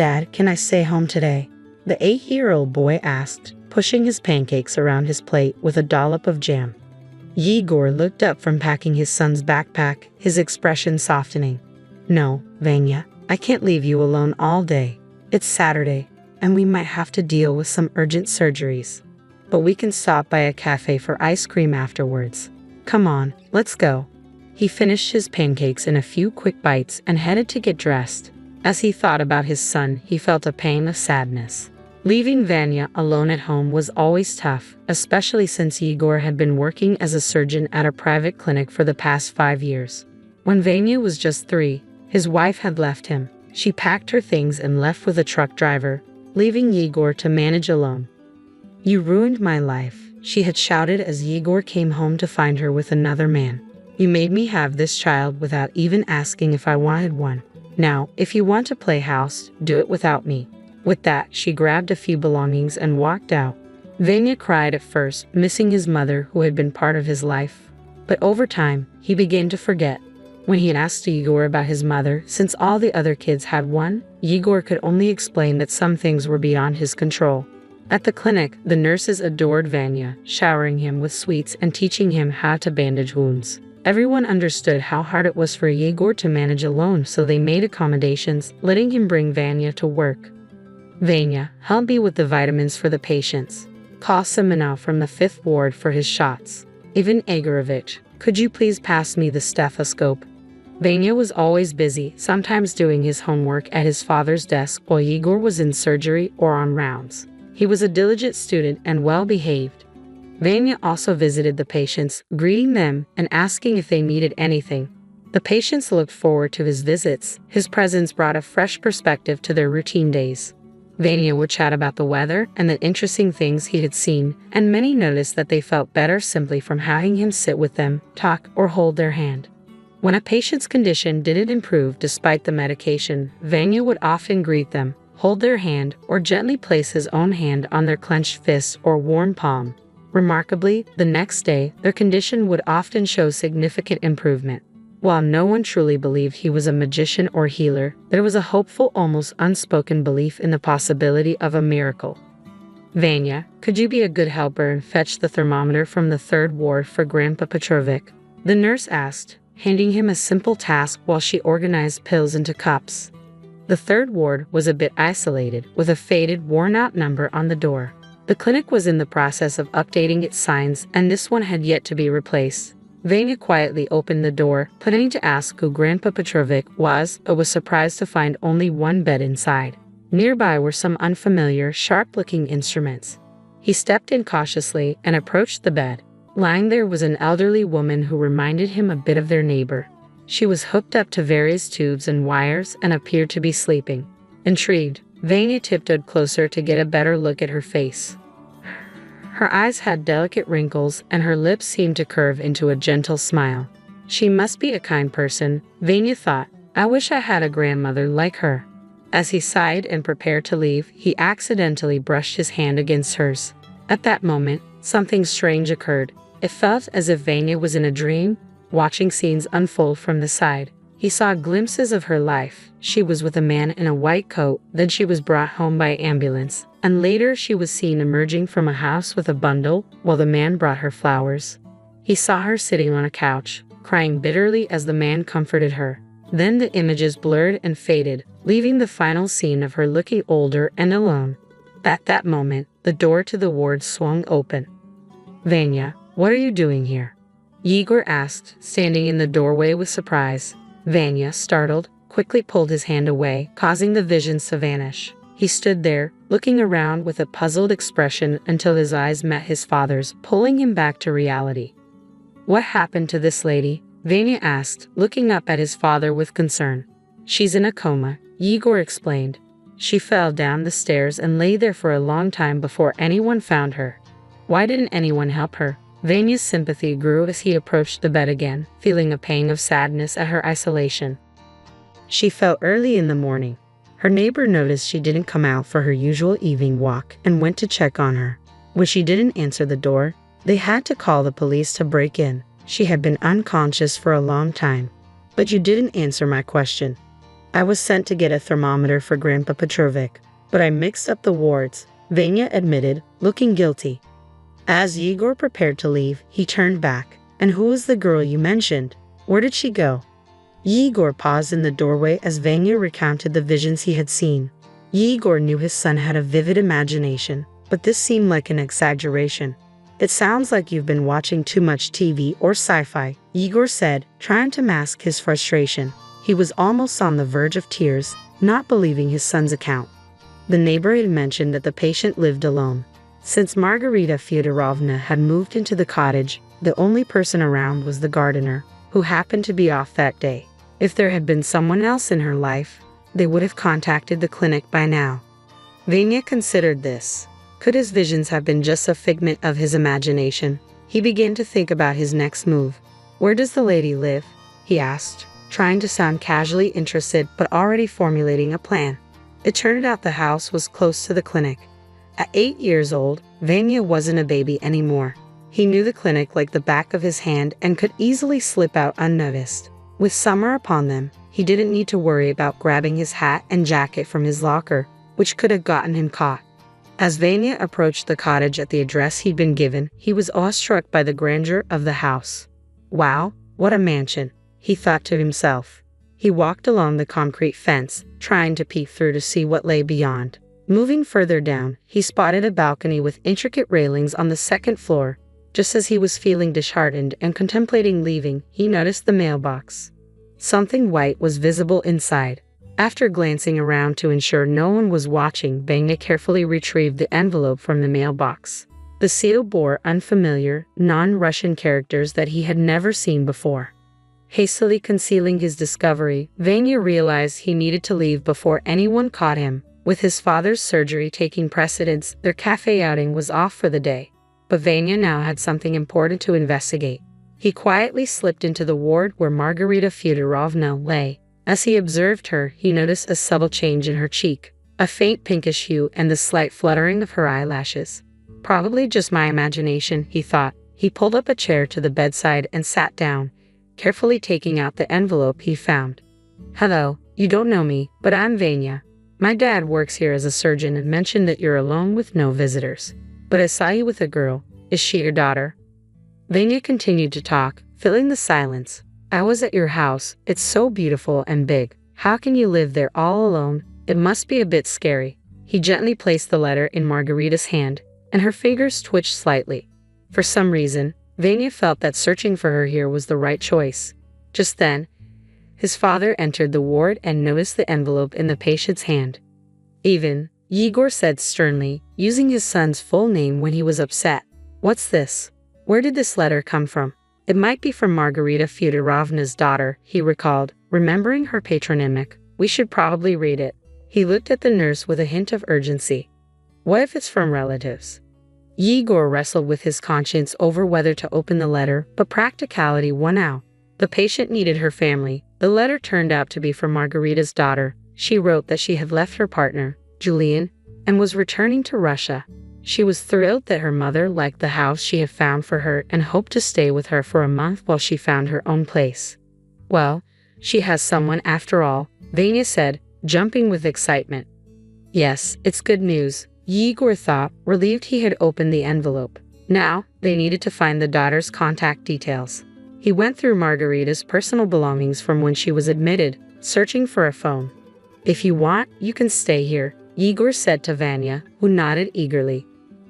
Dad, can I stay home today? The 8-year-old boy asked, pushing his pancakes around his plate with a dollop of jam. Yegor looked up from packing his son's backpack, his expression softening. No, Vanya, I can't leave you alone all day. It's Saturday, and we might have to deal with some urgent surgeries. But we can stop by a cafe for ice cream afterwards. Come on, let's go. He finished his pancakes in a few quick bites and headed to get dressed. As he thought about his son, he felt a pang of sadness. Leaving Vanya alone at home was always tough, especially since Yegor had been working as a surgeon at a private clinic for the past 5 years. When Vanya was just 3, his wife had left him. She packed her things and left with a truck driver, leaving Yegor to manage alone. You ruined my life, she had shouted as Yegor came home to find her with another man. You made me have this child without even asking if I wanted one. Now, if you want to play house, do it without me. With that, she grabbed a few belongings and walked out. Vanya cried at first, missing his mother who had been part of his life. But over time, he began to forget. When he had asked Yegor about his mother, since all the other kids had one, Yegor could only explain that some things were beyond his control. At the clinic, the nurses adored Vanya, showering him with sweets and teaching him how to bandage wounds. Everyone understood how hard it was for Yegor to manage alone, so they made accommodations, letting him bring Vanya to work. Vanya, help me with the vitamins for the patients. Call Semenow from the 5th ward for his shots. Ivan Egorovich, could you please pass me the stethoscope? Vanya was always busy, sometimes doing his homework at his father's desk while Yegor was in surgery or on rounds. He was a diligent student and well-behaved. Vanya also visited the patients, greeting them and asking if they needed anything. The patients looked forward to his visits. His presence brought a fresh perspective to their routine days. Vanya would chat about the weather and the interesting things he had seen, and many noticed that they felt better simply from having him sit with them, talk, or hold their hand. When a patient's condition didn't improve despite the medication, Vanya would often greet them, hold their hand, or gently place his own hand on their clenched fist or worn palm. Remarkably, the next day, their condition would often show significant improvement. While no one truly believed he was a magician or healer, there was a hopeful, almost unspoken belief in the possibility of a miracle. Vanya, could you be a good helper and fetch the thermometer from the 3rd ward for Grandpa Petrovic? The nurse asked, handing him a simple task while she organized pills into cups. The 3rd ward was a bit isolated, with a faded, worn-out number on the door. The clinic was in the process of updating its signs, and this one had yet to be replaced. Vanya quietly opened the door, planning to ask who Grandpa Petrovic was, but was surprised to find only one bed inside. Nearby were some unfamiliar, sharp-looking instruments. He stepped in cautiously and approached the bed. Lying there was an elderly woman who reminded him a bit of their neighbor. She was hooked up to various tubes and wires and appeared to be sleeping. Intrigued, Vanya tiptoed closer to get a better look at her face. Her eyes had delicate wrinkles and her lips seemed to curve into a gentle smile. She must be a kind person, Vanya thought. I wish I had a grandmother like her. As he sighed and prepared to leave, he accidentally brushed his hand against hers. At that moment, something strange occurred. It felt as if Vanya was in a dream, watching scenes unfold from the side. He saw glimpses of her life. She was with a man in a white coat, then she was brought home by ambulance, and later she was seen emerging from a house with a bundle while the man brought her flowers. He saw her sitting on a couch, crying bitterly as the man comforted her. Then the images blurred and faded, leaving the final scene of her looking older and alone. At that moment, the door to the ward swung open. Vanya, what are you doing here? Yegor asked, standing in the doorway with surprise. Vanya, startled, quickly pulled his hand away, causing the visions to vanish. He stood there, looking around with a puzzled expression until his eyes met his father's, pulling him back to reality. What happened to this lady? Vanya asked, looking up at his father with concern. She's in a coma, Yegor explained. She fell down the stairs and lay there for a long time before anyone found her. Why didn't anyone help her? Vanya's sympathy grew as he approached the bed again, feeling a pang of sadness at her isolation. She fell early in the morning. Her neighbor noticed she didn't come out for her usual evening walk and went to check on her. When she didn't answer the door, they had to call the police to break in. She had been unconscious for a long time. But you didn't answer my question. I was sent to get a thermometer for Grandpa Petrovic, but I mixed up the wards, Vanya admitted, looking guilty. As Yegor prepared to leave, he turned back. And who was the girl you mentioned? Where did she go? Yegor paused in the doorway as Vanya recounted the visions he had seen. Yegor knew his son had a vivid imagination, but this seemed like an exaggeration. It sounds like you've been watching too much TV or sci-fi, Yegor said, trying to mask his frustration. He was almost on the verge of tears, not believing his son's account. The neighbor had mentioned that the patient lived alone. Since Margarita Fyodorovna had moved into the cottage, the only person around was the gardener, who happened to be off that day. If there had been someone else in her life, they would have contacted the clinic by now. Vanya considered this. Could his visions have been just a figment of his imagination? He began to think about his next move. Where does the lady live? He asked, trying to sound casually interested but already formulating a plan. It turned out the house was close to the clinic. At 8 years old, Vanya wasn't a baby anymore. He knew the clinic like the back of his hand and could easily slip out unnoticed. With summer upon them, he didn't need to worry about grabbing his hat and jacket from his locker, which could have gotten him caught. As Vanya approached the cottage at the address he'd been given, he was awestruck by the grandeur of the house. Wow, what a mansion, he thought to himself. He walked along the concrete fence, trying to peek through to see what lay beyond. Moving further down, he spotted a balcony with intricate railings on the second floor. Just as he was feeling disheartened and contemplating leaving, he noticed the mailbox. Something white was visible inside. After glancing around to ensure no one was watching, Vanya carefully retrieved the envelope from the mailbox. The seal bore unfamiliar, non-Russian characters that he had never seen before. Hastily concealing his discovery, Vanya realized he needed to leave before anyone caught him. With his father's surgery taking precedence, their cafe outing was off for the day. But Vanya now had something important to investigate. He quietly slipped into the ward where Margarita Fyodorovna lay. As he observed her, he noticed a subtle change in her cheek, a faint pinkish hue and the slight fluttering of her eyelashes. Probably just my imagination, he thought. He pulled up a chair to the bedside and sat down, carefully taking out the envelope he found. Hello, you don't know me, but I'm Vanya. My dad works here as a surgeon and mentioned that you're alone with no visitors. But I saw you with a girl. Is she your daughter? Vanya continued to talk, filling the silence. I was at your house. It's so beautiful and big. How can you live there all alone? It must be a bit scary. He gently placed the letter in Margarita's hand, and her fingers twitched slightly. For some reason, Vanya felt that searching for her here was the right choice. Just then, his father entered the ward and noticed the envelope in the patient's hand. Yegor said sternly, using his son's full name when he was upset. What's this? Where did this letter come from? It might be from Margarita Fyodorovna's daughter, he recalled, remembering her patronymic. We should probably read it. He looked at the nurse with a hint of urgency. What if it's from relatives? Yegor wrestled with his conscience over whether to open the letter, but practicality won out. The patient needed her family. The letter turned out to be from Margarita's daughter. She wrote that she had left her partner, Julian, and was returning to Russia. She was thrilled that her mother liked the house she had found for her and hoped to stay with her for a month while she found her own place. Well, she has someone after all, Vanya said, jumping with excitement. Yes, it's good news, Yegor thought, relieved he had opened the envelope. Now, they needed to find the daughter's contact details. He went through Margarita's personal belongings from when she was admitted, searching for a phone. If you want, you can stay here, Yegor said to Vanya, who nodded eagerly.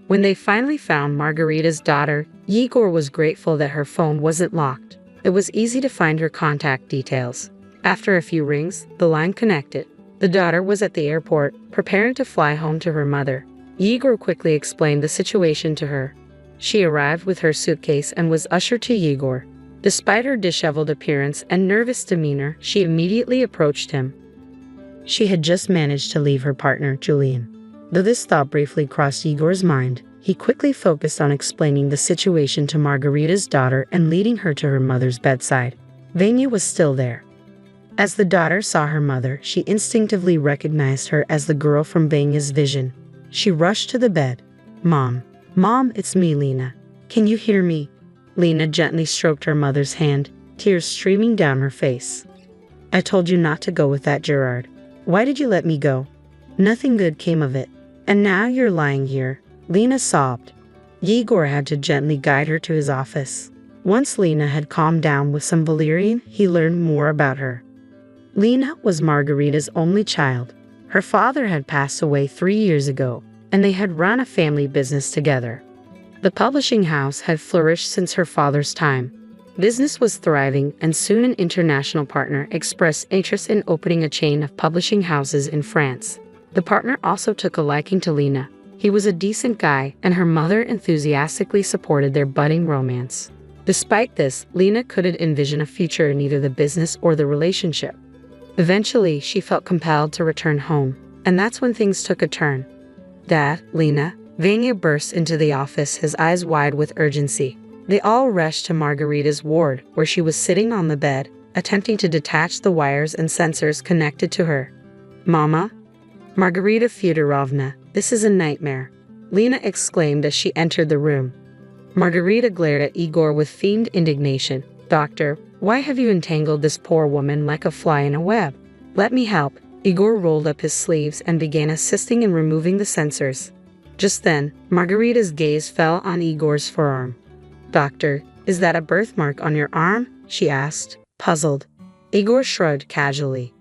When they finally found Margarita's daughter, Yegor was grateful that her phone wasn't locked. It was easy to find her contact details. After a few rings, the line connected. The daughter was at the airport, preparing to fly home to her mother. Yegor quickly explained the situation to her. She arrived with her suitcase and was ushered to Yegor. Despite her disheveled appearance and nervous demeanor, she immediately approached him. She had just managed to leave her partner, Julian. Though this thought briefly crossed Yegor's mind, he quickly focused on explaining the situation to Margarita's daughter and leading her to her mother's bedside. Vanya was still there. As the daughter saw her mother, she instinctively recognized her as the girl from Vanya's vision. She rushed to the bed. Mom, it's me, Lena. Can you hear me? Lena gently stroked her mother's hand, tears streaming down her face. I told you not to go with that Gerard. Why did you let me go? Nothing good came of it. And now you're lying here. Lena sobbed. Igor had to gently guide her to his office. Once Lena had calmed down with some valerian, he learned more about her. Lena was Margarita's only child. Her father had passed away 3 years ago, and they had run a family business together. The publishing house had flourished since her father's time. Business was thriving, and soon an international partner expressed interest in opening a chain of publishing houses in France. The partner also took a liking to Lena. He was a decent guy, and her mother enthusiastically supported their budding romance. Despite this, Lena couldn't envision a future in either the business or the relationship. Eventually, she felt compelled to return home, and that's when things took a turn. Dad, Lena, Vanya burst into the office, his eyes wide with urgency. They all rushed to Margarita's ward, where she was sitting on the bed, attempting to detach the wires and sensors connected to her. Mama? Margarita Fyodorovna, this is a nightmare, Lena exclaimed as she entered the room. Margarita glared at Igor with feigned indignation. Doctor, why have you entangled this poor woman like a fly in a web? Let me help. Igor rolled up his sleeves and began assisting in removing the sensors. Just then, Margarita's gaze fell on Igor's forearm. Doctor, is that a birthmark on your arm? She asked, puzzled. Igor shrugged casually.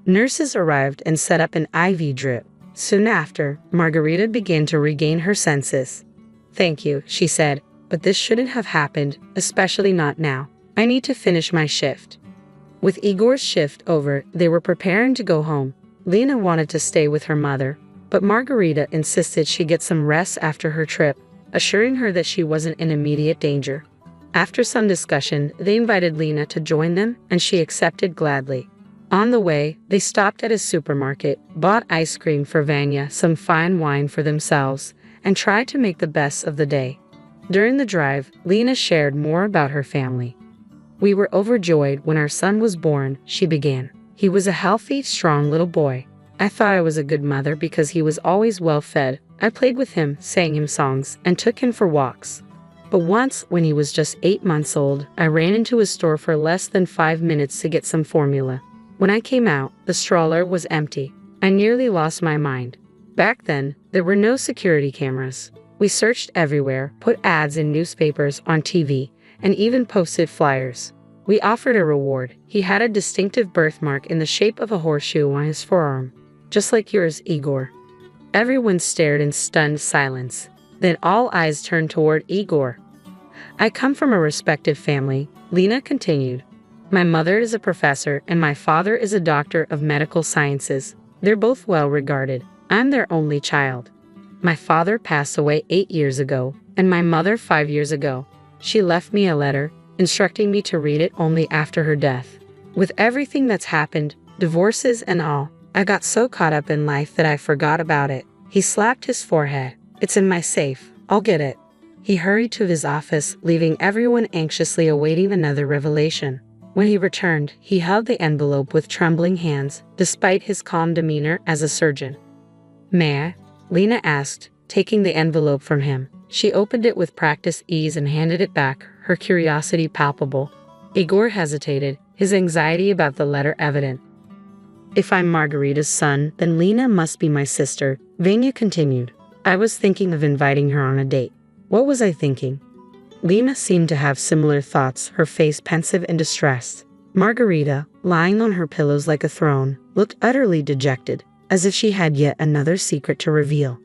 Nurses arrived and set up an IV drip. Soon after, Margarita began to regain her senses. Thank you, she said, but this shouldn't have happened, especially not now. I need to finish my shift. With Igor's shift over, they were preparing to go home. Lena wanted to stay with her mother, but Margarita insisted she get some rest after her trip, assuring her that she wasn't in immediate danger. After some discussion, they invited Lena to join them, and she accepted gladly. On the way, they stopped at a supermarket, bought ice cream for Vanya, some fine wine for themselves, and tried to make the best of the day. During the drive, Lena shared more about her family. We were overjoyed when our son was born, she began. He was a healthy, strong little boy. I thought I was a good mother because he was always well fed. I played with him, sang him songs, and took him for walks. But once, when he was just 8 months old, I ran into a store for less than 5 minutes to get some formula. When I came out, the stroller was empty. I nearly lost my mind. Back then, there were no security cameras. We searched everywhere, put ads in newspapers, on TV, and even posted flyers. We offered a reward. He had a distinctive birthmark in the shape of a horseshoe on his forearm, just like yours, Igor. Everyone stared in stunned silence. Then all eyes turned toward Igor. I come from a respected family, Lena continued. My mother is a professor and my father is a doctor of medical sciences. They're both well regarded. I'm their only child. My father passed away 8 years ago, and my mother 5 years ago. She left me a letter, instructing me to read it only after her death. With everything that's happened, divorces and all, I got so caught up in life that I forgot about it. He slapped his forehead. It's in my safe. I'll get it. He hurried to his office, leaving everyone anxiously awaiting another revelation. When he returned, he held the envelope with trembling hands, despite his calm demeanor as a surgeon. May I? Lena asked, taking the envelope from him. She opened it with practiced ease and handed it back, her curiosity palpable. Igor hesitated, his anxiety about the letter evident. If I'm Margarita's son, then Lena must be my sister, Vanya continued. I was thinking of inviting her on a date. What was I thinking? Lena seemed to have similar thoughts, her face pensive and distressed. Margarita, lying on her pillows like a throne, looked utterly dejected, as if she had yet another secret to reveal.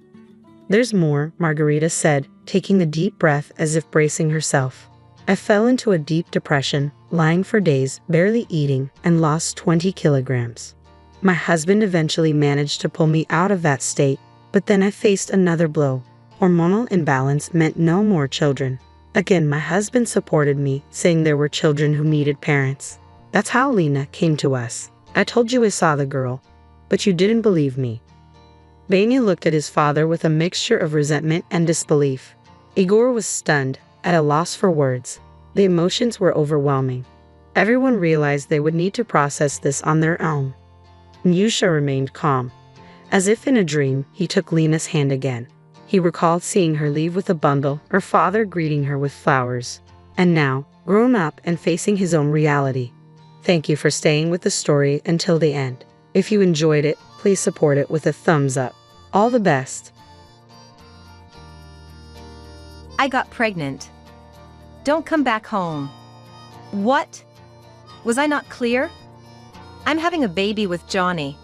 There's more, Margarita said, taking a deep breath as if bracing herself. I fell into a deep depression, lying for days, barely eating, and lost 20 kilograms. My husband eventually managed to pull me out of that state, but then I faced another blow. Hormonal imbalance meant no more children. Again, my husband supported me, saying there were children who needed parents. That's how Lena came to us. I told you I saw the girl, but you didn't believe me. Vanya looked at his father with a mixture of resentment and disbelief. Igor was stunned, at a loss for words. The emotions were overwhelming. Everyone realized they would need to process this on their own. Nyusha remained calm. As if in a dream, he took Lena's hand again. He recalled seeing her leave with a bundle, her father greeting her with flowers. And now, grown up and facing his own reality. Thank you for staying with the story until the end. If you enjoyed it, please support it with a thumbs up. All the best. I got pregnant. Don't come back home. What? Was I not clear? I'm having a baby with Johnny.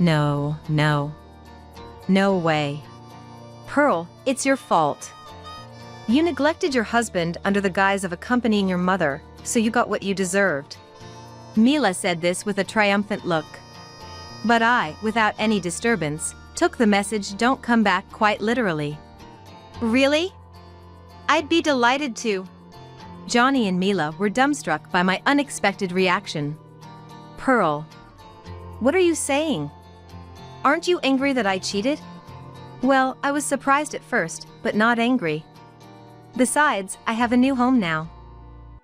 No way. Pearl, it's your fault. You neglected your husband under the guise of accompanying your mother, so you got what you deserved. Mila said this with a triumphant look. But I, without any disturbance, took the message "don't come back" quite literally. Really? I'd be delighted to. Johnny and Mila were dumbstruck by my unexpected reaction. Pearl, what are you saying? Aren't you angry that I cheated? Well, I was surprised at first, but not angry. Besides, I have a new home now.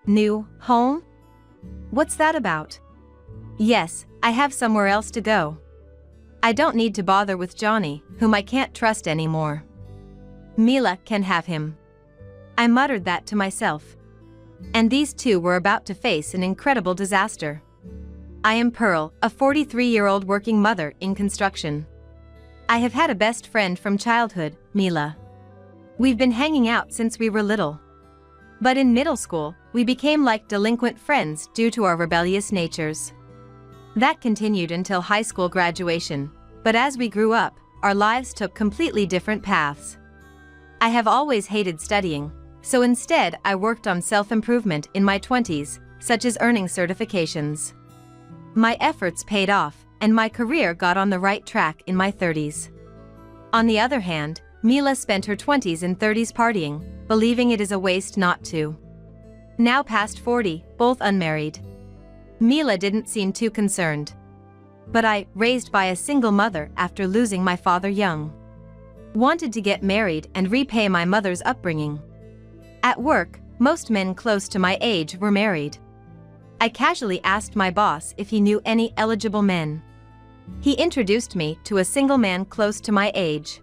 New home? What's that about? Yes, I have somewhere else to go. I don't need to bother with Johnny, whom I can't trust anymore. Mila can have him. I muttered that to myself. And these two were about to face an incredible disaster. I am Pearl, a 43-year-old working mother in construction. I have had a best friend from childhood, Mila. We've been hanging out since we were little. But in middle school, we became like delinquent friends due to our rebellious natures. That continued until high school graduation, but as we grew up, our lives took completely different paths. I have always hated studying, so instead I worked on self-improvement in my 20s, such as earning certifications. My efforts paid off, and my career got on the right track in my 30s. On the other hand, Mila spent her 20s and 30s partying, believing it is a waste not to. Now past 40, both unmarried. Mila didn't seem too concerned. But I, raised by a single mother after losing my father young, wanted to get married and repay my mother's upbringing. At work, most men close to my age were married. I casually asked my boss if he knew any eligible men. He introduced me to a single man close to my age.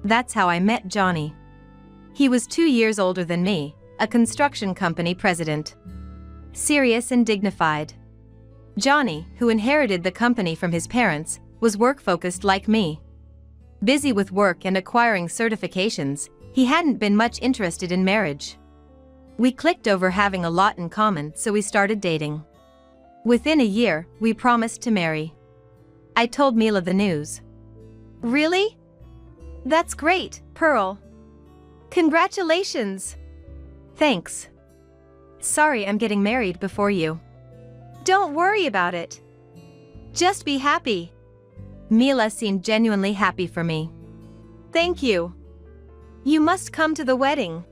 That's how I met Johnny. He was 2 years older than me, a construction company president. Serious and dignified. Johnny, who inherited the company from his parents, was work-focused like me. Busy with work and acquiring certifications, he hadn't been much interested in marriage. We clicked over having a lot in common, so we started dating. Within a year, we promised to marry. I told Mila the news. Really? That's great, Pearl. Congratulations. Thanks. Sorry I'm getting married before you. Don't worry about it. Just be happy. Mila seemed genuinely happy for me. Thank you. You must come to the wedding.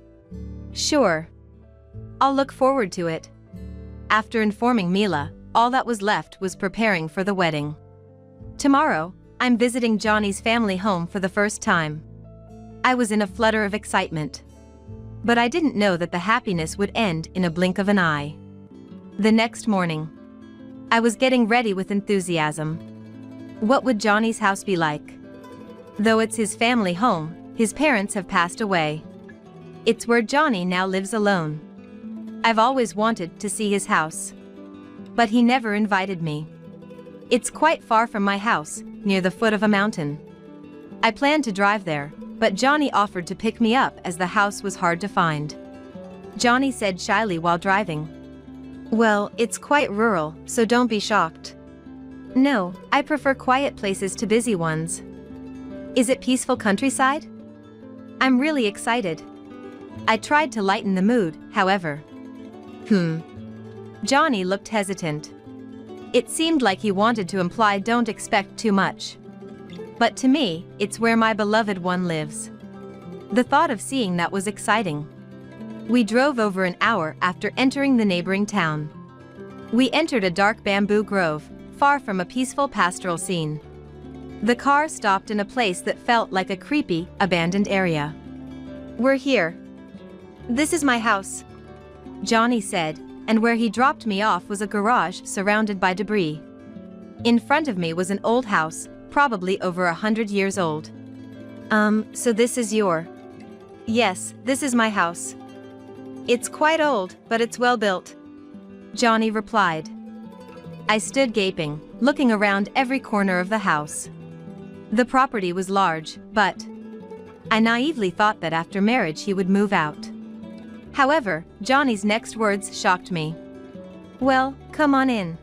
Sure. I'll look forward to it. After informing Mila, all that was left was preparing for the wedding. Tomorrow, I'm visiting Johnny's family home for the first time. I was in a flutter of excitement. But I didn't know that the happiness would end in a blink of an eye. The next morning, I was getting ready with enthusiasm. What would Johnny's house be like? Though it's his family home, his parents have passed away. It's where Johnny now lives alone. I've always wanted to see his house. But he never invited me. It's quite far from my house, near the foot of a mountain. I planned to drive there, but Johnny offered to pick me up as the house was hard to find. Johnny said shyly while driving. Well, it's quite rural, so don't be shocked. No, I prefer quiet places to busy ones. Is it peaceful countryside? I'm really excited. I tried to lighten the mood, however. Johnny looked hesitant. It seemed like he wanted to imply don't expect too much. But to me, it's where my beloved one lives. The thought of seeing that was exciting. We drove over an hour after entering the neighboring town. We entered a dark bamboo grove, far from a peaceful pastoral scene. The car stopped in a place that felt like a creepy, abandoned area. We're here. This is my house, Johnny said, and where he dropped me off was a garage surrounded by debris. In front of me was an old house, probably over 100 years old. So this is your... Yes, this is my house. It's quite old, but it's well built, Johnny replied. I stood gaping, looking around every corner of the house. The property was large, but I naively thought that after marriage he would move out. However, Johnny's next words shocked me. "Well, come on in.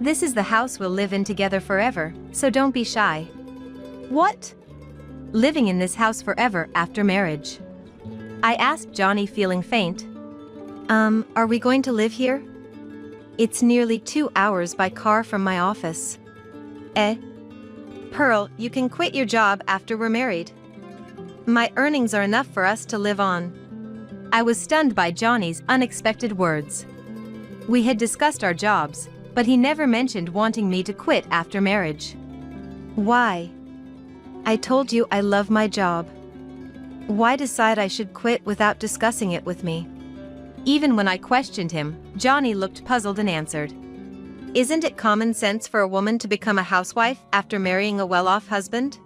This is the house we'll live in together forever, so don't be shy." "What? Living in this house forever after marriage?" I asked Johnny, feeling faint. Are we going to live here? It's nearly 2 hours by car from my office." Pearl, you can quit your job after we're married. My earnings are enough for us to live on." I was stunned by Johnny's unexpected words. We had discussed our jobs, but he never mentioned wanting me to quit after marriage. "Why? I told you I love my job. Why decide I should quit without discussing it with me?" Even when I questioned him, Johnny looked puzzled and answered, "Isn't it common sense for a woman to become a housewife after marrying a well-off husband?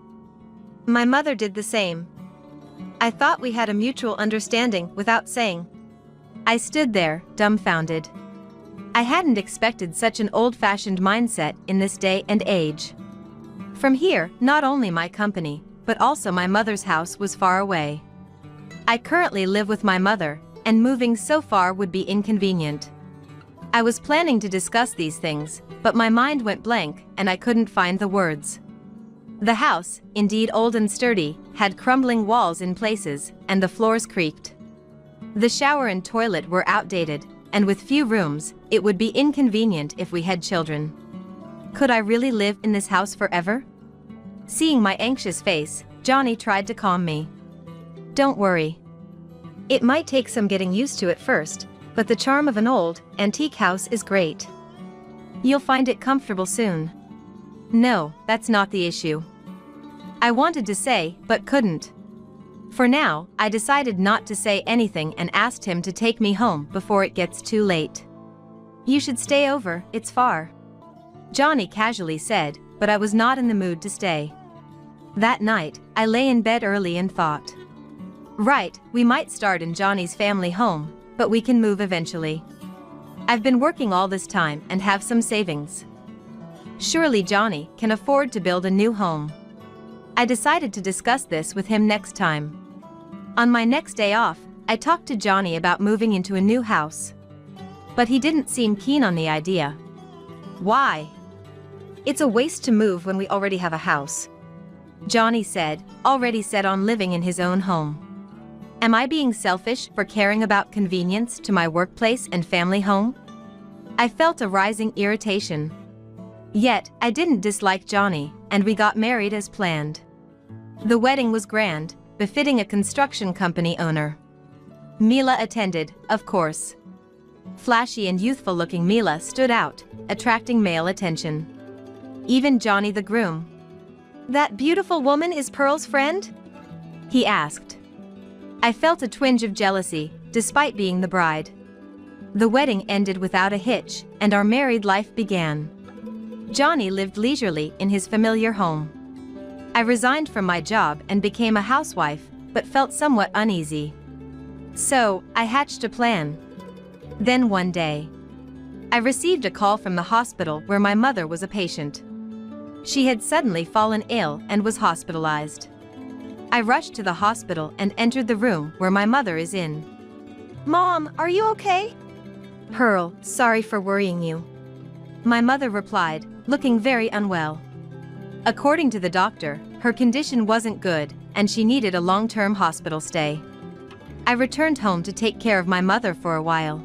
My mother did the same. I thought we had a mutual understanding without saying." I stood there, dumbfounded. I hadn't expected such an old-fashioned mindset in this day and age. From here, not only my company, but also my mother's house was far away. I currently live with my mother, and moving so far would be inconvenient. I was planning to discuss these things, but my mind went blank and I couldn't find the words. The house, indeed old and sturdy, had crumbling walls in places, and the floors creaked. The shower and toilet were outdated, and with few rooms, it would be inconvenient if we had children. Could I really live in this house forever? Seeing my anxious face, Johnny tried to calm me. "Don't worry. It might take some getting used to at first, but the charm of an old, antique house is great. You'll find it comfortable soon." No, that's not the issue. I wanted to say, but couldn't. For now, I decided not to say anything and asked him to take me home before it gets too late. "You should stay over, it's far," Johnny casually said, but I was not in the mood to stay. That night, I lay in bed early and thought, right, we might start in Johnny's family home, but we can move eventually. I've been working all this time and have some savings. Surely Johnny can afford to build a new home. I decided to discuss this with him next time. On my next day off, I talked to Johnny about moving into a new house. But he didn't seem keen on the idea. "Why? It's a waste to move when we already have a house," Johnny said, already set on living in his own home. Am I being selfish for caring about convenience to my workplace and family home? I felt a rising irritation. Yet, I didn't dislike Johnny, and we got married as planned. The wedding was grand, befitting a construction company owner. Mila attended, of course. Flashy and youthful-looking Mila stood out, attracting male attention. Even Johnny the groom. "That beautiful woman is Pearl's friend?" he asked. I felt a twinge of jealousy, despite being the bride. The wedding ended without a hitch, and our married life began. Johnny lived leisurely in his familiar home. I resigned from my job and became a housewife, but felt somewhat uneasy. So, I hatched a plan. Then one day, I received a call from the hospital where my mother was a patient. She had suddenly fallen ill and was hospitalized. I rushed to the hospital and entered the room where my mother is in. "Mom, are you okay?" "Pearl, sorry for worrying you," my mother replied, looking very unwell. According to the doctor, her condition wasn't good, and she needed a long-term hospital stay. I returned home to take care of my mother for a while.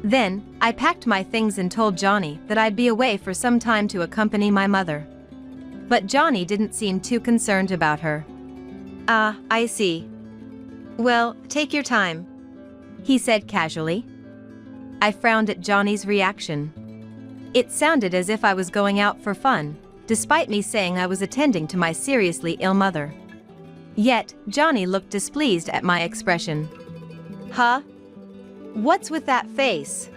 Then, I packed my things and told Johnny that I'd be away for some time to accompany my mother. But Johnny didn't seem too concerned about her. "Ah, I see. Well, take your time," he said casually. I frowned at Johnny's reaction. It sounded as if I was going out for fun, despite me saying I was attending to my seriously ill mother. Yet, Johnny looked displeased at my expression. "Huh? What's with that face?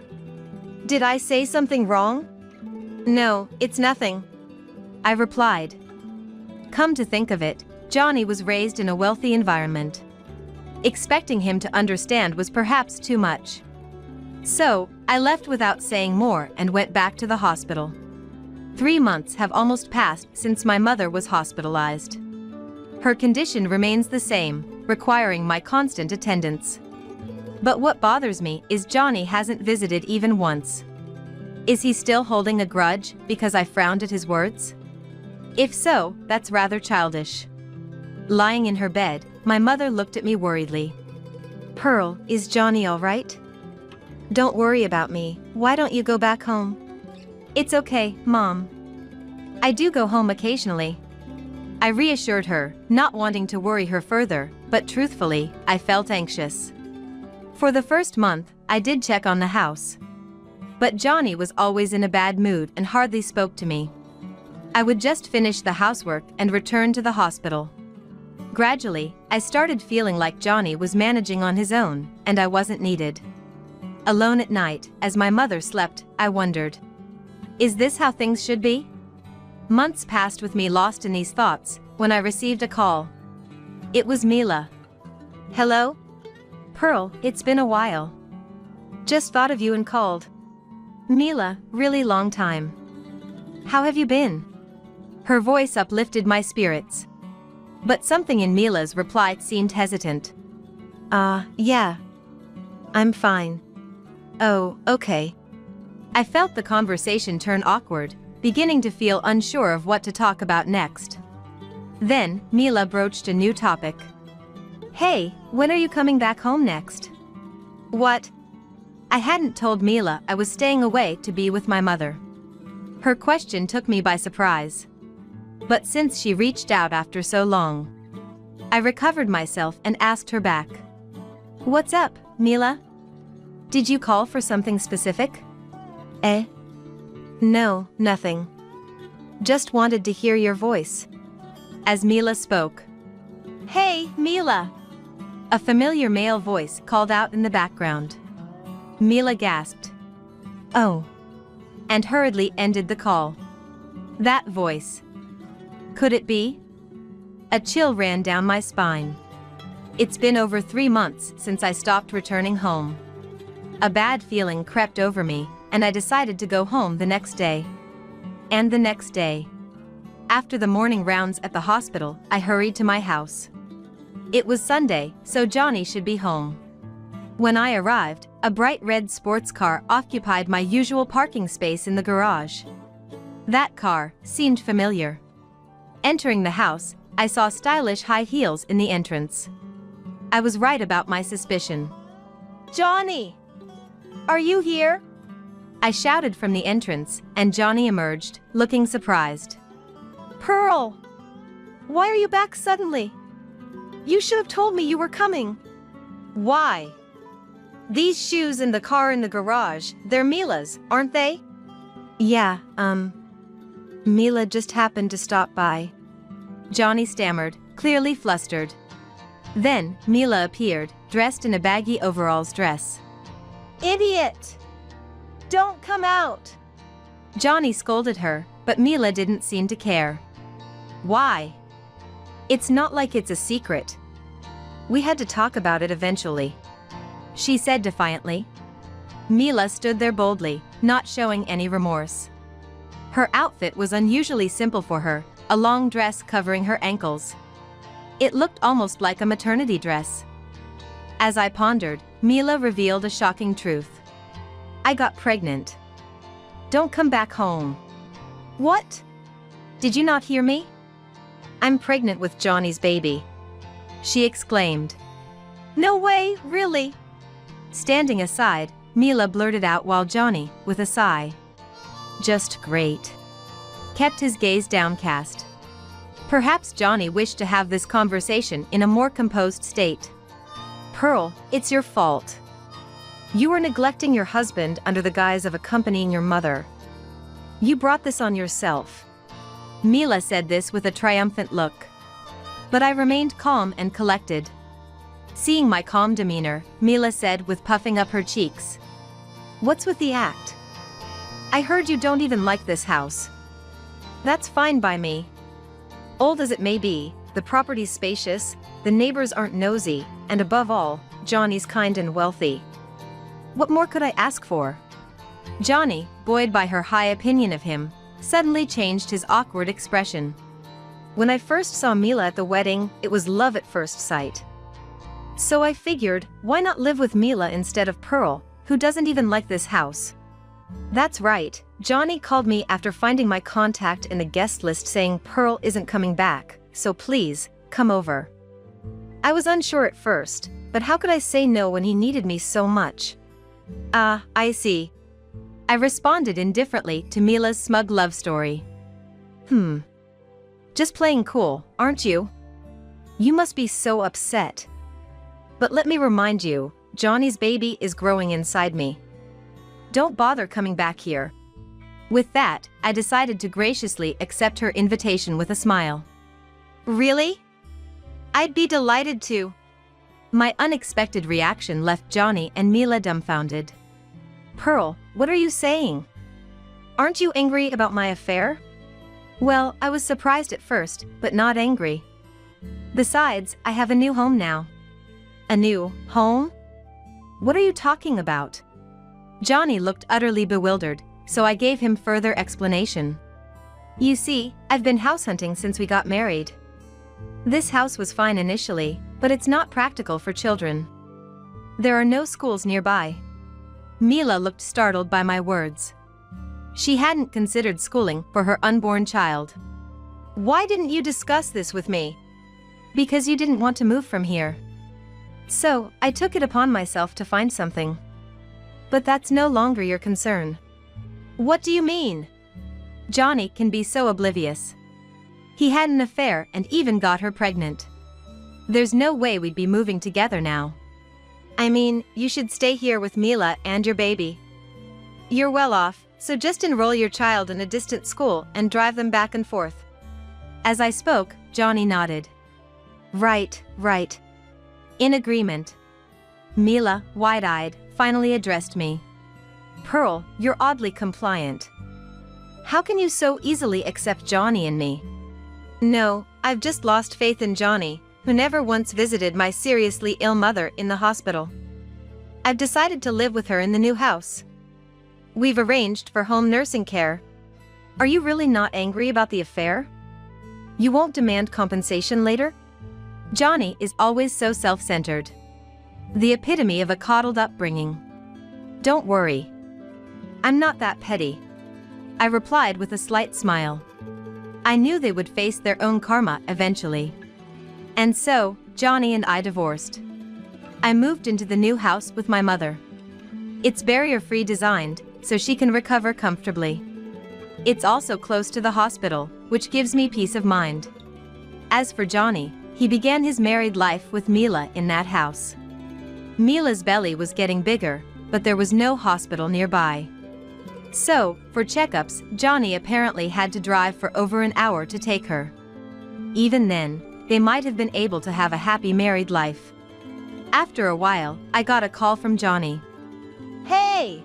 Did I say something wrong?" "No, it's nothing," I replied. Come to think of it, Johnny was raised in a wealthy environment. Expecting him to understand was perhaps too much. So, I left without saying more and went back to the hospital. 3 months have almost passed since my mother was hospitalized. Her condition remains the same, requiring my constant attendance. But what bothers me is Johnny hasn't visited even once. Is he still holding a grudge because I frowned at his words? If so, that's rather childish. Lying in her bed, my mother looked at me worriedly. "Pearl, is Johnny all right? Don't worry about me, why don't you go back home?" "It's okay, Mom. I do go home occasionally." I reassured her, not wanting to worry her further, but truthfully, I felt anxious. For the first month, I did check on the house. But Johnny was always in a bad mood and hardly spoke to me. I would just finish the housework and return to the hospital. Gradually, I started feeling like Johnny was managing on his own, and I wasn't needed. Alone at night, as my mother slept, I wondered, is this how things should be? Months passed with me lost in these thoughts, when I received a call. It was Mila. "Hello? Pearl, it's been a while. Just thought of you and called." "Mila, really long time. How have you been?" Her voice uplifted my spirits. But something in Mila's reply seemed hesitant. Yeah. I'm fine." "Oh, okay." I felt the conversation turn awkward, beginning to feel unsure of what to talk about next. Then, Mila broached a new topic. "Hey, when are you coming back home next?" "What?" I hadn't told Mila I was staying away to be with my mother. Her question took me by surprise. But since she reached out after so long, I recovered myself and asked her back. "What's up, Mila? Did you call for something specific?" No, nothing. Just wanted to hear your voice." As Mila spoke. "Hey, Mila!" A familiar male voice called out in the background. Mila gasped. "Oh," and hurriedly ended the call. That voice. Could it be? A chill ran down my spine. It's been over 3 months since I stopped returning home. A bad feeling crept over me, and I decided to go home the next day. And the next day. After the morning rounds at the hospital, I hurried to my house. It was Sunday, so Johnny should be home. When I arrived, a bright red sports car occupied my usual parking space in the garage. That car seemed familiar. Entering the house, I saw stylish high heels in the entrance. I was right about my suspicion. "Johnny! Are you here?" I shouted from the entrance, and Johnny emerged, looking surprised. "Pearl! Why are you back suddenly? You should have told me you were coming." "Why?" "These shoes in the car in the garage, they're Mila's, aren't they?" "Yeah, Mila just happened to stop by." Johnny stammered, clearly flustered. Then, Mila appeared, dressed in a baggy overalls dress. "Idiot! Don't come out!" Johnny scolded her, but Mila didn't seem to care. "Why?" "It's not like it's a secret. We had to talk about it eventually," she said defiantly. Mila stood there boldly, not showing any remorse. Her outfit was unusually simple for her, a long dress covering her ankles. It looked almost like a maternity dress. As I pondered, Mila revealed a shocking truth. "I got pregnant." "Don't come back home." "What? Did you not hear me?" "I'm pregnant with Johnny's baby," she exclaimed. "No way, really?" Standing aside, Mila blurted out while Johnny, with a sigh, "Just great," kept his gaze downcast. Perhaps Johnny wished to have this conversation in a more composed state. "Pearl, it's your fault. You were neglecting your husband under the guise of accompanying your mother. You brought this on yourself." Mila said this with a triumphant look. But I remained calm and collected. Seeing my calm demeanor, Mila said with puffing up her cheeks, "What's with the act? I heard you don't even like this house." "That's fine by me. Old as it may be, the property's spacious, the neighbors aren't nosy, and above all, Johnny's kind and wealthy." What more could I ask for? Johnny, buoyed by her high opinion of him, suddenly changed his awkward expression. When I first saw Mila at the wedding, it was love at first sight. So I figured, why not live with Mila instead of Pearl, who doesn't even like this house? That's right, Johnny called me after finding my contact in the guest list saying Pearl isn't coming back, so please, come over. I was unsure at first, but how could I say no when he needed me so much? I see. I responded indifferently to Mila's smug love story. Just playing cool, aren't you? You must be so upset. But let me remind you, Johnny's baby is growing inside me. Don't bother coming back here. With that, I decided to graciously accept her invitation with a smile. Really? I'd be delighted to. My unexpected reaction left Johnny and Mila dumbfounded. Pearl, what are you saying? Aren't you angry about my affair? Well, I was surprised at first, but not angry. Besides, I have a new home now. A new home? What are you talking about? Johnny looked utterly bewildered, so I gave him further explanation. You see, I've been house hunting since we got married. This house was fine initially, but it's not practical for children. There are no schools nearby. Mila looked startled by my words. She hadn't considered schooling for her unborn child. Why didn't you discuss this with me? Because you didn't want to move from here. So, I took it upon myself to find something. But that's no longer your concern. What do you mean? Johnny can be so oblivious. He had an affair and even got her pregnant. There's no way we'd be moving together now. I mean, you should stay here with Mila and your baby. You're well off, so just enroll your child in a distant school and drive them back and forth. As I spoke, Johnny nodded. Right. In agreement. Mila, wide-eyed, finally addressed me. Pearl, you're oddly compliant. How can you so easily accept Johnny and me? No, I've just lost faith in Johnny, who never once visited my seriously ill mother in the hospital. I've decided to live with her in the new house. We've arranged for home nursing care. Are you really not angry about the affair? You won't demand compensation later? Johnny is always so self-centered. The epitome of a coddled upbringing. Don't worry. I'm not that petty. I replied with a slight smile. I knew they would face their own karma eventually. And so, Johnny and I divorced. I moved into the new house with my mother. It's barrier-free designed, so she can recover comfortably. It's also close to the hospital, which gives me peace of mind. As for Johnny, he began his married life with Mila in that house. Mila's belly was getting bigger, but there was no hospital nearby. So, for checkups, Johnny apparently had to drive for over an hour to take her. Even then, they might have been able to have a happy married life. After a while, I got a call from Johnny. Hey!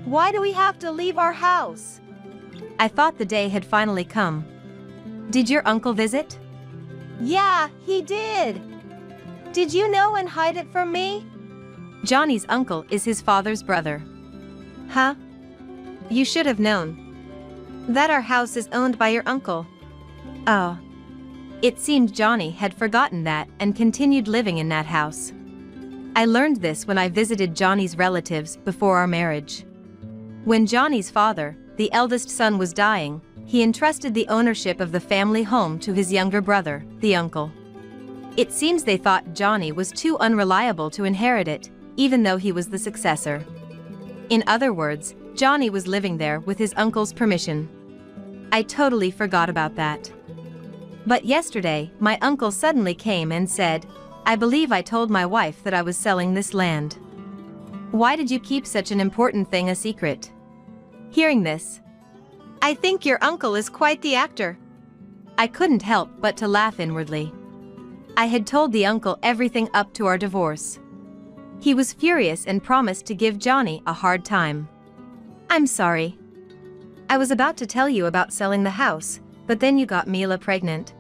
Why do we have to leave our house? I thought the day had finally come. Did your uncle visit? Yeah, he did. Did you know and hide it from me? Johnny's uncle is his father's brother. Huh? You should have known. That our house is owned by your uncle. Oh. It seemed Johnny had forgotten that and continued living in that house. I learned this when I visited Johnny's relatives before our marriage. When Johnny's father, the eldest son, was dying, he entrusted the ownership of the family home to his younger brother, the uncle. It seems they thought Johnny was too unreliable to inherit it, even though he was the successor. In other words, Johnny was living there with his uncle's permission. I totally forgot about that. But yesterday, my uncle suddenly came and said, I believe I told my wife that I was selling this land. Why did you keep such an important thing a secret? Hearing this, I think your uncle is quite the actor. I couldn't help but to laugh inwardly. I had told the uncle everything up to our divorce. He was furious and promised to give Johnny a hard time. I'm sorry. I was about to tell you about selling the house, but then you got Mila pregnant.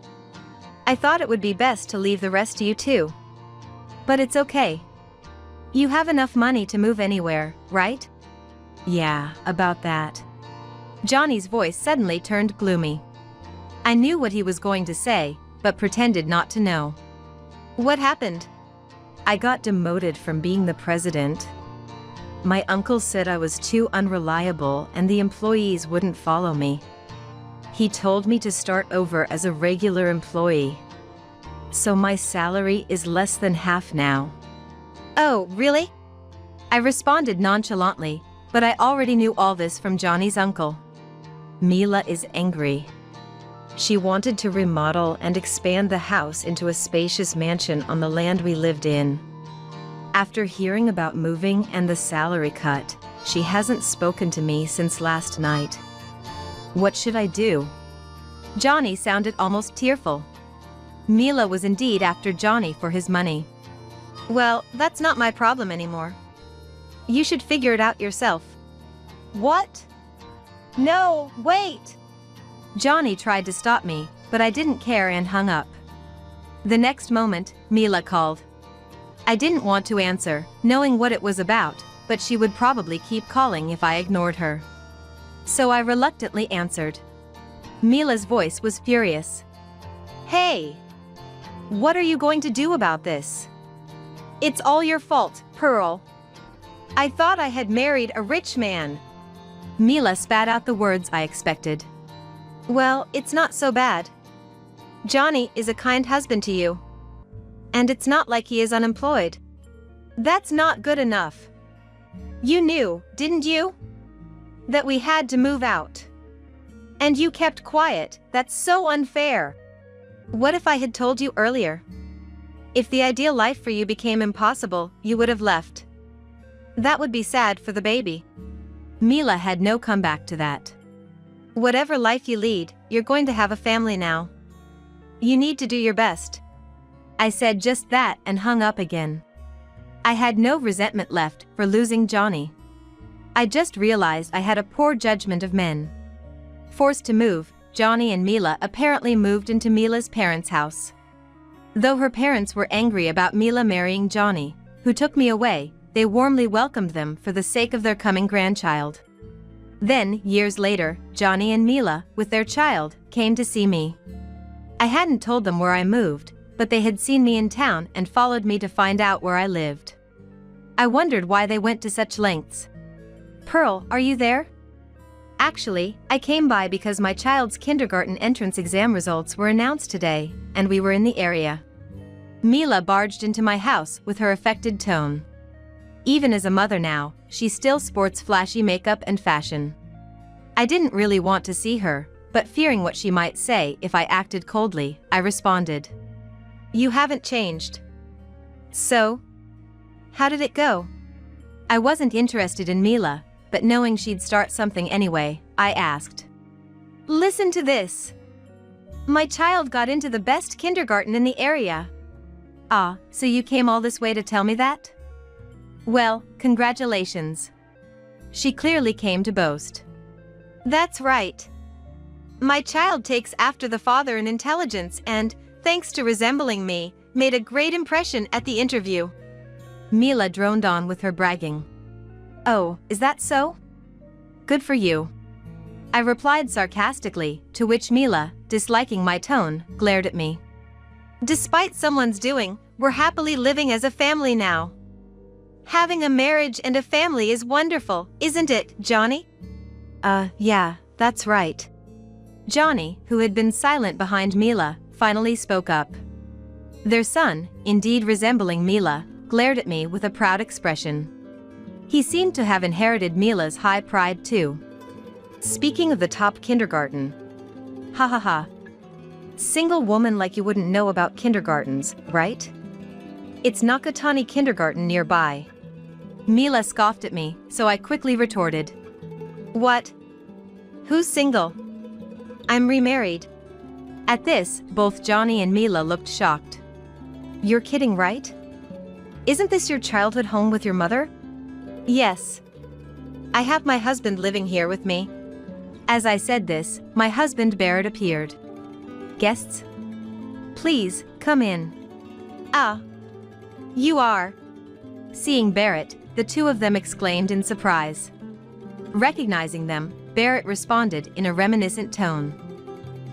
I thought it would be best to leave the rest to you too. But it's okay. You have enough money to move anywhere, right? Yeah, about that. Johnny's voice suddenly turned gloomy. I knew what he was going to say, but pretended not to know. What happened? I got demoted from being the president. My uncle said I was too unreliable and the employees wouldn't follow me. He told me to start over as a regular employee. So my salary is less than half now. Oh, really? I responded nonchalantly, but I already knew all this from Johnny's uncle. Mila is angry. She wanted to remodel and expand the house into a spacious mansion on the land we lived in. After hearing about moving and the salary cut, she hasn't spoken to me since last night. What should I do? Johnny sounded almost tearful. Mila was indeed after Johnny for his money. Well, that's not my problem anymore. You should figure it out yourself. What? No, wait! Johnny tried to stop me, but I didn't care and hung up. The next moment, Mila called. I didn't want to answer, knowing what it was about, but she would probably keep calling if I ignored her. So I reluctantly answered. Mila's voice was furious. Hey! What are you going to do about this? It's all your fault, Pearl. I thought I had married a rich man. Mila spat out the words I expected. Well, it's not so bad. Johnny is a kind husband to you. And it's not like he is unemployed. That's not good enough. You knew, didn't you? That we had to move out. And you kept quiet. That's so unfair. What if I had told you earlier? If the ideal life for you became impossible, you would have left. That would be sad for the baby. Mila had no comeback to that. Whatever life you lead, you're going to have a family now. You need to do your best. I said just that and hung up again. I had no resentment left for losing Johnny. I just realized I had a poor judgment of men. Forced to move, Johnny and Mila apparently moved into Mila's parents' house. Though her parents were angry about Mila marrying Johnny, who took me away, they warmly welcomed them for the sake of their coming grandchild. Then, years later, Johnny and Mila, with their child, came to see me. I hadn't told them where I moved, but they had seen me in town and followed me to find out where I lived. I wondered why they went to such lengths. Pearl, are you there? Actually, I came by because my child's kindergarten entrance exam results were announced today, and we were in the area. Mila barged into my house with her affected tone. Even as a mother now, she still sports flashy makeup and fashion. I didn't really want to see her, but fearing what she might say if I acted coldly, I responded. You haven't changed. So? How did it go? I wasn't interested in Mila, but knowing she'd start something anyway, I asked. Listen to this. My child got into the best kindergarten in the area. Ah, so you came all this way to tell me that? Well, congratulations. She clearly came to boast. That's right. My child takes after the father in intelligence and, thanks to resembling me, made a great impression at the interview. Mila droned on with her bragging. Oh, is that so? Good for you. I replied sarcastically, to which Mila, disliking my tone, glared at me. Despite someone's doing, we're happily living as a family now. Having a marriage and a family is wonderful, isn't it, Johnny? Yeah, that's right. Johnny, who had been silent behind Mila, finally spoke up. Their son, indeed resembling Mila, glared at me with a proud expression. He seemed to have inherited Mila's high pride too. Speaking of the top kindergarten. Ha ha ha. Single woman like you wouldn't know about kindergartens, right? It's Nakatani Kindergarten nearby. Mila scoffed at me, so I quickly retorted. What? Who's single? I'm remarried. At this, both Johnny and Mila looked shocked. You're kidding, right? Isn't this your childhood home with your mother? Yes. I have my husband living here with me. As I said this, my husband Barrett appeared. Guests? Please, come in. Ah. You are. Seeing Barrett, the two of them exclaimed in surprise. Recognizing them, Barrett responded in a reminiscent tone.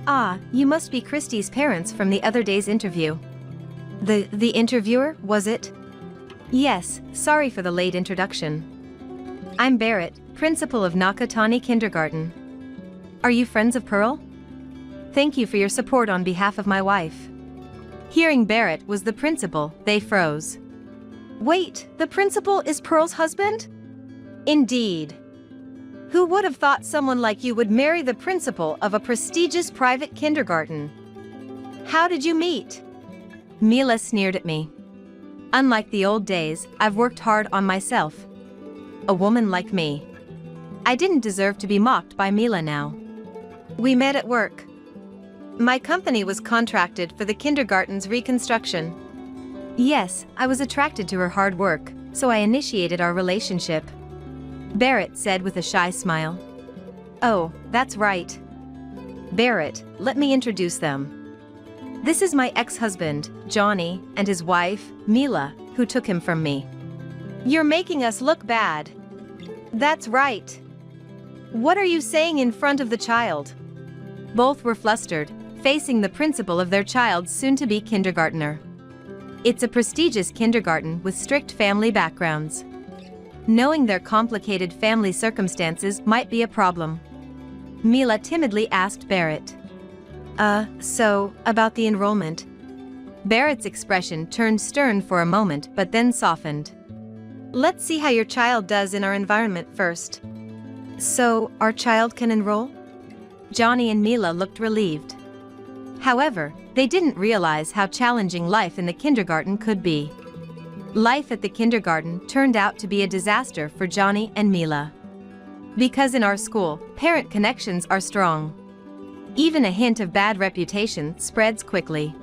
"Ah, you must be Christy's parents from the other day's interview." The interviewer, was it? "Yes, sorry for the late introduction. I'm Barrett, principal of Nakatani Kindergarten. Are you friends of Pearl? Thank you for your support on behalf of my wife." Hearing Barrett was the principal, they froze. "Wait, the principal is Pearl's husband?" "Indeed. Who would have thought someone like you would marry the principal of a prestigious private kindergarten? How did you meet?" Mila sneered at me. "Unlike the old days, I've worked hard on myself. A woman like me. I didn't deserve to be mocked by Mila now. We met at work. My company was contracted for the kindergarten's reconstruction. Yes, I was attracted to her hard work, so I initiated our relationship," Barrett said with a shy smile. "Oh, that's right. Barrett, let me introduce them. This is my ex-husband, Johnny, and his wife, Mila, who took him from me." "You're making us look bad." "That's right. What are you saying in front of the child?" Both were flustered, facing the principal of their child's soon-to-be kindergartner. It's a prestigious kindergarten with strict family backgrounds. Knowing their complicated family circumstances might be a problem. Mila timidly asked Barrett. So, about the enrollment?" Barrett's expression turned stern for a moment but then softened. "Let's see how your child does in our environment first." "So, our child can enroll?" Johnny and Mila looked relieved. However, they didn't realize how challenging life in the kindergarten could be. Life at the kindergarten turned out to be a disaster for Johnny and Mila. Because in our school, parent connections are strong. Even a hint of bad reputation spreads quickly.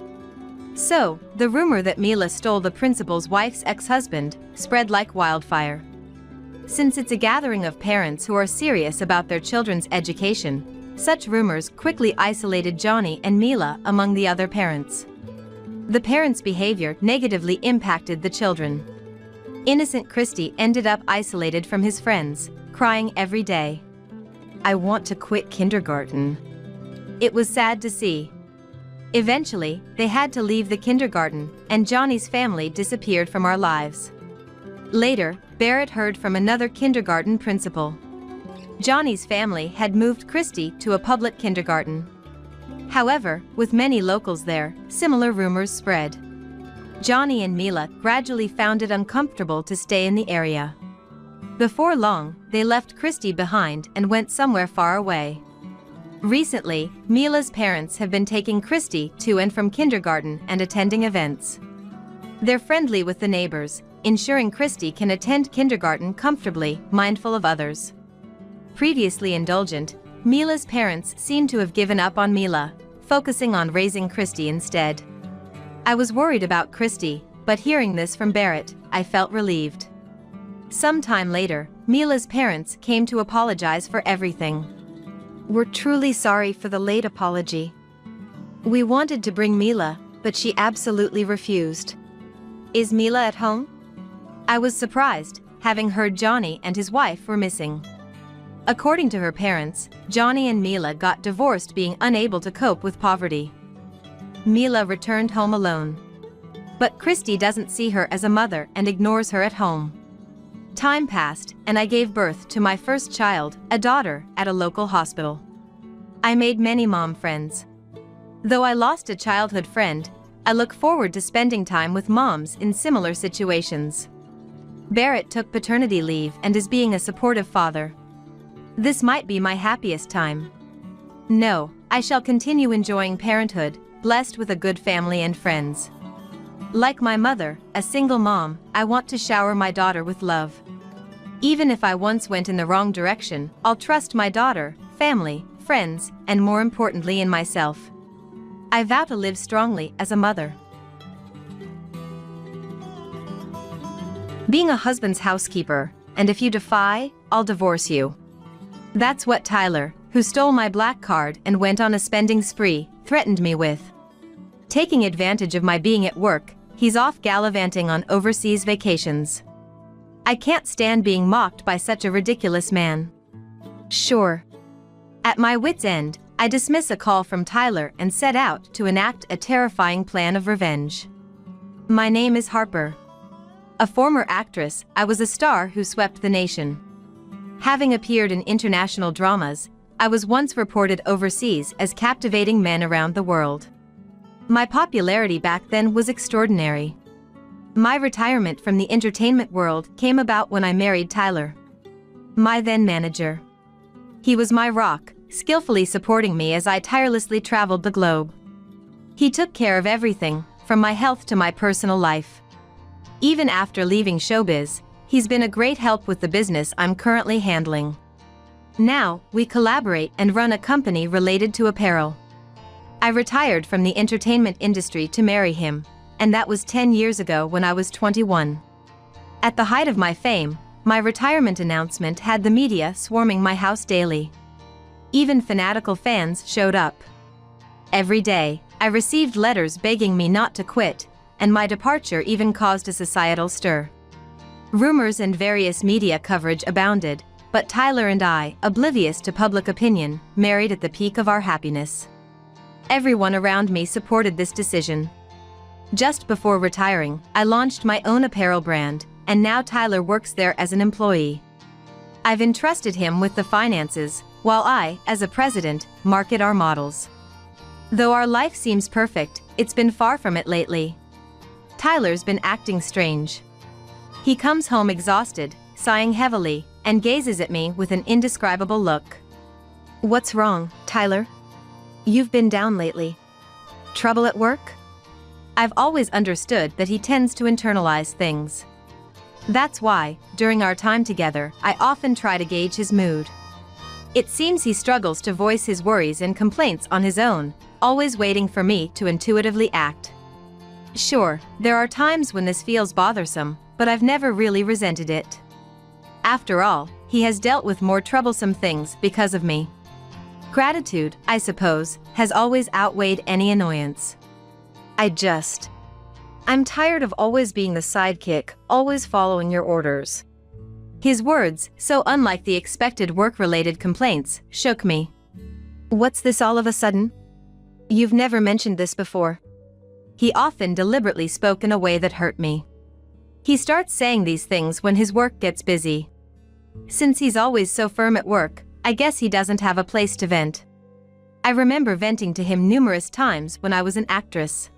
So, the rumor that Mila stole the principal's wife's ex-husband spread like wildfire. Since it's a gathering of parents who are serious about their children's education, such rumors quickly isolated Johnny and Mila among the other parents. The parents' behavior negatively impacted the children. Innocent Christy ended up isolated from his friends, crying every day. "I want to quit kindergarten." It was sad to see. Eventually, they had to leave the kindergarten, and Johnny's family disappeared from our lives. Later, Barrett heard from another kindergarten principal. Johnny's family had moved Christy to a public kindergarten. However, with many locals there, similar rumors spread. Johnny and Mila gradually found it uncomfortable to stay in the area. Before long, they left Christy behind and went somewhere far away. Recently, Mila's parents have been taking Christy to and from kindergarten and attending events. They're friendly with the neighbors, ensuring Christy can attend kindergarten comfortably, mindful of others. Previously indulgent, Mila's parents seem to have given up on Mila, focusing on raising Christy instead. I was worried about Christy, but hearing this from Barrett, I felt relieved. Sometime later, Mila's parents came to apologize for everything. "We're truly sorry for the late apology. We wanted to bring Mila, but she absolutely refused." "Is Mila at home?" I was surprised, having heard Johnny and his wife were missing. According to her parents, Johnny and Mila got divorced being unable to cope with poverty. Mila returned home alone. But Christy doesn't see her as a mother and ignores her at home. Time passed, and I gave birth to my first child, a daughter, at a local hospital. I made many mom friends. Though I lost a childhood friend, I look forward to spending time with moms in similar situations. Barrett took paternity leave and is being a supportive father. This might be my happiest time. No, I shall continue enjoying parenthood, blessed with a good family and friends. Like my mother, a single mom, I want to shower my daughter with love. Even if I once went in the wrong direction, I'll trust my daughter, family, friends, and more importantly in myself. I vow to live strongly as a mother. Being a husband's housekeeper, and if you defy, I'll divorce you. That's what Tyler, who stole my black card and went on a spending spree, threatened me with. Taking advantage of my being at work, he's off gallivanting on overseas vacations. I can't stand being mocked by such a ridiculous man. Sure. At my wit's end, I dismiss a call from Tyler and set out to enact a terrifying plan of revenge. My name is Harper. A former actress, I was a star who swept the nation. Having appeared in international dramas, I was once reported overseas as captivating men around the world. My popularity back then was extraordinary. My retirement from the entertainment world came about when I married Tyler, my then manager. He was my rock, skillfully supporting me as I tirelessly traveled the globe. He took care of everything, from my health to my personal life. Even after leaving showbiz, he's been a great help with the business I'm currently handling. Now, we collaborate and run a company related to apparel. I retired from the entertainment industry to marry him, and that was 10 years ago when I was 21. At the height of my fame, my retirement announcement had the media swarming my house daily. Even fanatical fans showed up. Every day, I received letters begging me not to quit, and my departure even caused a societal stir. Rumors and various media coverage abounded, but Tyler and I, oblivious to public opinion, married at the peak of our happiness. Everyone around me supported this decision. Just before retiring, I launched my own apparel brand, and now Tyler works there as an employee. I've entrusted him with the finances, while I, as a president, market our models. Though our life seems perfect, it's been far from it lately. Tyler's been acting strange. He comes home exhausted, sighing heavily, and gazes at me with an indescribable look. What's wrong, Tyler? You've been down lately. Trouble at work? I've always understood that he tends to internalize things. That's why, during our time together, I often try to gauge his mood. It seems he struggles to voice his worries and complaints on his own, always waiting for me to intuitively act. Sure, there are times when this feels bothersome, but I've never really resented it. After all, he has dealt with more troublesome things because of me. Gratitude, I suppose, has always outweighed any annoyance. I'm tired of always being the sidekick, always following your orders. His words, so unlike the expected work-related complaints, shook me. What's this all of a sudden? You've never mentioned this before. He often deliberately spoke in a way that hurt me. He starts saying these things when his work gets busy. Since he's always so firm at work, I guess he doesn't have a place to vent. I remember venting to him numerous times when I was an actress.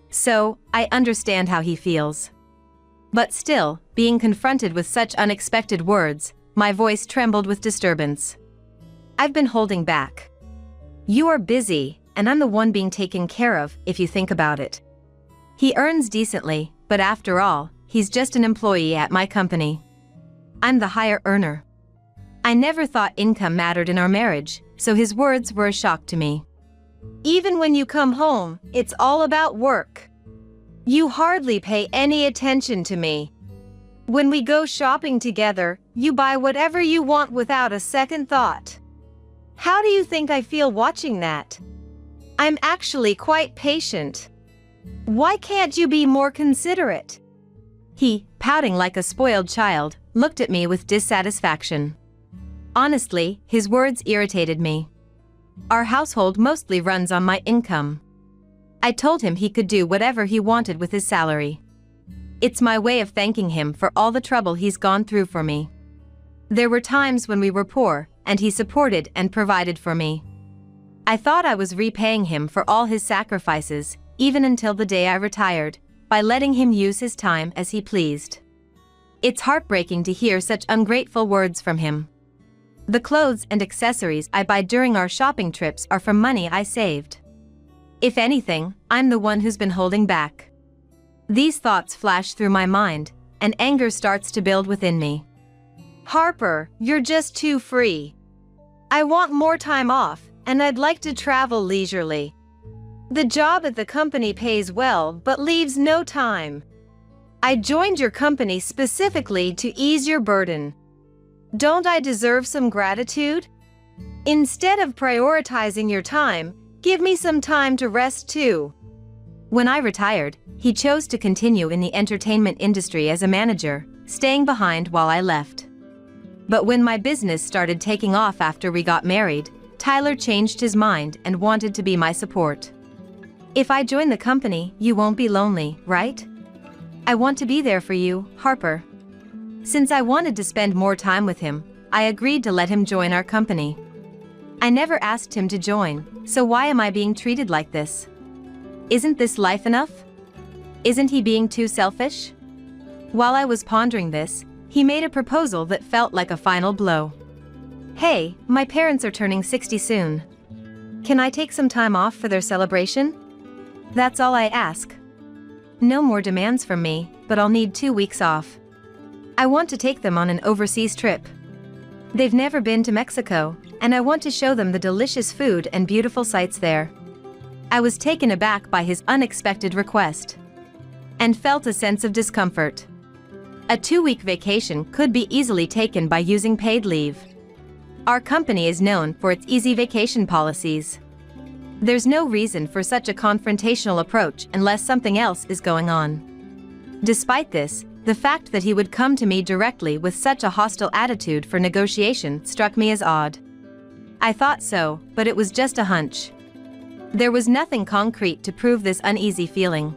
So, I understand how he feels. But still, being confronted with such unexpected words, my voice trembled with disturbance. I've been holding back. You are busy, and I'm the one being taken care of, if you think about it. He earns decently, but after all, he's just an employee at my company. I'm the higher earner. I never thought income mattered in our marriage, so his words were a shock to me. Even when you come home, it's all about work. You hardly pay any attention to me. When we go shopping together, you buy whatever you want without a second thought. How do you think I feel watching that? I'm actually quite patient. Why can't you be more considerate? He, pouting like a spoiled child, looked at me with dissatisfaction. Honestly, his words irritated me. Our household mostly runs on my income. I told him he could do whatever he wanted with his salary. It's my way of thanking him for all the trouble he's gone through for me. There were times when we were poor, and he supported and provided for me. I thought I was repaying him for all his sacrifices, even until the day I retired, by letting him use his time as he pleased. It's heartbreaking to hear such ungrateful words from him. The clothes and accessories I buy during our shopping trips are from money I saved. If anything, I'm the one who's been holding back. These thoughts flash through my mind, and anger starts to build within me. Harper, you're just too free. I want more time off, and I'd like to travel leisurely. The job at the company pays well but leaves no time. I joined your company specifically to ease your burden. Don't I deserve some gratitude? Instead of prioritizing your time, give me some time to rest too. When I retired, he chose to continue in the entertainment industry as a manager, staying behind while I left. But when my business started taking off after we got married, Tyler changed his mind and wanted to be my support. If I join the company, you won't be lonely, right? I want to be there for you, Harper. Since I wanted to spend more time with him, I agreed to let him join our company. I never asked him to join, so why am I being treated like this? Isn't this life enough? Isn't he being too selfish? While I was pondering this, he made a proposal that felt like a final blow. Hey, my parents are turning 60 soon. Can I take some time off for their celebration? That's all I ask. No more demands from me, but I'll need 2 weeks off. I want to take them on an overseas trip. They've never been to Mexico, and I want to show them the delicious food and beautiful sights there. I was taken aback by his unexpected request and felt a sense of discomfort. A 2-week vacation could be easily taken by using paid leave. Our company is known for its easy vacation policies. There's no reason for such a confrontational approach unless something else is going on. Despite this, the fact that he would come to me directly with such a hostile attitude for negotiation struck me as odd. I thought so, but it was just a hunch. There was nothing concrete to prove this uneasy feeling.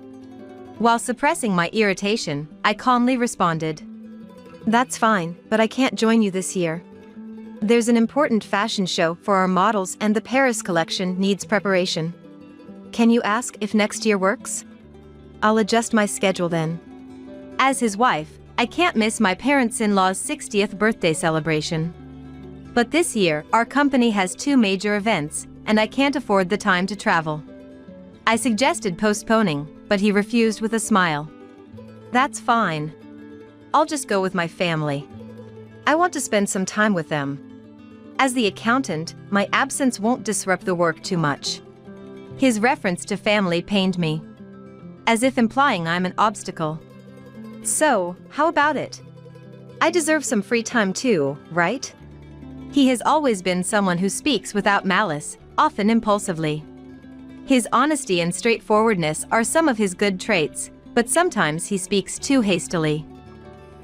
While suppressing my irritation, I calmly responded, "That's fine, but I can't join you this year. There's an important fashion show for our models and the Paris collection needs preparation. Can you ask if next year works? I'll adjust my schedule then." As his wife, I can't miss my parents-in-law's 60th birthday celebration. But this year, our company has 2 major events, and I can't afford the time to travel. I suggested postponing, but he refused with a smile. "That's fine. I'll just go with my family. I want to spend some time with them. As the accountant, my absence won't disrupt the work too much." His reference to family pained me, as if implying I'm an obstacle. So, how about it? I deserve some free time too, right? He has always been someone who speaks without malice, often impulsively. His honesty and straightforwardness are some of his good traits, but sometimes he speaks too hastily.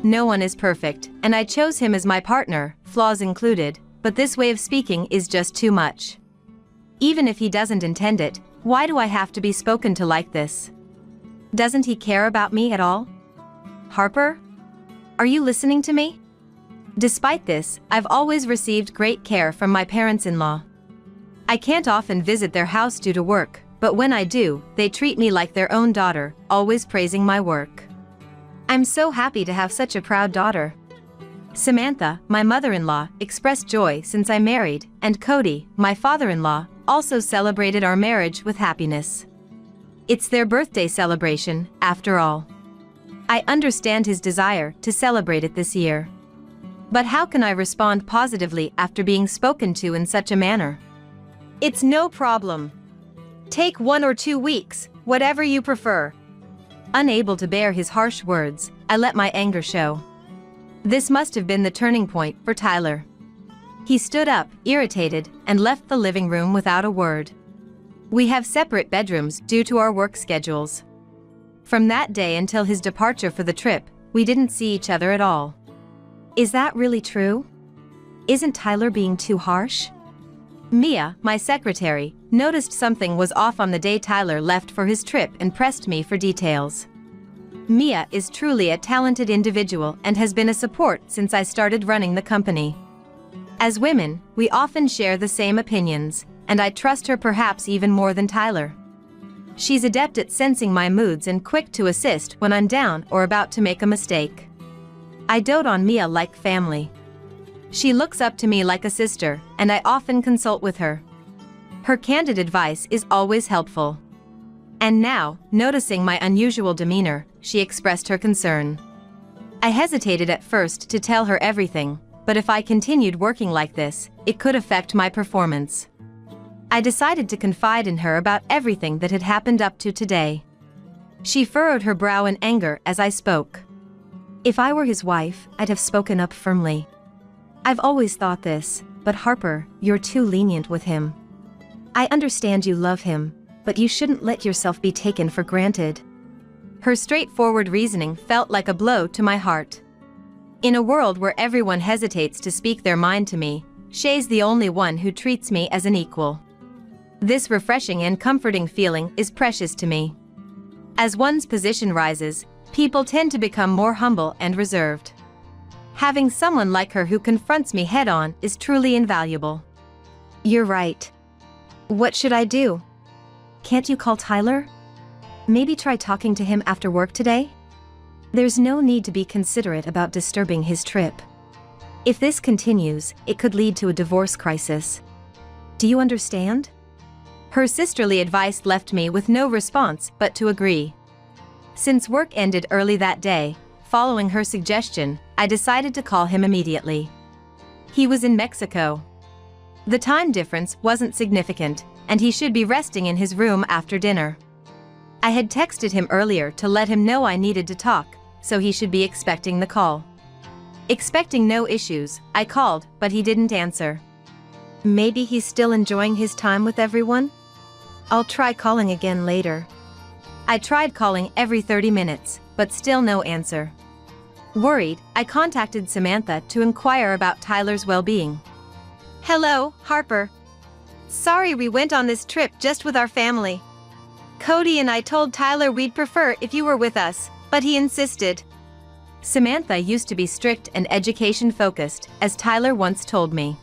No one is perfect, and I chose him as my partner, flaws included, but this way of speaking is just too much. Even if he doesn't intend it, why do I have to be spoken to like this? Doesn't he care about me at all? Harper? Are you listening to me? Despite this, I've always received great care from my parents-in-law. I can't often visit their house due to work, but when I do, they treat me like their own daughter, always praising my work. I'm so happy to have such a proud daughter. Samantha, my mother-in-law, expressed joy since I married, and Cody, my father-in-law, also celebrated our marriage with happiness. It's their birthday celebration, after all. I understand his desire to celebrate it this year. But how can I respond positively after being spoken to in such a manner? "It's no problem. Take 1 or 2 weeks, whatever you prefer." Unable to bear his harsh words, I let my anger show. This must have been the turning point for Tyler. He stood up, irritated, and left the living room without a word. We have separate bedrooms due to our work schedules. From that day until his departure for the trip, we didn't see each other at all. Is that really true? Isn't Tyler being too harsh? Mia, my secretary, noticed something was off on the day Tyler left for his trip and pressed me for details. Mia is truly a talented individual and has been a support since I started running the company. As women, we often share the same opinions, and I trust her perhaps even more than Tyler. She's adept at sensing my moods and quick to assist when I'm down or about to make a mistake. I dote on Mia like family. She looks up to me like a sister, and I often consult with her. Her candid advice is always helpful. And now, noticing my unusual demeanor, she expressed her concern. I hesitated at first to tell her everything, but if I continued working like this, it could affect my performance. I decided to confide in her about everything that had happened up to today. She furrowed her brow in anger as I spoke. If I were his wife, I'd have spoken up firmly. I've always thought this, but Harper, you're too lenient with him. I understand you love him, but you shouldn't let yourself be taken for granted. Her straightforward reasoning felt like a blow to my heart. In a world where everyone hesitates to speak their mind to me, Shay's the only one who treats me as an equal. This refreshing and comforting feeling is precious to me. As one's position rises, people tend to become more humble and reserved. Having someone like her who confronts me head-on is truly invaluable. You're right. What should I do? Can't you call Tyler? Maybe try talking to him after work today? There's no need to be considerate about disturbing his trip. If this continues, it could lead to a divorce crisis. Do you understand? Her sisterly advice left me with no response but to agree. Since work ended early that day, following her suggestion, I decided to call him immediately. He was in Mexico. The time difference wasn't significant, and he should be resting in his room after dinner. I had texted him earlier to let him know I needed to talk, so he should be expecting the call. Expecting no issues, I called, but he didn't answer. Maybe he's still enjoying his time with everyone? I'll try calling again later. I tried calling every 30 minutes, but still no answer. Worried, I contacted Samantha to inquire about Tyler's well-being. Hello, Harper. Sorry we went on this trip just with our family. Cody and I told Tyler we'd prefer if you were with us, but he insisted. Samantha used to be strict and education-focused, as Tyler once told me.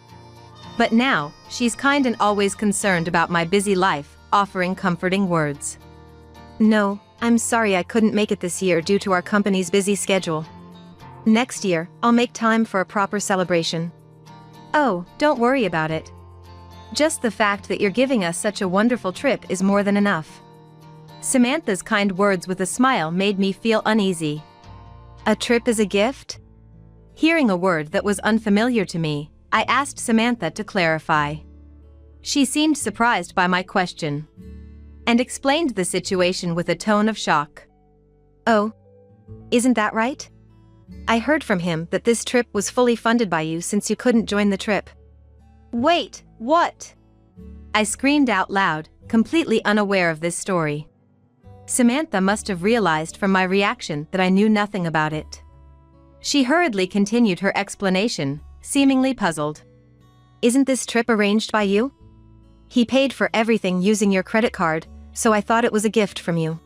But now, she's kind and always concerned about my busy life, offering comforting words. No, I'm sorry I couldn't make it this year due to our company's busy schedule. Next year, I'll make time for a proper celebration. Oh, don't worry about it. Just the fact that you're giving us such a wonderful trip is more than enough. Samantha's kind words with a smile made me feel uneasy. A trip is a gift? Hearing a word that was unfamiliar to me, I asked Samantha to clarify. She seemed surprised by my question and explained the situation with a tone of shock. Oh, isn't that right? I heard from him that this trip was fully funded by you since you couldn't join the trip. Wait, what? I screamed out loud, completely unaware of this story. Samantha must have realized from my reaction that I knew nothing about it. She hurriedly continued her explanation, seemingly puzzled. Isn't this trip arranged by you? He paid for everything using your credit card, so I thought it was a gift from you.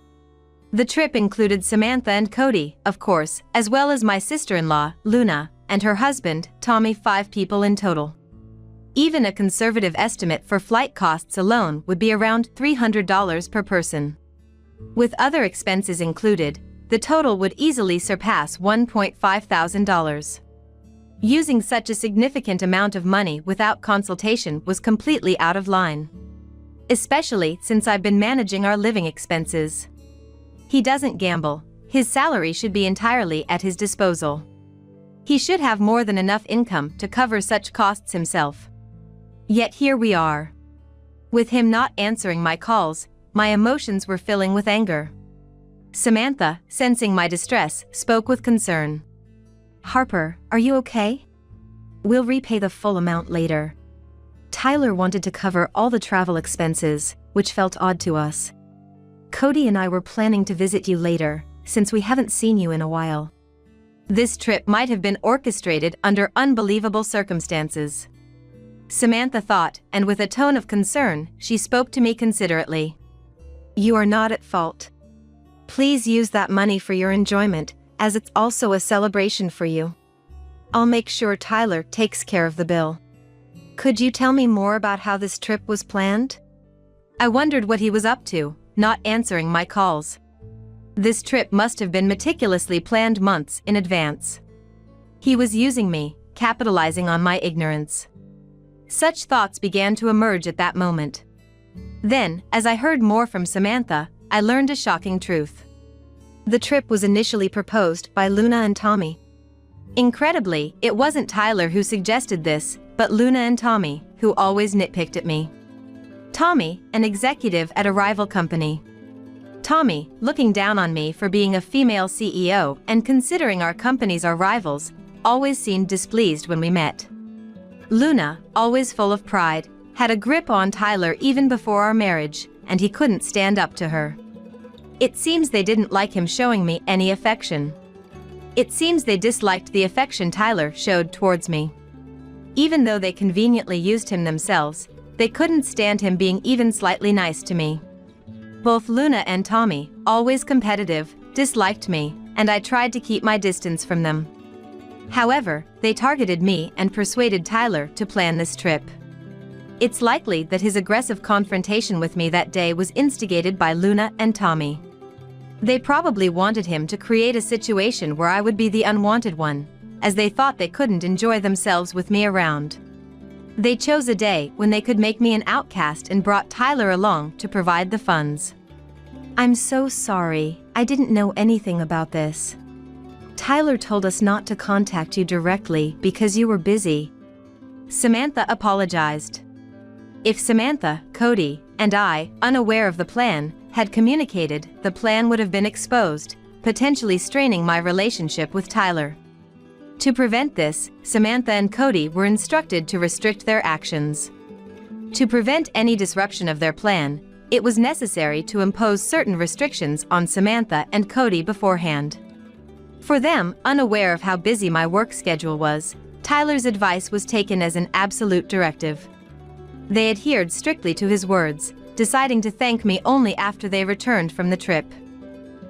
The trip included Samantha and Cody, of course, as well as my sister-in-law, Luna, and her husband, Tommy. 5 people in total. Even a conservative estimate for flight costs alone would be around $300 per person. With other expenses included, the total would easily surpass $1,500. Using such a significant amount of money without consultation was completely out of line. Especially since I've been managing our living expenses. He doesn't gamble, his salary should be entirely at his disposal. He should have more than enough income to cover such costs himself. Yet here we are. With him not answering my calls, my emotions were filling with anger. Samantha, sensing my distress, spoke with concern. Harper, are you okay? We'll repay the full amount later. Tyler wanted to cover all the travel expenses, which felt odd to us. Cody and I were planning to visit you later, since we haven't seen you in a while. This trip might have been orchestrated under unbelievable circumstances. Samantha thought, and with a tone of concern, she spoke to me considerately. You are not at fault. Please use that money for your enjoyment, as it's also a celebration for you. I'll make sure Tyler takes care of the bill. Could you tell me more about how this trip was planned? I wondered what he was up to, not answering my calls. This trip must have been meticulously planned months in advance. He was using me, capitalizing on my ignorance. Such thoughts began to emerge at that moment. Then, as I heard more from Samantha, I learned a shocking truth. The trip was initially proposed by Luna and Tommy. Incredibly, it wasn't Tyler who suggested this, but Luna and Tommy, who always nitpicked at me. Tommy, an executive at a rival company. Tommy, looking down on me for being a female CEO and considering our companies our rivals, always seemed displeased when we met. Luna, always full of pride, had a grip on Tyler even before our marriage, and he couldn't stand up to her. It seems they didn't like him showing me any affection. It seems they disliked the affection Tyler showed towards me. Even though they conveniently used him themselves, they couldn't stand him being even slightly nice to me. Both Luna and Tommy, always competitive, disliked me, and I tried to keep my distance from them. However, they targeted me and persuaded Tyler to plan this trip. It's likely that his aggressive confrontation with me that day was instigated by Luna and Tommy. They probably wanted him to create a situation where I would be the unwanted one, as they thought they couldn't enjoy themselves with me around. They chose a day when they could make me an outcast and brought Tyler along to provide the funds. I'm so sorry, I didn't know anything about this. Tyler told us not to contact you directly because you were busy. Samantha apologized. If Samantha, Cody, and I, unaware of the plan, had communicated, the plan would have been exposed, potentially straining my relationship with Tyler. To prevent this, Samantha and Cody were instructed to restrict their actions. To prevent any disruption of their plan, it was necessary to impose certain restrictions on Samantha and Cody beforehand. For them, unaware of how busy my work schedule was, Tyler's advice was taken as an absolute directive. They adhered strictly to his words, deciding to thank me only after they returned from the trip.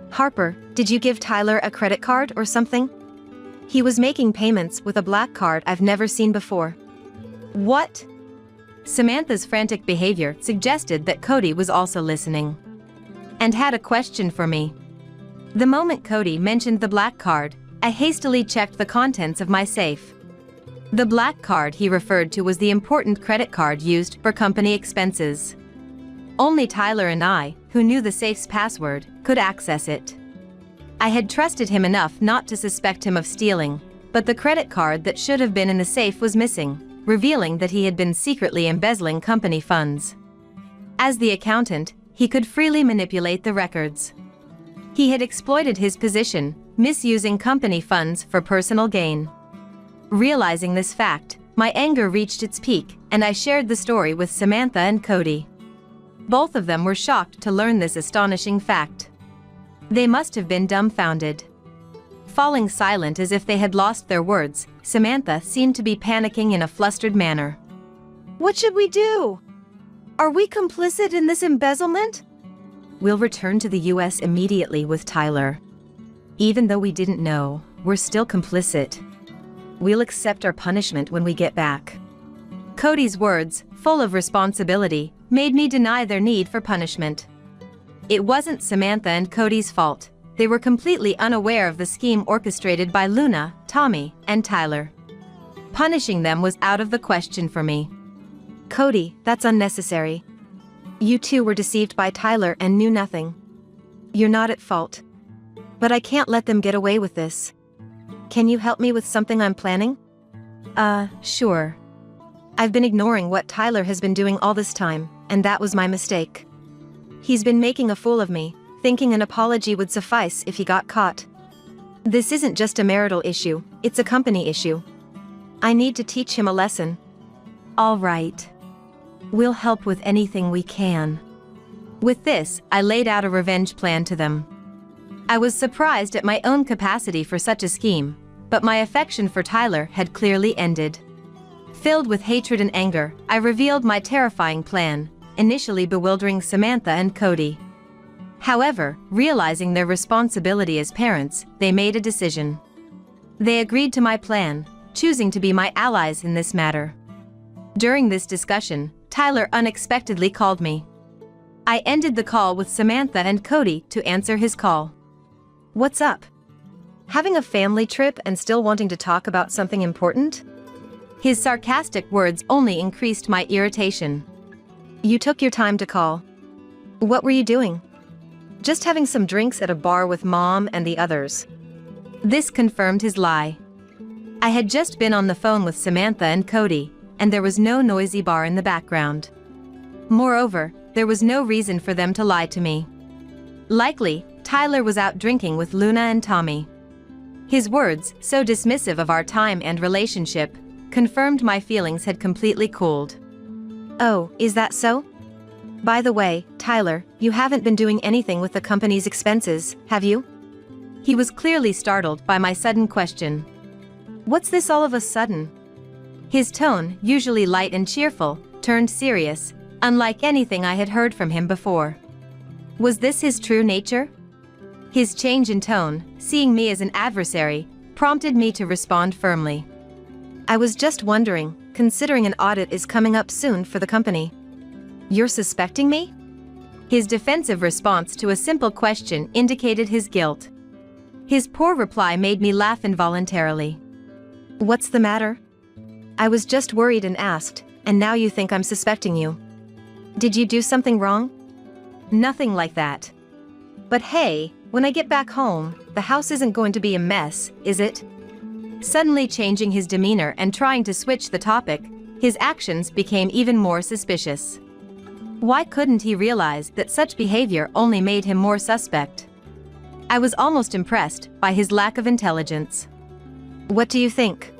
Harper, did you give Tyler a credit card or something? He was making payments with a black card I've never seen before. What? Samantha's frantic behavior suggested that Cody was also listening and had a question for me. The moment Cody mentioned the black card, I hastily checked the contents of my safe. The black card he referred to was the important credit card used for company expenses. Only Tyler and I, who knew the safe's password, could access it. I had trusted him enough not to suspect him of stealing, but the credit card that should have been in the safe was missing, revealing that he had been secretly embezzling company funds. As the accountant, he could freely manipulate the records. He had exploited his position, misusing company funds for personal gain. Realizing this fact, my anger reached its peak, and I shared the story with Samantha and Cody. Both of them were shocked to learn this astonishing fact. They must have been dumbfounded. Falling silent as if they had lost their words, Samantha seemed to be panicking in a flustered manner. What should we do? Are we complicit in this embezzlement? We'll return to the US immediately with Tyler. Even though we didn't know, we're still complicit. We'll accept our punishment when we get back. Cody's words, full of responsibility, made me deny their need for punishment. It wasn't Samantha and Cody's fault. They were completely unaware of the scheme orchestrated by Luna, Tommy, and Tyler. Punishing them was out of the question for me. Cody, that's unnecessary. You two were deceived by Tyler and knew nothing. You're not at fault. But I can't let them get away with this. Can you help me with something I'm planning? Sure. I've been ignoring what Tyler has been doing all this time, and that was my mistake. He's been making a fool of me, thinking an apology would suffice if he got caught. This isn't just a marital issue, it's a company issue. I need to teach him a lesson. All right. We'll help with anything we can. With this, I laid out a revenge plan to them. I was surprised at my own capacity for such a scheme, but my affection for Tyler had clearly ended. Filled with hatred and anger, I revealed my terrifying plan, initially bewildering Samantha and Cody. However, realizing their responsibility as parents, they made a decision. They agreed to my plan, choosing to be my allies in this matter. During this discussion, Tyler unexpectedly called me. I ended the call with Samantha and Cody to answer his call. What's up? Having a family trip and still wanting to talk about something important? His sarcastic words only increased my irritation. You took your time to call. What were you doing? Just having some drinks at a bar with Mom and the others. This confirmed his lie. I had just been on the phone with Samantha and Cody, and there was no noisy bar in the background. Moreover, there was no reason for them to lie to me. Likely, Tyler was out drinking with Luna and Tommy. His words, so dismissive of our time and relationship, confirmed my feelings had completely cooled. Oh, is that so? By the way, Tyler, you haven't been doing anything with the company's expenses, have you? He was clearly startled by my sudden question. "What's this all of a sudden?" His tone, usually light and cheerful, turned serious, unlike anything I had heard from him before. Was this his true nature? His change in tone, seeing me as an adversary, prompted me to respond firmly. "I was just wondering, considering an audit is coming up soon for the company. You're suspecting me?" His defensive response to a simple question indicated his guilt. His poor reply made me laugh involuntarily. "What's the matter?" "I was just worried and asked, and now you think I'm suspecting you. Did you do something wrong?" "Nothing like that. But hey, when I get back home, the house isn't going to be a mess, is it?" Suddenly changing his demeanor and trying to switch the topic, his actions became even more suspicious. Why couldn't he realize that such behavior only made him more suspect? I was almost impressed by his lack of intelligence. "What do you think?"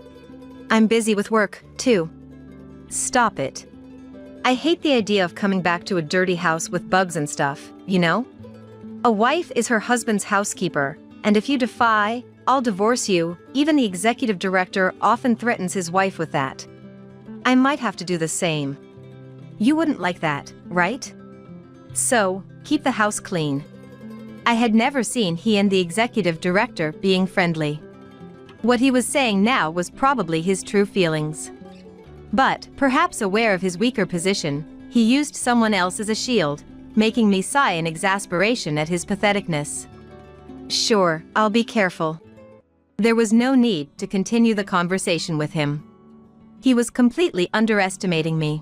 "I'm busy with work, too." "Stop it. I hate the idea of coming back to a dirty house with bugs and stuff, you know? A wife is her husband's housekeeper, and if you defy, I'll divorce you. Even the executive director often threatens his wife with that. I might have to do the same. You wouldn't like that, right? So, keep the house clean." I had never seen he and the executive director being friendly. What he was saying now was probably his true feelings. But, perhaps aware of his weaker position, he used someone else as a shield, making me sigh in exasperation at his patheticness. "Sure, I'll be careful." There was no need to continue the conversation with him. He was completely underestimating me.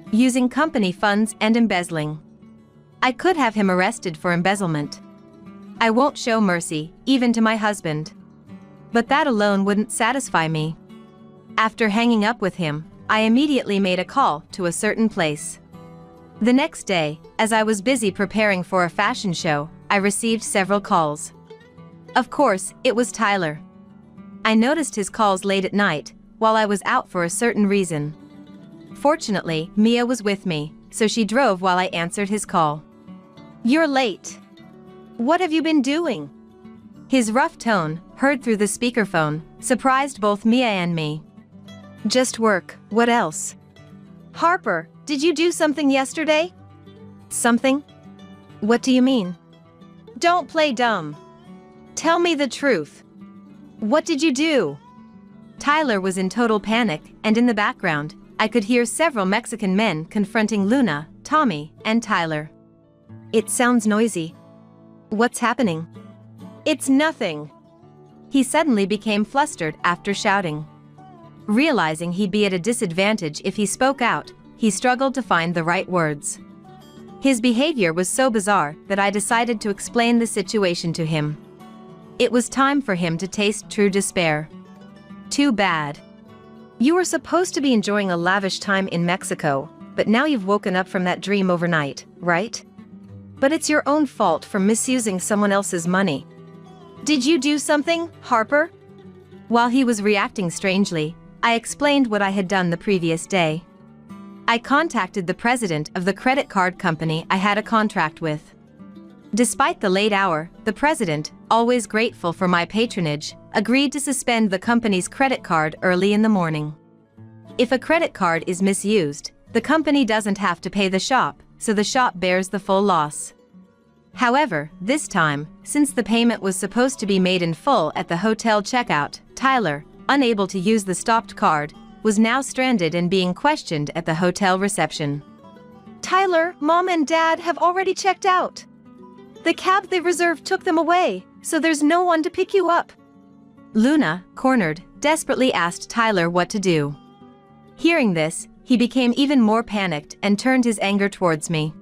Using company funds and embezzling. I could have him arrested for embezzlement. I won't show mercy, even to my husband. But that alone wouldn't satisfy me. After hanging up with him, I immediately made a call to a certain place. The next day, as I was busy preparing for a fashion show, I received several calls. Of course, it was Tyler. I noticed his calls late at night, while I was out for a certain reason. Fortunately, Mia was with me, so she drove while I answered his call. "You're late. What have you been doing?" His rough tone, heard through the speakerphone, surprised both Mia and me. "Just work, what else?" "Harper, did you do something yesterday?" "Something? What do you mean?" "Don't play dumb. Tell me the truth. What did you do?" Tyler was in total panic, and in the background, I could hear several Mexican men confronting Luna, Tommy, and Tyler. "It sounds noisy. What's happening?" "It's nothing." He suddenly became flustered after shouting. Realizing he'd be at a disadvantage if he spoke out, he struggled to find the right words. His behavior was so bizarre that I decided to explain the situation to him. It was time for him to taste true despair. "Too bad. You were supposed to be enjoying a lavish time in Mexico, but now you've woken up from that dream overnight, right? But it's your own fault for misusing someone else's money. Did you do something, Harper?" While he was reacting strangely, I explained what I had done the previous day. I contacted the president of the credit card company I had a contract with. Despite the late hour, the president, always grateful for my patronage, agreed to suspend the company's credit card early in the morning. If a credit card is misused, the company doesn't have to pay the shop, so the shop bears the full loss. However, this time, since the payment was supposed to be made in full at the hotel checkout, Tyler, unable to use the stopped card, was now stranded and being questioned at the hotel reception. "Tyler, Mom and Dad have already checked out. The cab they reserved took them away, so there's no one to pick you up." Luna, cornered, desperately asked Tyler what to do. Hearing this, he became even more panicked and turned his anger towards me.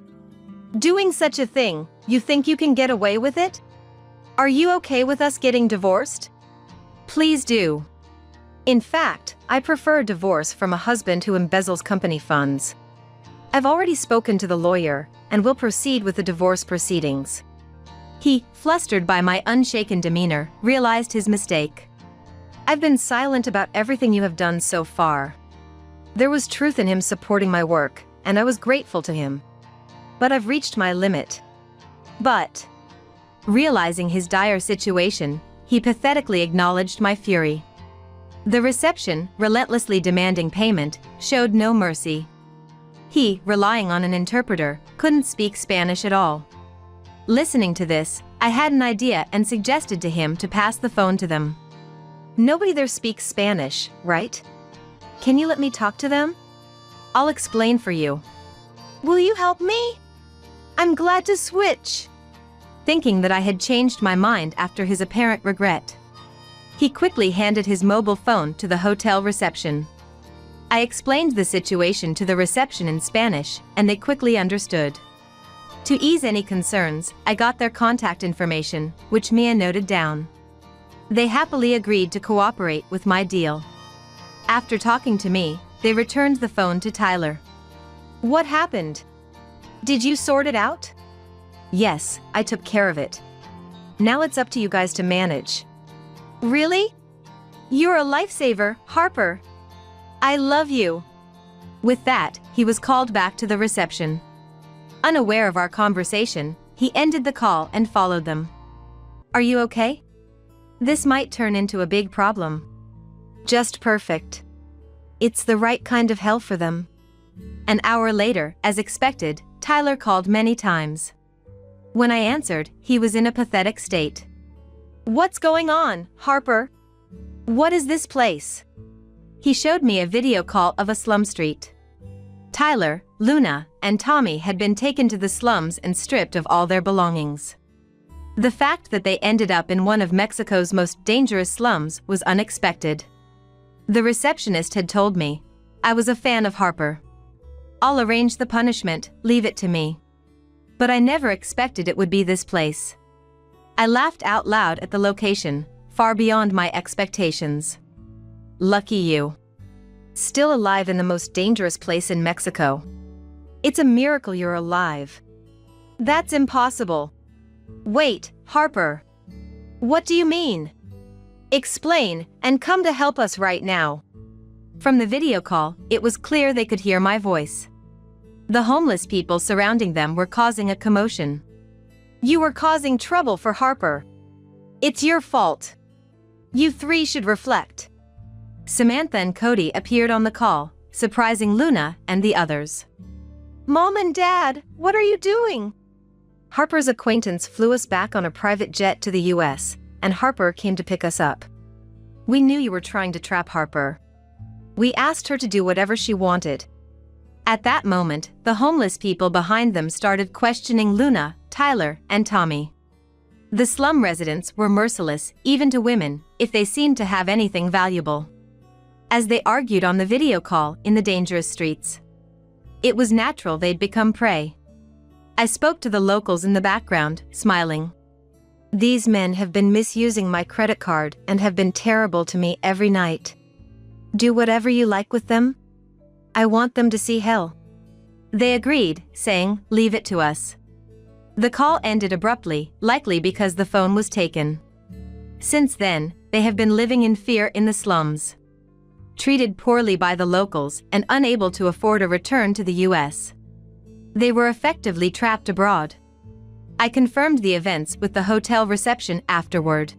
"Doing such a thing, you think you can get away with it? Are you okay with us getting divorced?" "Please do. In fact, I prefer divorce from a husband who embezzles company funds. I've already spoken to the lawyer, and will proceed with the divorce proceedings." He, flustered by my unshaken demeanor, realized his mistake. "I've been silent about everything you have done so far. There was truth in him supporting my work, and I was grateful to him. But I've reached my limit." "But Realizing his dire situation, he pathetically acknowledged my fury. The reception, relentlessly demanding payment, showed no mercy. He, relying on an interpreter, couldn't speak Spanish at all. Listening to this, I had an idea and suggested to him to pass the phone to them. Nobody there speaks Spanish, right? Can you let me talk to them? I'll explain for you. Will you help me? I'm glad to switch. Thinking that I had changed my mind after his apparent regret, he quickly handed his mobile phone to the hotel reception. I explained the situation to the reception in Spanish, and they quickly understood. To ease any concerns, I got their contact information, which Mia noted down. They happily agreed to cooperate with my deal. After talking to me, they returned the phone to Tyler. What happened? Did you sort it out? Yes, I took care of it. Now it's up to you guys to manage. Really? You're a lifesaver, Harper. I love you. With that, he was called back to the reception. Unaware of our conversation, he ended the call and followed them. Are you okay? This might turn into a big problem. Just perfect. It's the right kind of hell for them. An hour later, as expected, Tyler called many times. When I answered, he was in a pathetic state. What's going on, Harper? What is this place? He showed me a video call of a slum street. Tyler, Luna, and Tommy had been taken to the slums and stripped of all their belongings. The fact that they ended up in one of Mexico's most dangerous slums was unexpected. The receptionist had told me, I was a fan of Harper. I'll arrange the punishment, leave it to me. But I never expected it would be this place. I laughed out loud at the location, far beyond my expectations. Lucky you. Still alive in the most dangerous place in Mexico. It's a miracle you're alive. That's impossible. Wait, Harper. What do you mean? Explain, and come to help us right now. From the video call, it was clear they could hear my voice. The homeless people surrounding them were causing a commotion. You were causing trouble for Harper. It's your fault. You three should reflect. Samantha and Cody appeared on the call, surprising Luna and the others. Mom and Dad, what are you doing? Harper's acquaintance flew us back on a private jet to the US, and Harper came to pick us up. We knew you were trying to trap Harper. We asked her to do whatever she wanted. At that moment, the homeless people behind them started questioning Luna, Tyler, and Tommy. The slum residents were merciless, even to women, if they seemed to have anything valuable. As they argued on the video call in the dangerous streets, it was natural they'd become prey. I spoke to the locals in the background, smiling. These men have been misusing my credit card and have been terrible to me every night. Do whatever you like with them. I want them to see hell. They agreed, saying, leave it to us. The call ended abruptly, likely because the phone was taken. Since then, they have been living in fear in the slums. Treated poorly by the locals and unable to afford a return to the US. They were effectively trapped abroad. I confirmed the events with the hotel reception afterward.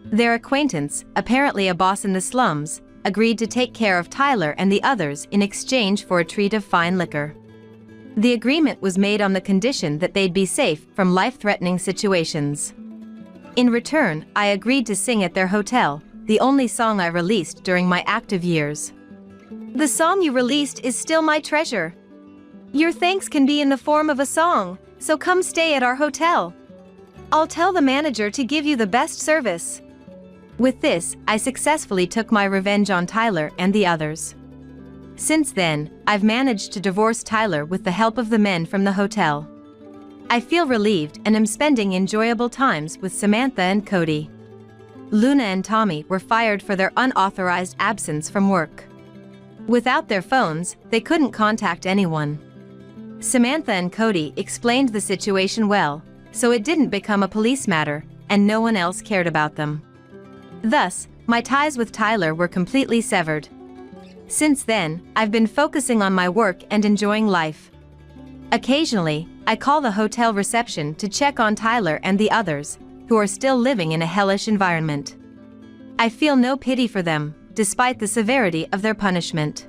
Their acquaintance, apparently a boss in the slums, agreed to take care of Tyler and the others in exchange for a treat of fine liquor. The agreement was made on the condition that they'd be safe from life-threatening situations. In return, I agreed to sing at their hotel, the only song I released during my active years. The song you released is still my treasure. Your thanks can be in the form of a song, so come stay at our hotel. I'll tell the manager to give you the best service. With this, I successfully took my revenge on Tyler and the others. Since then, I've managed to divorce Tyler with the help of the men from the hotel. I feel relieved and am spending enjoyable times with Samantha and Cody. Luna and Tommy were fired for their unauthorized absence from work. Without their phones, they couldn't contact anyone. Samantha and Cody explained the situation well, so it didn't become a police matter, and no one else cared about them. Thus, my ties with Tyler were completely severed. Since then, I've been focusing on my work and enjoying life. Occasionally, I call the hotel reception to check on Tyler and the others, who are still living in a hellish environment. I feel no pity for them, despite the severity of their punishment.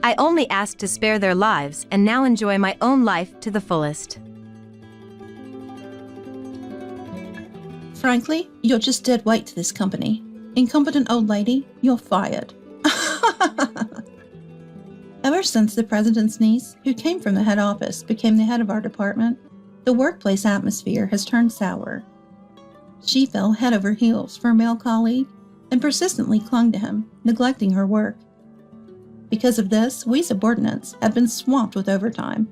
I only ask to spare their lives and now enjoy my own life to the fullest. Frankly, you're just dead weight to this company. Incompetent old lady, you're fired. Ever since the president's niece, who came from the head office, became the head of our department, the workplace atmosphere has turned sour. She fell head over heels for a male colleague and persistently clung to him, neglecting her work. Because of this, we subordinates have been swamped with overtime,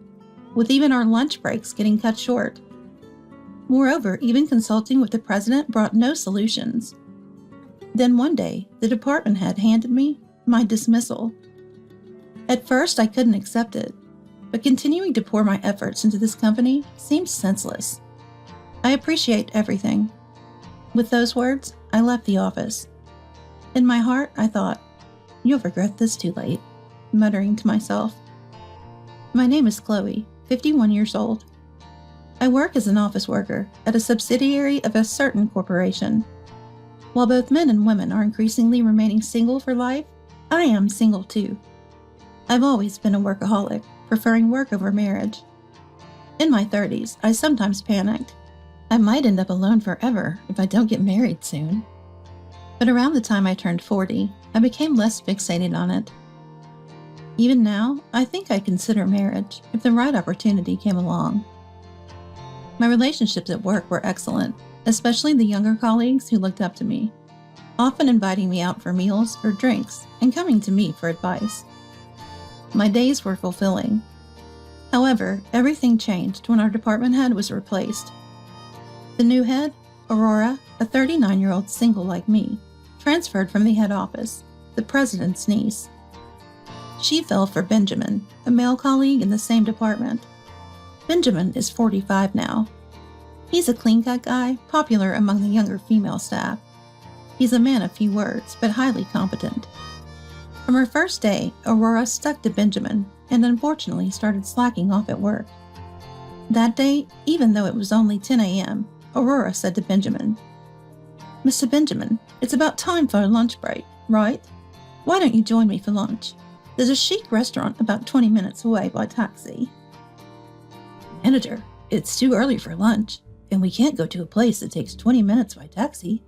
with even our lunch breaks getting cut short. Moreover, even consulting with the president brought no solutions. Then one day, the department head handed me my dismissal. At first, I couldn't accept it, but continuing to pour my efforts into this company seemed senseless. I appreciate everything. With those words, I left the office. In my heart, I thought, you'll regret this too late, muttering to myself. My name is Chloe, 51 years old. I work as an office worker at a subsidiary of a certain corporation. While both men and women are increasingly remaining single for life, I am single too. I've always been a workaholic, preferring work over marriage. In my 30s, I sometimes panicked. I might end up alone forever if I don't get married soon. But around the time I turned 40, I became less fixated on it. Even now, I think I'd consider marriage if the right opportunity came along. My relationships at work were excellent, especially the younger colleagues who looked up to me, often inviting me out for meals or drinks and coming to me for advice. My days were fulfilling. However, everything changed when our department head was replaced. The new head, Aurora, a 39-year-old single like me, transferred from the head office, the president's niece. She fell for Benjamin, a male colleague in the same department. Benjamin is 45 now. He's a clean-cut guy, popular among the younger female staff. He's a man of few words, but highly competent. From her first day, Aurora stuck to Benjamin and unfortunately started slacking off at work. That day, even though it was only 10 a.m., Aurora said to Benjamin, "Mr. Benjamin, it's about time for a lunch break, right? Why don't you join me for lunch? There's a chic restaurant about 20 minutes away by taxi." "Manager, it's too early for lunch, and we can't go to a place that takes 20 minutes by taxi.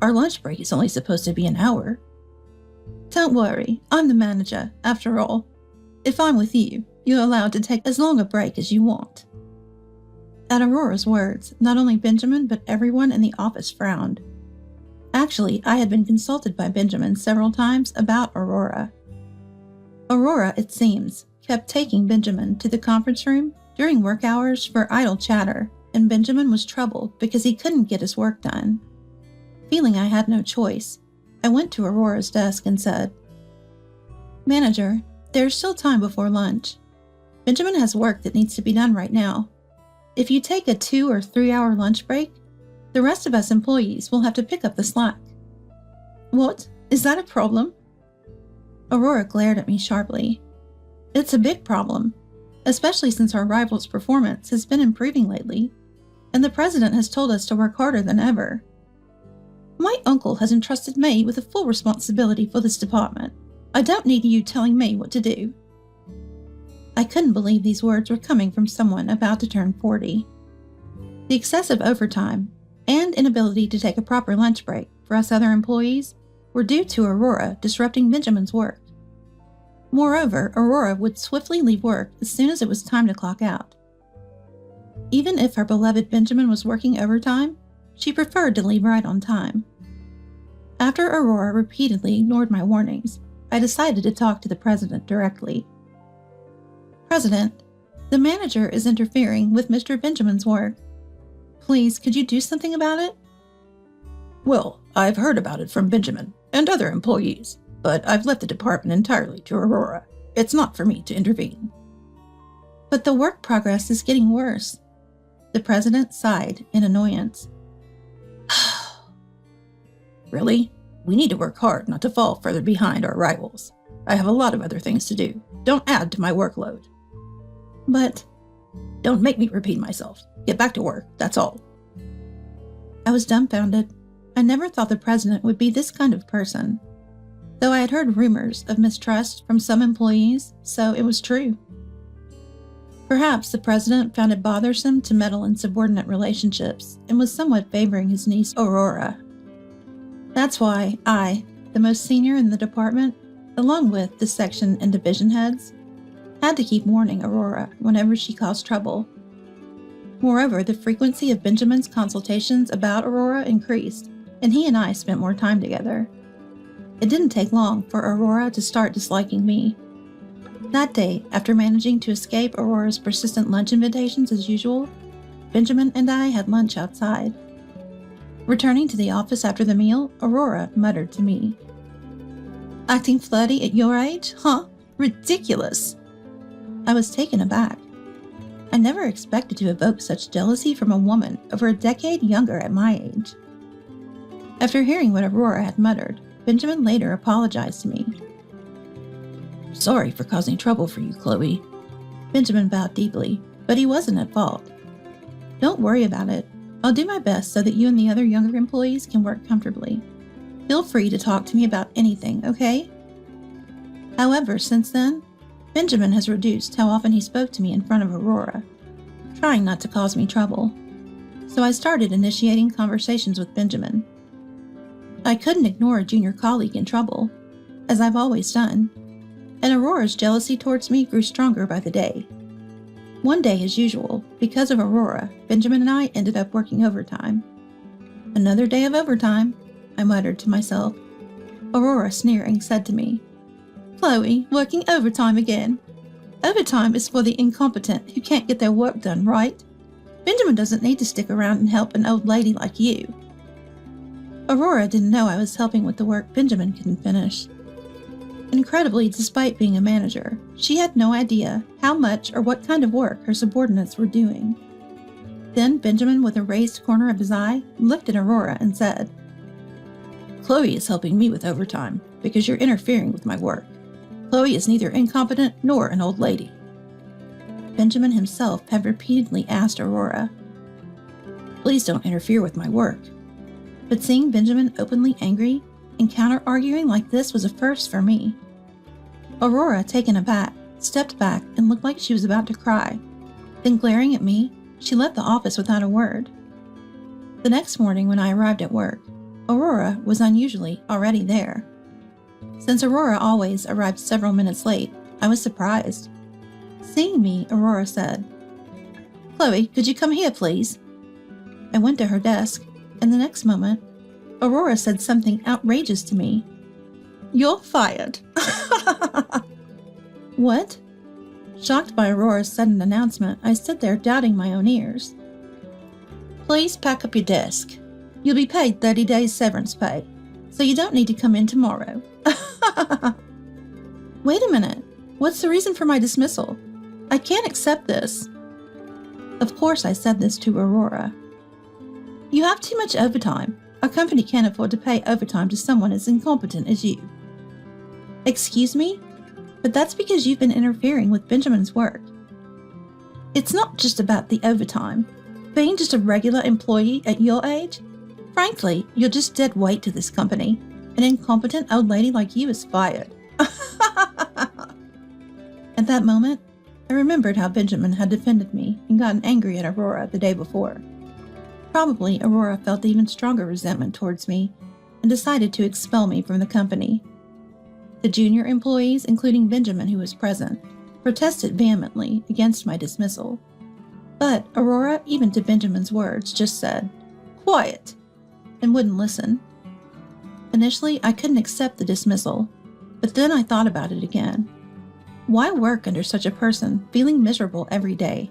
Our lunch break is only supposed to be an hour." "Don't worry, I'm the manager, after all. If I'm with you, you're allowed to take as long a break as you want." At Aurora's words, not only Benjamin but everyone in the office frowned. Actually, I had been consulted by Benjamin several times about Aurora. Aurora, it seems, kept taking Benjamin to the conference room during work hours for idle chatter, and Benjamin was troubled because he couldn't get his work done. Feeling I had no choice, I went to Aurora's desk and said, "Manager, there's still time before lunch. Benjamin has work that needs to be done right now. If you take a 2 or 3 hour lunch break, the rest of us employees will have to pick up the slack." "What? Is that a problem?" Aurora glared at me sharply. "It's a big problem, especially since our rival's performance has been improving lately, and the president has told us to work harder than ever. My uncle has entrusted me with the full responsibility for this department. I don't need you telling me what to do." I couldn't believe these words were coming from someone about to turn 40. The excessive overtime and inability to take a proper lunch break for us other employees were due to Aurora disrupting Benjamin's work. Moreover, Aurora would swiftly leave work as soon as it was time to clock out. Even if our beloved Benjamin was working overtime, she preferred to leave right on time. After Aurora repeatedly ignored my warnings, I decided to talk to the president directly. "President, the manager is interfering with Mr. Benjamin's work. Please, could you do something about it?" "Well, I've heard about it from Benjamin and other employees, but I've left the department entirely to Aurora. It's not for me to intervene." "But the work progress is getting worse." The president sighed in annoyance. "Really? We need to work hard not to fall further behind our rivals. I have a lot of other things to do. Don't add to my workload." "But Don't make me repeat myself. Get back to work, that's all. I was dumbfounded. I never thought the president would be this kind of person. Though I had heard rumors of mistrust from some employees, so it was true. Perhaps the president found it bothersome to meddle in subordinate relationships and was somewhat favoring his niece Aurora. That's why I, the most senior in the department, along with the section and division heads, had to keep warning Aurora whenever she caused trouble. Moreover, the frequency of Benjamin's consultations about Aurora increased, and he and I spent more time together. It didn't take long for Aurora to start disliking me. That day, after managing to escape Aurora's persistent lunch invitations as usual, Benjamin and I had lunch outside. Returning to the office after the meal, Aurora muttered to me, "Acting flirty at your age? Huh? Ridiculous!" I was taken aback. I never expected to evoke such jealousy from a woman over a decade younger at my age. After hearing what Aurora had muttered, Benjamin later apologized to me. "Sorry for causing trouble for you, Chloe." Benjamin bowed deeply, but he wasn't at fault. "Don't worry about it. I'll do my best so that you and the other younger employees can work comfortably. Feel free to talk to me about anything, okay?" However, since then, Benjamin has reduced how often he spoke to me in front of Aurora, trying not to cause me trouble. So I started initiating conversations with Benjamin. I couldn't ignore a junior colleague in trouble, as I've always done, and Aurora's jealousy towards me grew stronger by the day. One day, as usual, because of Aurora, Benjamin and I ended up working overtime. "Another day of overtime," I muttered to myself. Aurora, sneering, said to me, "Chloe, working overtime again. Overtime is for the incompetent who can't get their work done, right? Benjamin doesn't need to stick around and help an old lady like you." Aurora didn't know I was helping with the work Benjamin couldn't finish. Incredibly, despite being a manager, she had no idea how much or what kind of work her subordinates were doing. Then Benjamin, with a raised corner of his eye, looked at Aurora and said, "Chloe is helping me with overtime because you're interfering with my work. Chloe is neither incompetent nor an old lady." Benjamin himself had repeatedly asked Aurora, "Please don't interfere with my work." But seeing Benjamin openly angry and counter-arguing like this was a first for me. Aurora, taken aback, stepped back and looked like she was about to cry. Then glaring at me, she left the office without a word. The next morning when I arrived at work, Aurora was unusually already there. Since Aurora always arrived several minutes late, I was surprised. Seeing me, Aurora said, "Chloe, could you come here, please?" I went to her desk, and the next moment, Aurora said something outrageous to me. "You're fired." What? Shocked by Aurora's sudden announcement, I stood there doubting my own ears. "Please pack up your desk. You'll be paid 30 days severance pay, so you don't need to come in tomorrow." Wait a minute. What's the reason for my dismissal? I can't accept this. Of course I said this to Aurora. "You have too much overtime. Our company can't afford to pay overtime to someone as incompetent as you." "Excuse me? But that's because you've been interfering with Benjamin's work." "It's not just about the overtime. Being just a regular employee at your age? Frankly, you're just dead weight to this company. An incompetent old lady like you is fired." At that moment, I remembered how Benjamin had defended me and gotten angry at Aurora the day before. Probably Aurora felt even stronger resentment towards me and decided to expel me from the company. The junior employees, including Benjamin, who was present, protested vehemently against my dismissal. But Aurora, even to Benjamin's words, just said, "Quiet," and wouldn't listen. Initially, I couldn't accept the dismissal, but then I thought about it again. Why work under such a person, feeling miserable every day?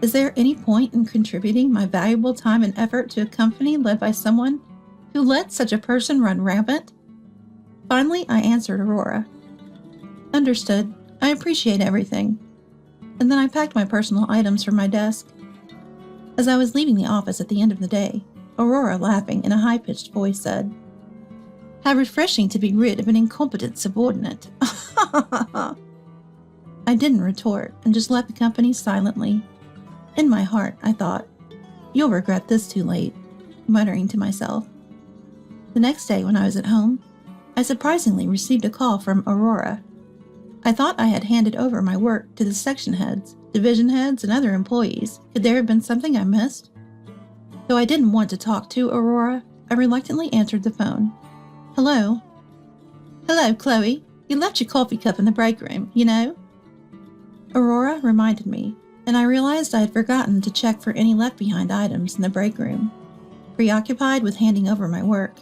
Is there any point in contributing my valuable time and effort to a company led by someone who lets such a person run rampant? Finally, I answered Aurora. "Understood. I appreciate everything." And then I packed my personal items from my desk. As I was leaving the office at the end of the day, Aurora, laughing in a high-pitched voice, said, "How refreshing to be rid of an incompetent subordinate." I didn't retort and just left the company silently. In my heart, I thought, "You'll regret this too late," muttering to myself. The next day when I was at home, I surprisingly received a call from Aurora. I thought I had handed over my work to the section heads, division heads, and other employees. Could there have been something I missed? Though I didn't want to talk to Aurora, I reluctantly answered the phone. "Hello?" "Hello, Chloe. You left your coffee cup in the break room, you know?" Aurora reminded me, and I realized I had forgotten to check for any left-behind items in the break room, preoccupied with handing over my work.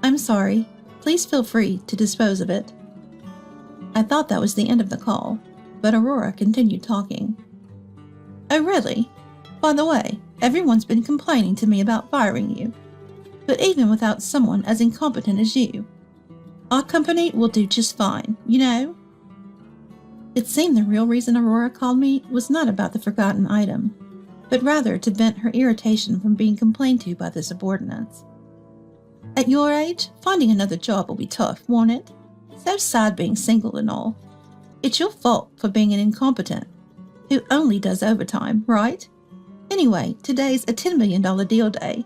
"I'm sorry. Please feel free to dispose of it." I thought that was the end of the call, but Aurora continued talking. "Oh, really? By the way, everyone's been complaining to me about firing you. But even without someone as incompetent as you, our company will do just fine, you know?" It seemed the real reason Aurora called me was not about the forgotten item, but rather to vent her irritation from being complained to by the subordinates. "At your age, finding another job will be tough, won't it? So sad being single and all. It's your fault for being an incompetent who only does overtime, right? Anyway, today's a $10 million deal day.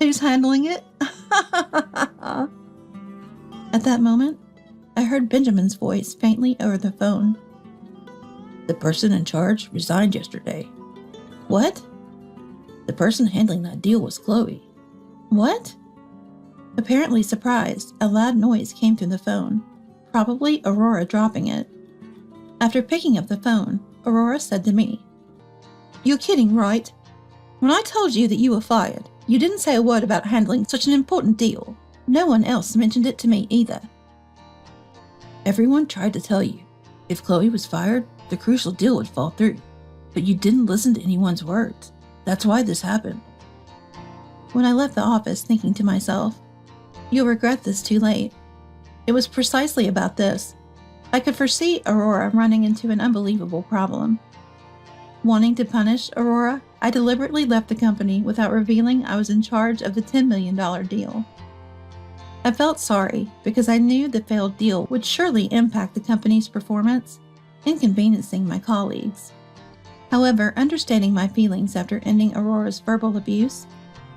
Who's handling it?" At that moment, I heard Benjamin's voice faintly over the phone. "The person in charge resigned yesterday." "What?" "The person handling that deal was Chloe." "What?" Apparently surprised, a loud noise came through the phone, probably Aurora dropping it. After picking up the phone, Aurora said to me, "You're kidding, right? When I told you that you were fired, you didn't say a word about handling such an important deal. No one else mentioned it to me either." "Everyone tried to tell you. If Chloe was fired, the crucial deal would fall through. But you didn't listen to anyone's words. That's why this happened." When I left the office thinking to myself, "You'll regret this too late," it was precisely about this. I could foresee Aurora running into an unbelievable problem. Wanting to punish Aurora, I deliberately left the company without revealing I was in charge of the $10 million deal. I felt sorry because I knew the failed deal would surely impact the company's performance, inconveniencing my colleagues. However, understanding my feelings after ending Aurora's verbal abuse,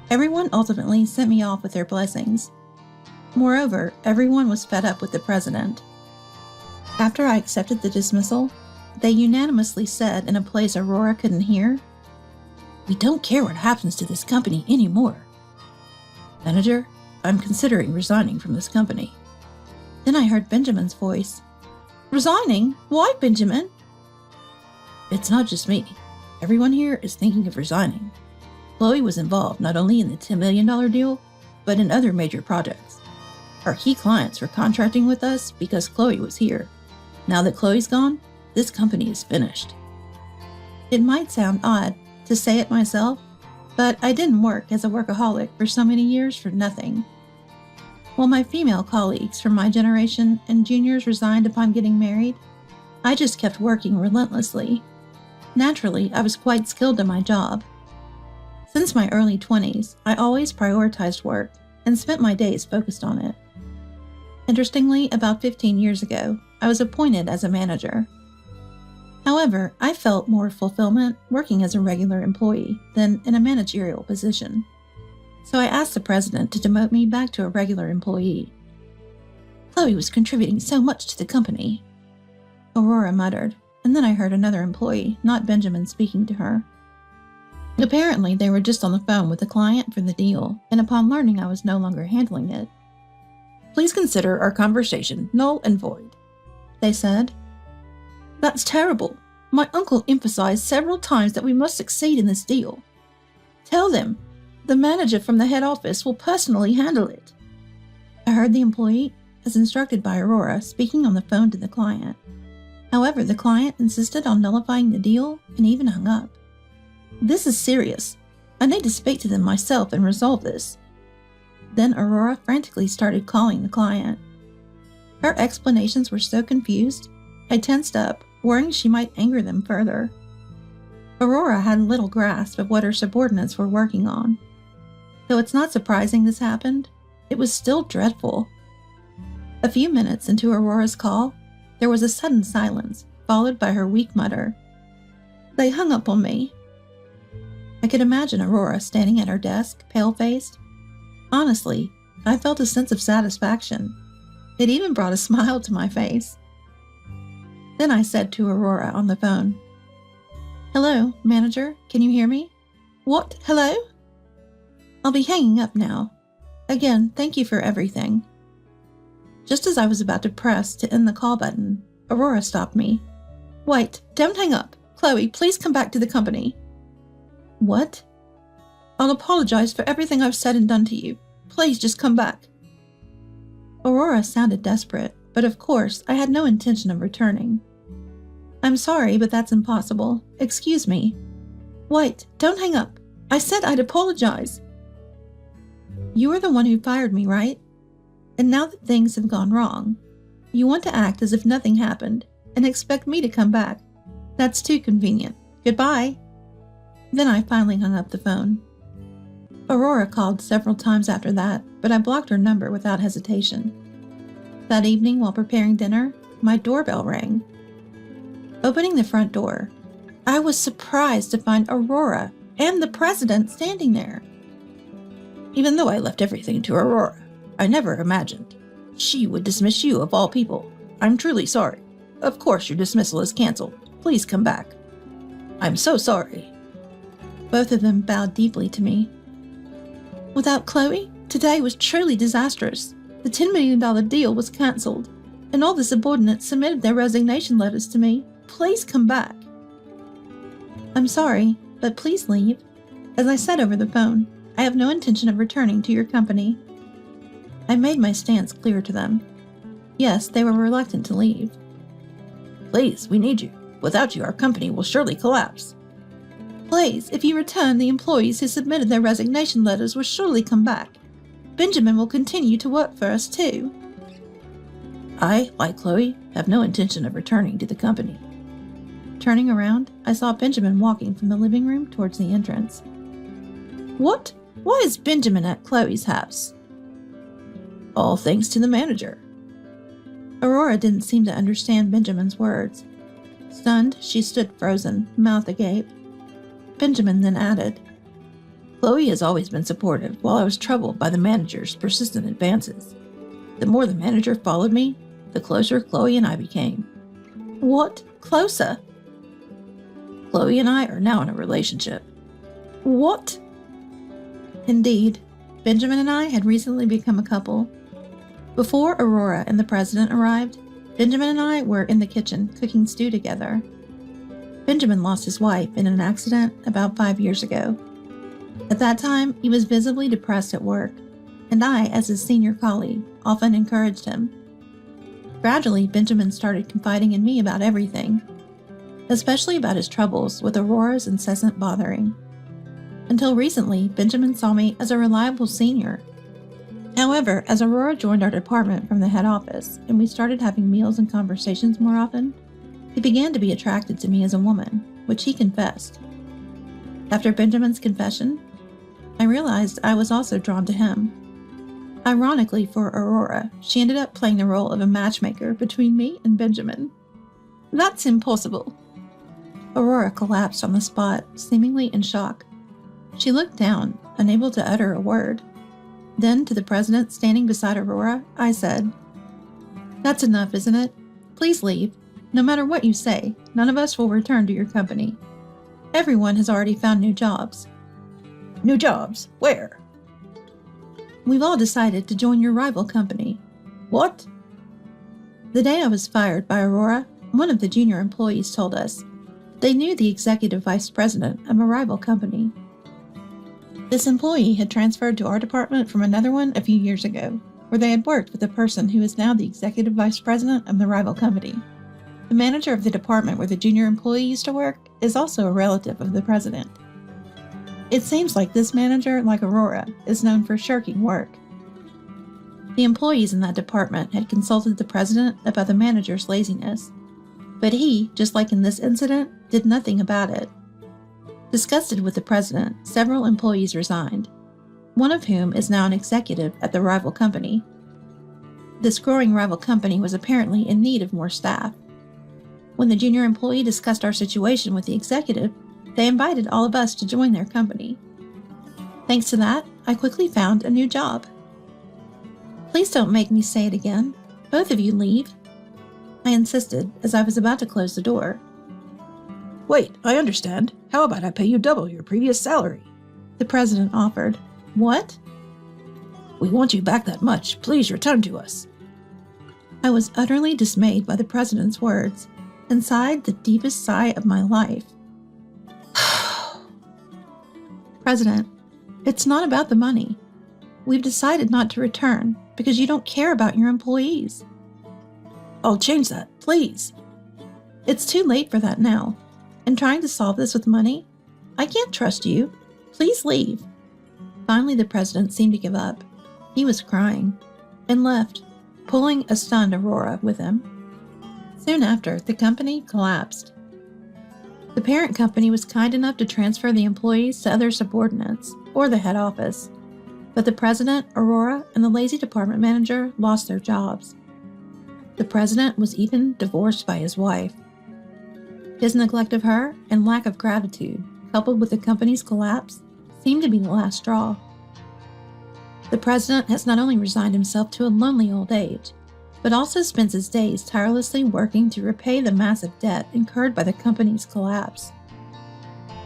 everyone ultimately sent me off with their blessings. Moreover, everyone was fed up with the president. After I accepted the dismissal, they unanimously said in a place Aurora couldn't hear, "We don't care what happens to this company anymore. Manager, I'm considering resigning from this company." Then I heard Benjamin's voice. "Resigning? Why, Benjamin?" "It's not just me. Everyone here is thinking of resigning. Chloe was involved not only in the $10 million deal, but in other major projects. Our key clients were contracting with us because Chloe was here. Now that Chloe's gone, this company is finished." It might sound odd to say it myself, but I didn't work as a workaholic for so many years for nothing. While my female colleagues from my generation and juniors resigned upon getting married, I just kept working relentlessly. Naturally, I was quite skilled in my job. Since my early 20s, I always prioritized work and spent my days focused on it. Interestingly, about 15 years ago, I was appointed as a manager. However, I felt more fulfillment working as a regular employee than in a managerial position. So I asked the president to demote me back to a regular employee. "Chloe was contributing so much to the company," Aurora muttered, and then I heard another employee, not Benjamin, speaking to her. Apparently, they were just on the phone with the client for the deal, and upon learning I was no longer handling it, "Please consider our conversation null and void," they said. "That's terrible. My uncle emphasized several times that we must succeed in this deal. Tell them the manager from the head office will personally handle it." I heard the employee, as instructed by Aurora, speaking on the phone to the client. However, the client insisted on nullifying the deal and even hung up. "This is serious. I need to speak to them myself and resolve this." Then Aurora frantically started calling the client. Her explanations were so confused, I tensed up, worrying she might anger them further. Aurora had little grasp of what her subordinates were working on. Though it's not surprising this happened, it was still dreadful. A few minutes into Aurora's call, there was a sudden silence, followed by her weak mutter. They hung up on me. I could imagine Aurora standing at her desk, pale-faced. Honestly, I felt a sense of satisfaction. It even brought a smile to my face. Then I said to Aurora on the phone, Hello, manager, can you hear me? What? Hello? I'll be hanging up now. Again, thank you for everything. Just as I was about to press to end the call button, Aurora stopped me. Wait, don't hang up. Chloe, please come back to the company. What? I'll apologize for everything I've said and done to you. Please just come back. Aurora sounded desperate, but of course I had no intention of returning. I'm sorry, but that's impossible. Excuse me. Wait, don't hang up. I said I'd apologize. You were the one who fired me, right? And now that things have gone wrong, you want to act as if nothing happened and expect me to come back. That's too convenient. Goodbye. Then I finally hung up the phone. Aurora called several times after that, but I blocked her number without hesitation. That evening, while preparing dinner, my doorbell rang. Opening the front door, I was surprised to find Aurora and the president standing there. Even though I left everything to Aurora, I never imagined she would dismiss you of all people. I'm truly sorry. Of course your dismissal is canceled. Please come back. I'm so sorry. Both of them bowed deeply to me. Without Chloe, today was truly disastrous. The $10 million deal was canceled, and all the subordinates submitted their resignation letters to me. Please come back. I'm sorry, but please leave. As I said over the phone, I have no intention of returning to your company. I made my stance clear to them. Yes, they were reluctant to leave. Please, we need you. Without you, our company will surely collapse. Please, if you return, the employees who submitted their resignation letters will surely come back. Benjamin will continue to work for us too. I, like Chloe, have no intention of returning to the company. Turning around, I saw Benjamin walking from the living room towards the entrance. What? Why is Benjamin at Chloe's house? All thanks to the manager. Aurora didn't seem to understand Benjamin's words. Stunned, she stood frozen, mouth agape. Benjamin then added, Chloe has always been supportive while I was troubled by the manager's persistent advances. The more the manager followed me, the closer Chloe and I became. What? Closer? Chloe and I are now in a relationship. What? Indeed, Benjamin and I had recently become a couple. Before Aurora and the president arrived, Benjamin and I were in the kitchen cooking stew together. Benjamin lost his wife in an accident about 5 years ago. At that time, he was visibly depressed at work, and I, as his senior colleague, often encouraged him. Gradually, Benjamin started confiding in me about everything, especially about his troubles with Aurora's incessant bothering. Until recently, Benjamin saw me as a reliable senior. However, as Aurora joined our department from the head office and we started having meals and conversations more often, he began to be attracted to me as a woman, which he confessed. After Benjamin's confession, I realized I was also drawn to him. Ironically for Aurora, she ended up playing the role of a matchmaker between me and Benjamin. That's impossible. Aurora collapsed on the spot, seemingly in shock. She looked down, unable to utter a word. Then, to the president standing beside Aurora, I said, That's enough, isn't it? Please leave. No matter what you say, none of us will return to your company. Everyone has already found new jobs. New jobs? Where? We've all decided to join your rival company. What? The day I was fired by Aurora, one of the junior employees told us they knew the executive vice president of a rival company. This employee had transferred to our department from another one a few years ago, where they had worked with the person who is now the executive vice president of the rival company. The manager of the department where the junior employee used to work is also a relative of the president. It seems like this manager, like Aurora, is known for shirking work. The employees in that department had consulted the president about the manager's laziness, but he, just like in this incident, did nothing about it. Disgusted with the president, several employees resigned, one of whom is now an executive at the rival company. This growing rival company was apparently in need of more staff. When the junior employee discussed our situation with the executive, they invited all of us to join their company. Thanks to that, I quickly found a new job. Please don't make me say it again. Both of you leave. I insisted as I was about to close the door. Wait, I understand. How about I pay you double your previous salary? The president offered. What? We want you back that much. Please return to us. I was utterly dismayed by the president's words and sighed the deepest sigh of my life. President, it's not about the money. We've decided not to return because you don't care about your employees. I'll change that, please. It's too late for that now. And trying to solve this with money? I can't trust you. Please leave. Finally, the president seemed to give up. He was crying and left, pulling a stunned Aurora with him. Soon after, the company collapsed. The parent company was kind enough to transfer the employees to other subordinates or the head office, but the president, Aurora, and the lazy department manager lost their jobs. The president was even divorced by his wife. His neglect of her and lack of gratitude, coupled with the company's collapse, seemed to be the last straw. The president has not only resigned himself to a lonely old age, but also spends his days tirelessly working to repay the massive debt incurred by the company's collapse.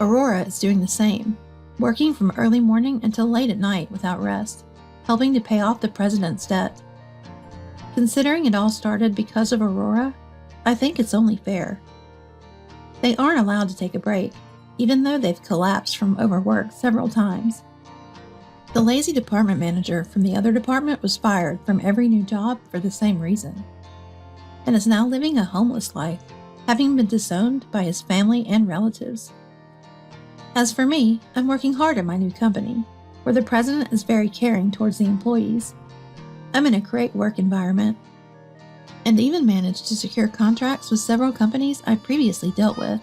Aurora is doing the same, working from early morning until late at night without rest, helping to pay off the president's debt. Considering it all started because of Aurora, I think it's only fair. They aren't allowed to take a break, even though they've collapsed from overwork several times. The lazy department manager from the other department was fired from every new job for the same reason, and is now living a homeless life, having been disowned by his family and relatives. As for me, I'm working hard at my new company, where the president is very caring towards the employees. I'm in a great work environment, and even managed to secure contracts with several companies I previously dealt with,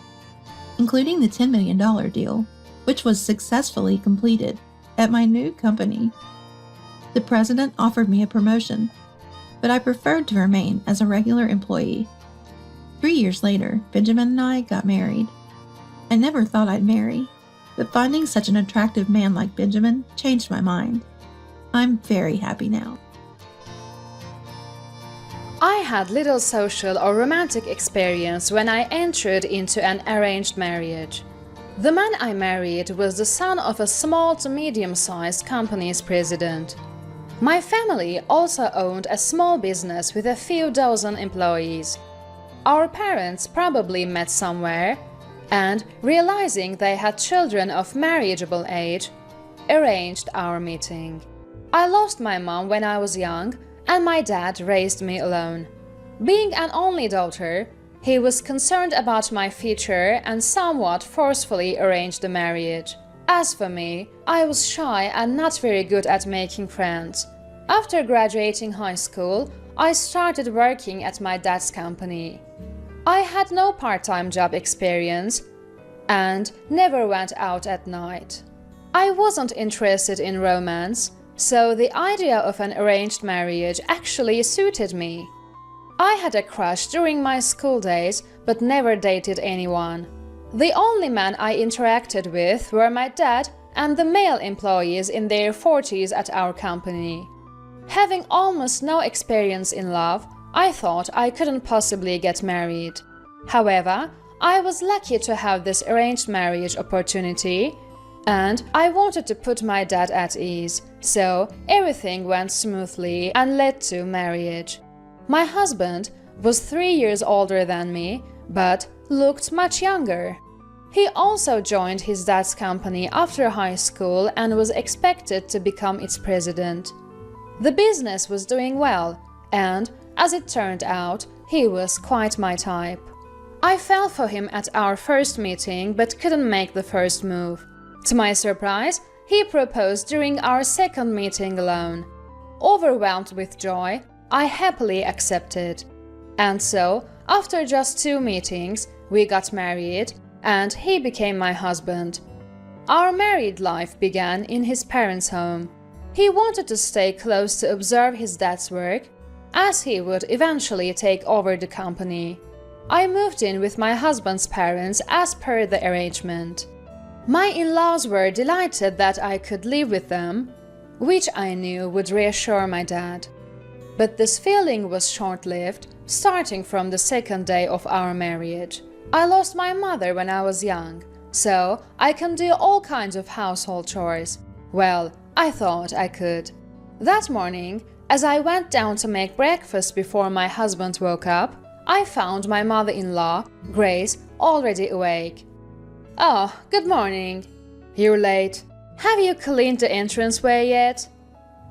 including the $10 million deal, which was successfully completed at my new company. The president offered me a promotion, but I preferred to remain as a regular employee. 3 years later, Benjamin and I got married. I never thought I'd marry, but finding such an attractive man like Benjamin changed my mind. I'm very happy now. I had little social or romantic experience when I entered into an arranged marriage. The man I married was the son of a small to medium-sized company's president. My family also owned a small business with a few dozen employees. Our parents probably met somewhere and, realizing they had children of marriageable age, arranged our meeting. I lost my mom when I was young, and my dad raised me alone. Being an only daughter, he was concerned about my future and somewhat forcefully arranged the marriage. As for me, I was shy and not very good at making friends. After graduating high school, I started working at my dad's company. I had no part-time job experience and never went out at night. I wasn't interested in romance, so the idea of an arranged marriage actually suited me. I had a crush during my school days, but never dated anyone. The only men I interacted with were my dad and the male employees in their 40s at our company. Having almost no experience in love, I thought I couldn't possibly get married. However, I was lucky to have this arranged marriage opportunity, and I wanted to put my dad at ease, so everything went smoothly and led to marriage. My husband was 3 years older than me, but looked much younger. He also joined his dad's company after high school and was expected to become its president. The business was doing well, and, as it turned out, he was quite my type. I fell for him at our first meeting but couldn't make the first move. To my surprise, he proposed during our second meeting alone. Overwhelmed with joy, I happily accepted. And so, after just 2 meetings, we got married, and he became my husband. Our married life began in his parents' home. He wanted to stay close to observe his dad's work, as he would eventually take over the company. I moved in with my husband's parents as per the arrangement. My in-laws were delighted that I could live with them, which I knew would reassure my dad. But this feeling was short-lived, starting from the second day of our marriage. I lost my mother when I was young, so I can do all kinds of household chores. Well, I thought I could. That morning, as I went down to make breakfast before my husband woke up, I found my mother-in-law, Grace, already awake. "Oh, good morning. You're late. Have you cleaned the entranceway yet?"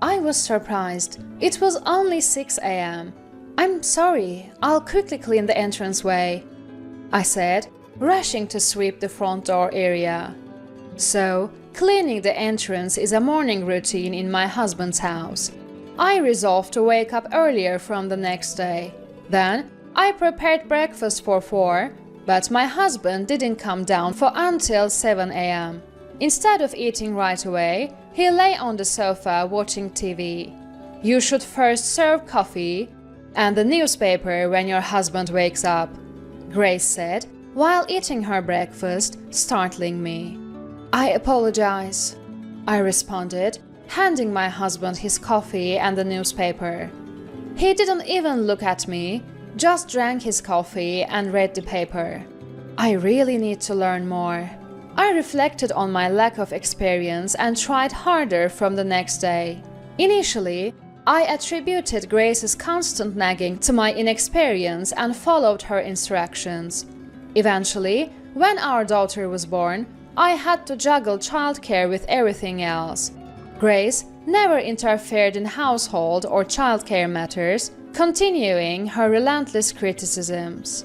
I was surprised. It was only 6 a.m. "I'm sorry, I'll quickly clean the entranceway," I said, rushing to sweep the front door area. So, cleaning the entrance is a morning routine in my husband's house. I resolved to wake up earlier from the next day. Then, I prepared breakfast for 4, but my husband didn't come down for until 7 a.m. Instead of eating right away, he lay on the sofa watching TV. "You should first serve coffee and the newspaper when your husband wakes up," Grace said while eating her breakfast, startling me. "I apologize," I responded, handing my husband his coffee and the newspaper. He didn't even look at me, just drank his coffee and read the paper. I really need to learn more. I reflected on my lack of experience and tried harder from the next day. Initially, I attributed Grace's constant nagging to my inexperience and followed her instructions. Eventually, when our daughter was born, I had to juggle childcare with everything else. Grace never interfered in household or childcare matters, continuing her relentless criticisms.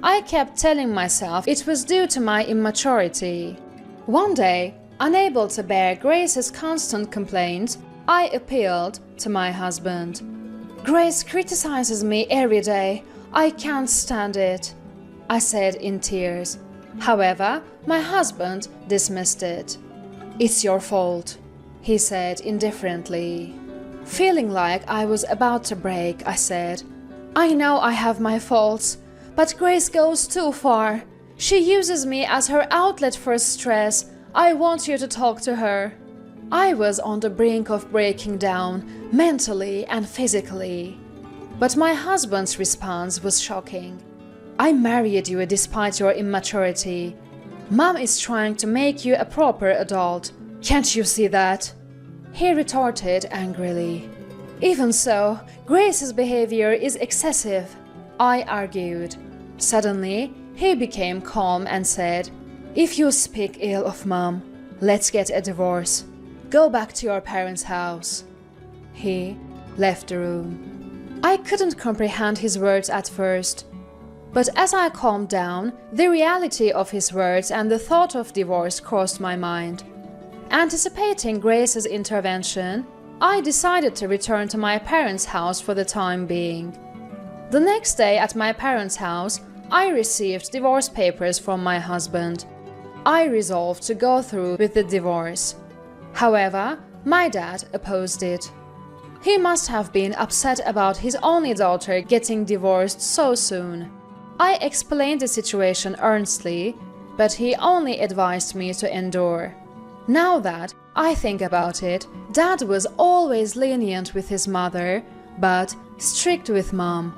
I kept telling myself it was due to my immaturity. One day, unable to bear Grace's constant complaints, I appealed to my husband. "Grace criticizes me every day. I can't stand it," I said in tears. However, my husband dismissed it. "It's your fault," he said indifferently. Feeling like I was about to break, I said, "I know I have my faults, but Grace goes too far. She uses me as her outlet for stress. I want you to talk to her." I was on the brink of breaking down, mentally and physically. But my husband's response was shocking. "I married you despite your immaturity. Mom is trying to make you a proper adult. Can't you see that?" He retorted angrily. "Even so, Grace's behavior is excessive," I argued. Suddenly, he became calm and said, "If you speak ill of Mom, let's get a divorce. Go back to your parents' house." He left the room. I couldn't comprehend his words at first. But as I calmed down, the reality of his words and the thought of divorce crossed my mind. Anticipating Grace's intervention, I decided to return to my parents' house for the time being. The next day at my parents' house, I received divorce papers from my husband. I resolved to go through with the divorce. However, my dad opposed it. He must have been upset about his only daughter getting divorced so soon. I explained the situation earnestly, but he only advised me to endure. Now that I think about it, Dad was always lenient with his mother, but strict with Mom.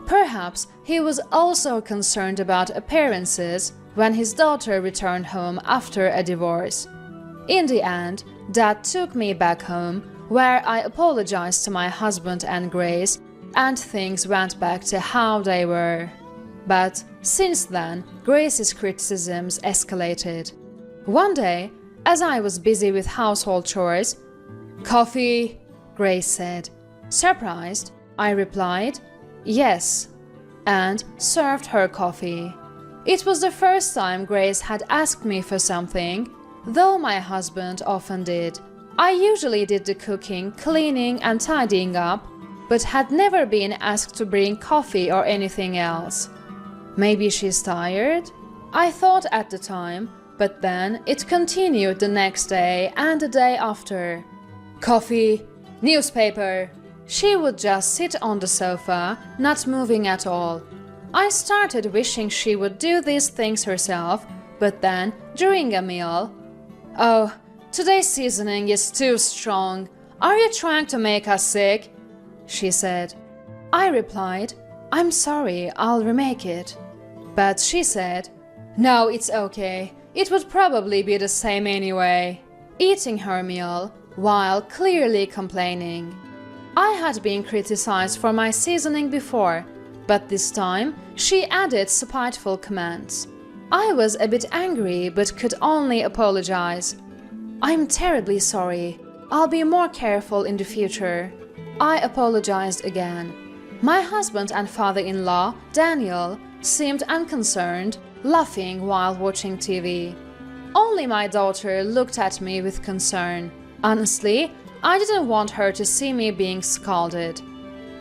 Perhaps he was also concerned about appearances when his daughter returned home after a divorce. In the end, Dad took me back home, where I apologized to my husband and Grace, and things went back to how they were. But since then, Grace's criticisms escalated. One day, as I was busy with household chores, "Coffee," Grace said. Surprised, I replied, "Yes," and served her coffee. It was the first time Grace had asked me for something, though my husband often did. I usually did the cooking, cleaning, and tidying up, but had never been asked to bring coffee or anything else. Maybe she's tired? I thought at the time, but then it continued the next day and the day after. "Coffee, newspaper." She would just sit on the sofa, not moving at all. I started wishing she would do these things herself, but then, during a meal, "Oh, today's seasoning is too strong. Are you trying to make us sick?" she said. I replied, "I'm sorry, I'll remake it." But she said, "No, it's okay. It would probably be the same anyway," eating her meal while clearly complaining. I had been criticized for my seasoning before, but this time she added spiteful comments. I was a bit angry but could only apologize. "I'm terribly sorry. I'll be more careful in the future." I apologized again. My husband and father-in-law, Daniel, seemed unconcerned, laughing while watching TV. Only my daughter looked at me with concern. Honestly, I didn't want her to see me being scolded.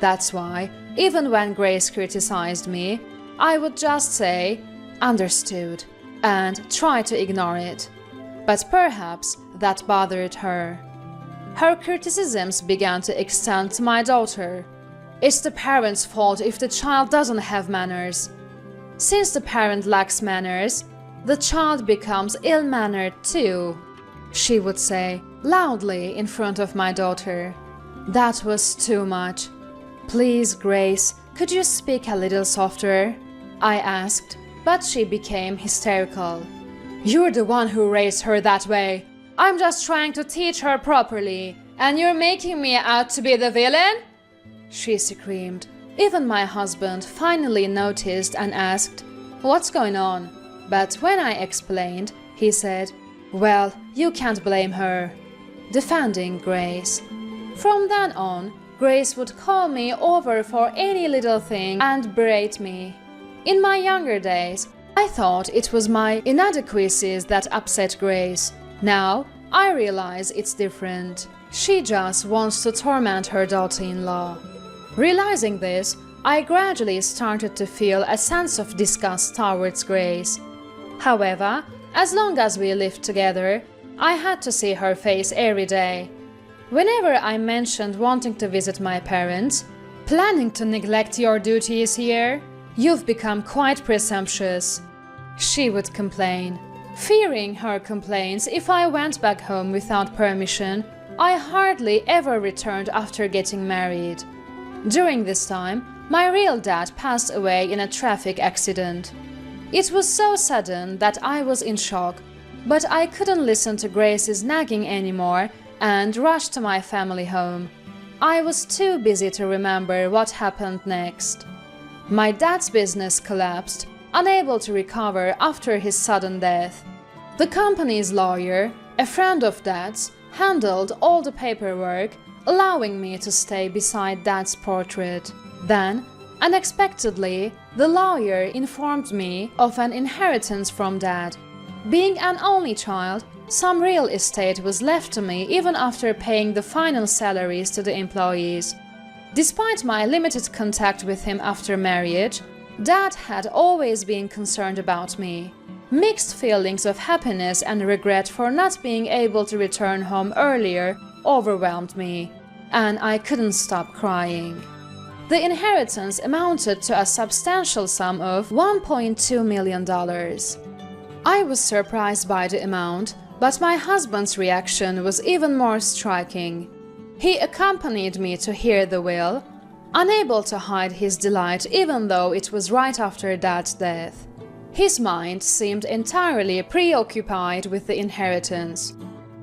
That's why, even when Grace criticized me, I would just say, "Understood," and try to ignore it. But perhaps that bothered her. Her criticisms began to extend to my daughter. "It's the parent's fault if the child doesn't have manners. Since the parent lacks manners, the child becomes ill-mannered too," she would say loudly in front of my daughter. That was too much. "Please, Grace, could you speak a little softer?" I asked, but she became hysterical. "You're the one who raised her that way. I'm just trying to teach her properly, and you're making me out to be the villain?" she screamed. Even my husband finally noticed and asked, "What's going on?" But when I explained, he said, "Well, you can't blame her," defending Grace. From then on, Grace would call me over for any little thing and berate me. In my younger days, I thought it was my inadequacies that upset Grace. Now, I realize it's different. She just wants to torment her daughter-in-law. Realizing this, I gradually started to feel a sense of disgust towards Grace. However, as long as we lived together, I had to see her face every day. Whenever I mentioned wanting to visit my parents, "Planning to neglect your duties here? You've become quite presumptuous," she would complain. Fearing her complaints if I went back home without permission, I hardly ever returned after getting married. During this time, my real dad passed away in a traffic accident. It was so sudden that I was in shock, but I couldn't listen to Grace's nagging anymore and rushed to my family home. I was too busy to remember what happened next. My dad's business collapsed, unable to recover after his sudden death. The company's lawyer, a friend of Dad's, handled all the paperwork, allowing me to stay beside Dad's portrait. Then, unexpectedly, the lawyer informed me of an inheritance from Dad. Being an only child, some real estate was left to me even after paying the final salaries to the employees. Despite my limited contact with him after marriage, Dad had always been concerned about me. Mixed feelings of happiness and regret for not being able to return home earlier overwhelmed me, and I couldn't stop crying. The inheritance amounted to a substantial sum of $1.2 million. I was surprised by the amount, but my husband's reaction was even more striking. He accompanied me to hear the will, unable to hide his delight even though it was right after Dad's death. His mind seemed entirely preoccupied with the inheritance.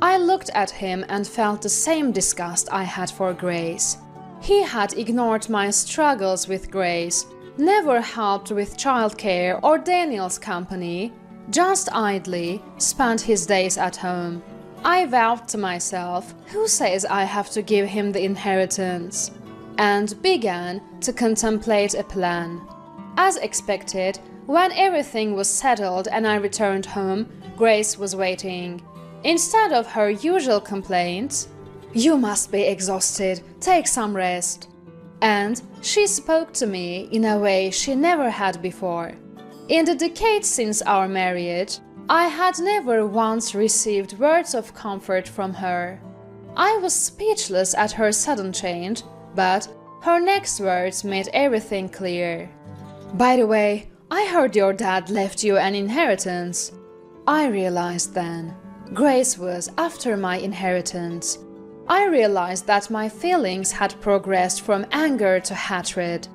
I looked at him and felt the same disgust I had for Grace. He had ignored my struggles with Grace, never helped with childcare or Daniel's company, just idly spent his days at home. I vowed to myself, who says I have to give him the inheritance? And began to contemplate a plan. As expected, when everything was settled and I returned home, Grace was waiting. Instead of her usual complaints, "You must be exhausted, take some rest," and she spoke to me in a way she never had before. In the decades since our marriage, I had never once received words of comfort from her. I was speechless at her sudden change, but her next words made everything clear. By the way, I heard your dad left you an inheritance. I realized then. Grace was after my inheritance. I realized that my feelings had progressed from anger to hatred.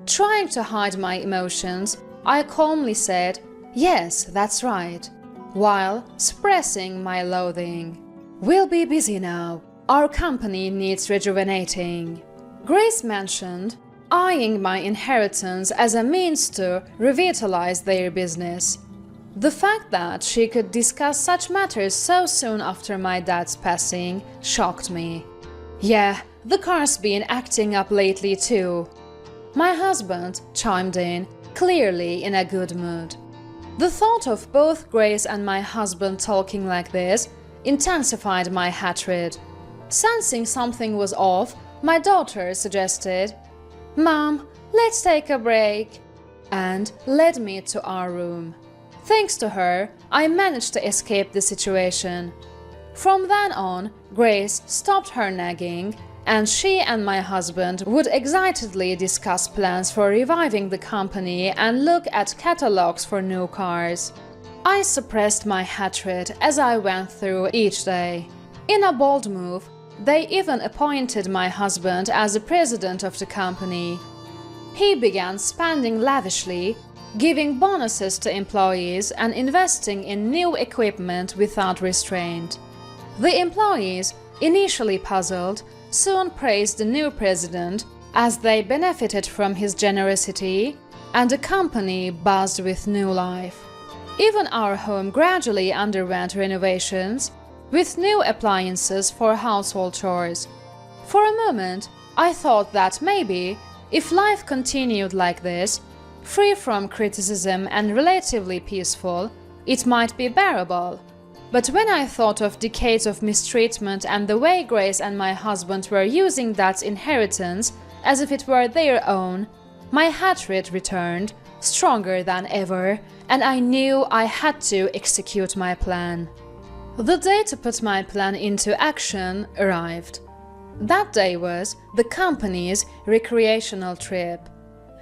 Trying to hide my emotions, I calmly said, "Yes, that's right," while suppressing my loathing. "We'll be busy now. Our company needs rejuvenating." Grace mentioned, eyeing my inheritance as a means to revitalize their business. The fact that she could discuss such matters so soon after my dad's passing shocked me. "Yeah, the car's been acting up lately too." My husband chimed in, clearly in a good mood. The thought of both Grace and my husband talking like this intensified my hatred. Sensing something was off, my daughter suggested, "Mom, let's take a break," and led me to our room. Thanks to her, I managed to escape the situation. From then on, Grace stopped her nagging, and she and my husband would excitedly discuss plans for reviving the company and look at catalogs for new cars. I suppressed my hatred as I went through each day. In a bold move, they even appointed my husband as the president of the company. He began spending lavishly, giving bonuses to employees and investing in new equipment without restraint. The employees, initially puzzled, soon praised the new president as they benefited from his generosity, and the company buzzed with new life. Even our home gradually underwent renovations, with new appliances for household chores. For a moment, I thought that maybe, if life continued like this, free from criticism and relatively peaceful, it might be bearable. But when I thought of decades of mistreatment and the way Grace and my husband were using that inheritance as if it were their own, my hatred returned, stronger than ever, and I knew I had to execute my plan. The day to put my plan into action arrived. That day was the company's recreational trip.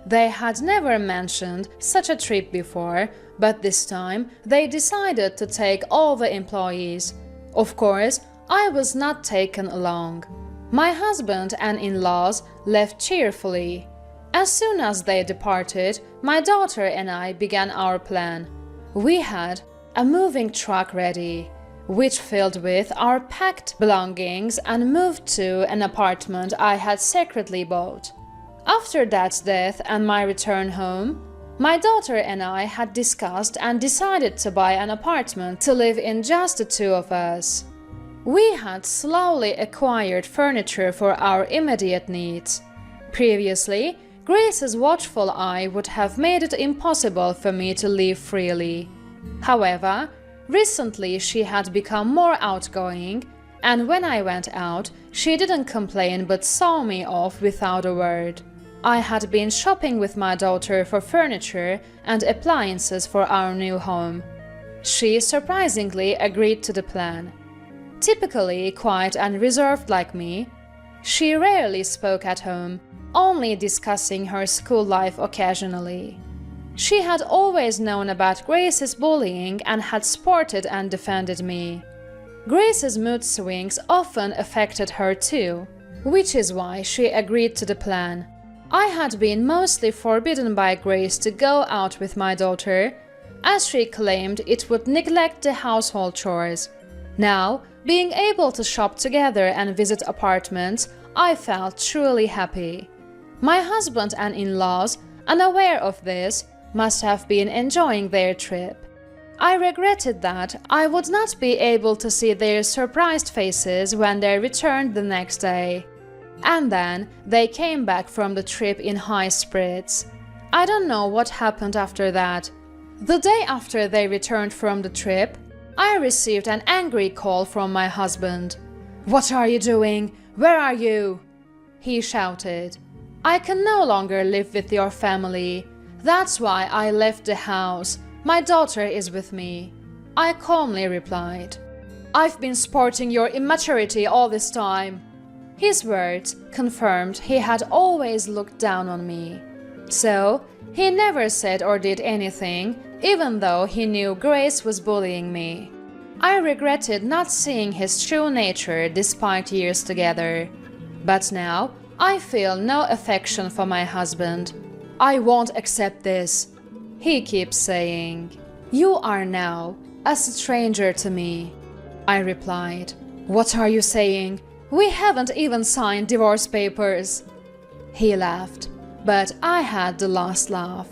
They had never mentioned such a trip before, but this time they decided to take all the employees. Of course, I was not taken along. My husband and in-laws left cheerfully. As soon as they departed, my daughter and I began our plan. We had a moving truck ready, which filled with our packed belongings and moved to an apartment I had secretly bought. After Dad's death and my return home, my daughter and I had discussed and decided to buy an apartment to live in just the two of us. We had slowly acquired furniture for our immediate needs. Previously, Grace's watchful eye would have made it impossible for me to live freely. However, recently she had become more outgoing, and when I went out, she didn't complain but saw me off without a word. I had been shopping with my daughter for furniture and appliances for our new home. She surprisingly agreed to the plan. Typically quiet and reserved like me, she rarely spoke at home, only discussing her school life occasionally. She had always known about Grace's bullying and had supported and defended me. Grace's mood swings often affected her too, which is why she agreed to the plan. I had been mostly forbidden by Grace to go out with my daughter, as she claimed it would neglect the household chores. Now, being able to shop together and visit apartments, I felt truly happy. My husband and in-laws, unaware of this, must have been enjoying their trip. I regretted that I would not be able to see their surprised faces when they returned the next day. And then they came back from the trip in high spirits. I don't know what happened after that. The day after they returned from the trip, I received an angry call from my husband. "What are you doing? Where are you?" he shouted. "I can no longer live with your family. That's why I left the house. My daughter is with me." I calmly replied, "I've been sporting your immaturity all this time." His words confirmed he had always looked down on me. So, he never said or did anything, even though he knew Grace was bullying me. I regretted not seeing his true nature despite years together. But now, I feel no affection for my husband. I won't accept this, he keeps saying. You are now a stranger to me, I replied. What are you saying? We haven't even signed divorce papers. He laughed, but I had the last laugh.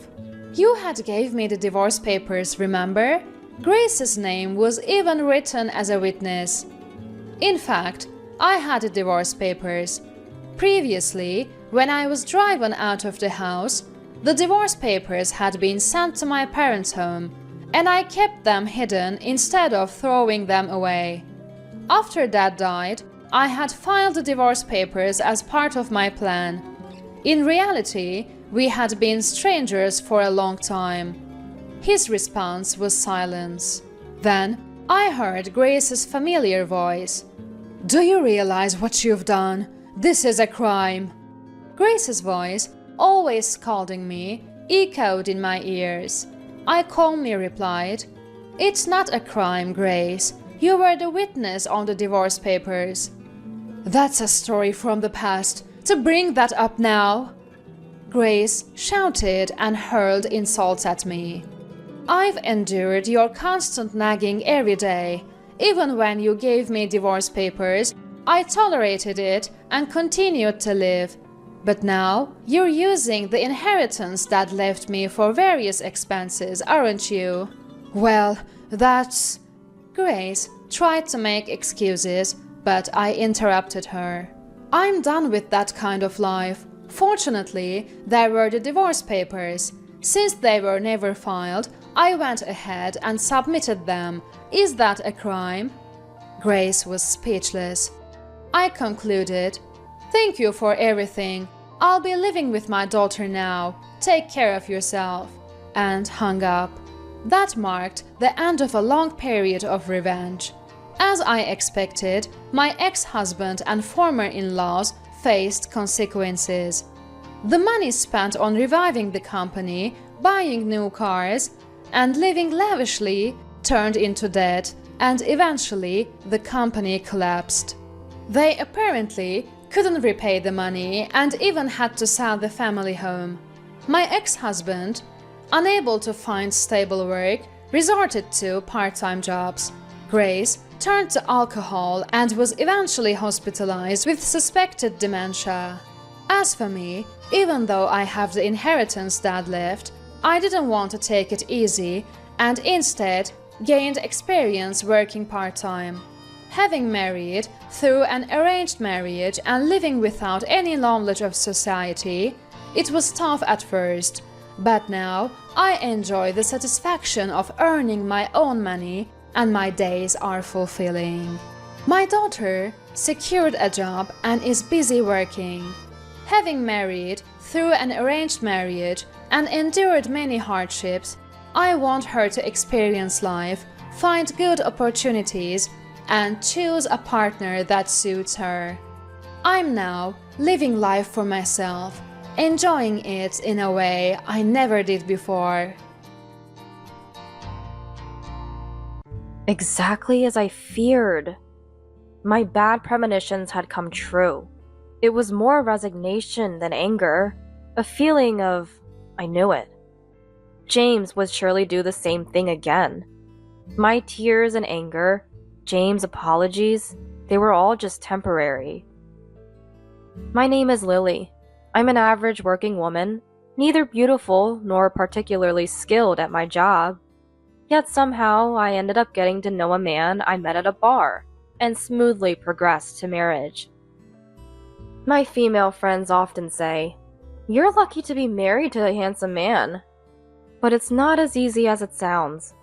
You had gave me the divorce papers, remember? Grace's name was even written as a witness. In fact, I had the divorce papers. Previously, when I was driven out of the house, the divorce papers had been sent to my parents' home, and I kept them hidden instead of throwing them away. After Dad died, I had filed the divorce papers as part of my plan. In reality, we had been strangers for a long time. His response was silence. Then I heard Grace's familiar voice. Do you realize what you've done? This is a crime. Grace's voice, always scolding me, echoed in my ears. I calmly replied, It's not a crime, Grace. You were the witness on the divorce papers. That's a story from the past. To bring that up now? Grace shouted and hurled insults at me. I've endured your constant nagging every day. Even when you gave me divorce papers, I tolerated it and continued to live. But now, you're using the inheritance Dad left me for various expenses, aren't you? Well, that's... Grace tried to make excuses, but I interrupted her. I'm done with that kind of life. Fortunately, there were the divorce papers. Since they were never filed, I went ahead and submitted them. Is that a crime? Grace was speechless. I concluded, Thank you for everything. I'll be living with my daughter now. Take care of yourself. And hung up. That marked the end of a long period of revenge. As I expected, my ex-husband and former in-laws faced consequences. The money spent on reviving the company, buying new cars, and living lavishly turned into debt, and eventually the company collapsed. They apparently couldn't repay the money and even had to sell the family home. My ex-husband, unable to find stable work, resorted to part-time jobs. Grace turned to alcohol and was eventually hospitalized with suspected dementia. As for me, even though I have the inheritance Dad left, I didn't want to take it easy and instead gained experience working part-time. Having married through an arranged marriage and living without any knowledge of society, it was tough at first, but now I enjoy the satisfaction of earning my own money and my days are fulfilling. My daughter secured a job and is busy working. Having married through an arranged marriage and endured many hardships, I want her to experience life, find good opportunities, and choose a partner that suits her. I'm now living life for myself, enjoying it in a way I never did before. Exactly as I feared. My bad premonitions had come true. It was more resignation than anger, a feeling of, I knew it. James would surely do the same thing again. My tears and anger, James' apologies, they were all just temporary. My name is Lily. I'm an average working woman, neither beautiful nor particularly skilled at my job. Yet somehow I ended up getting to know a man I met at a bar and smoothly progressed to marriage. My female friends often say, "You're lucky to be married to a handsome man." But it's not as easy as it sounds.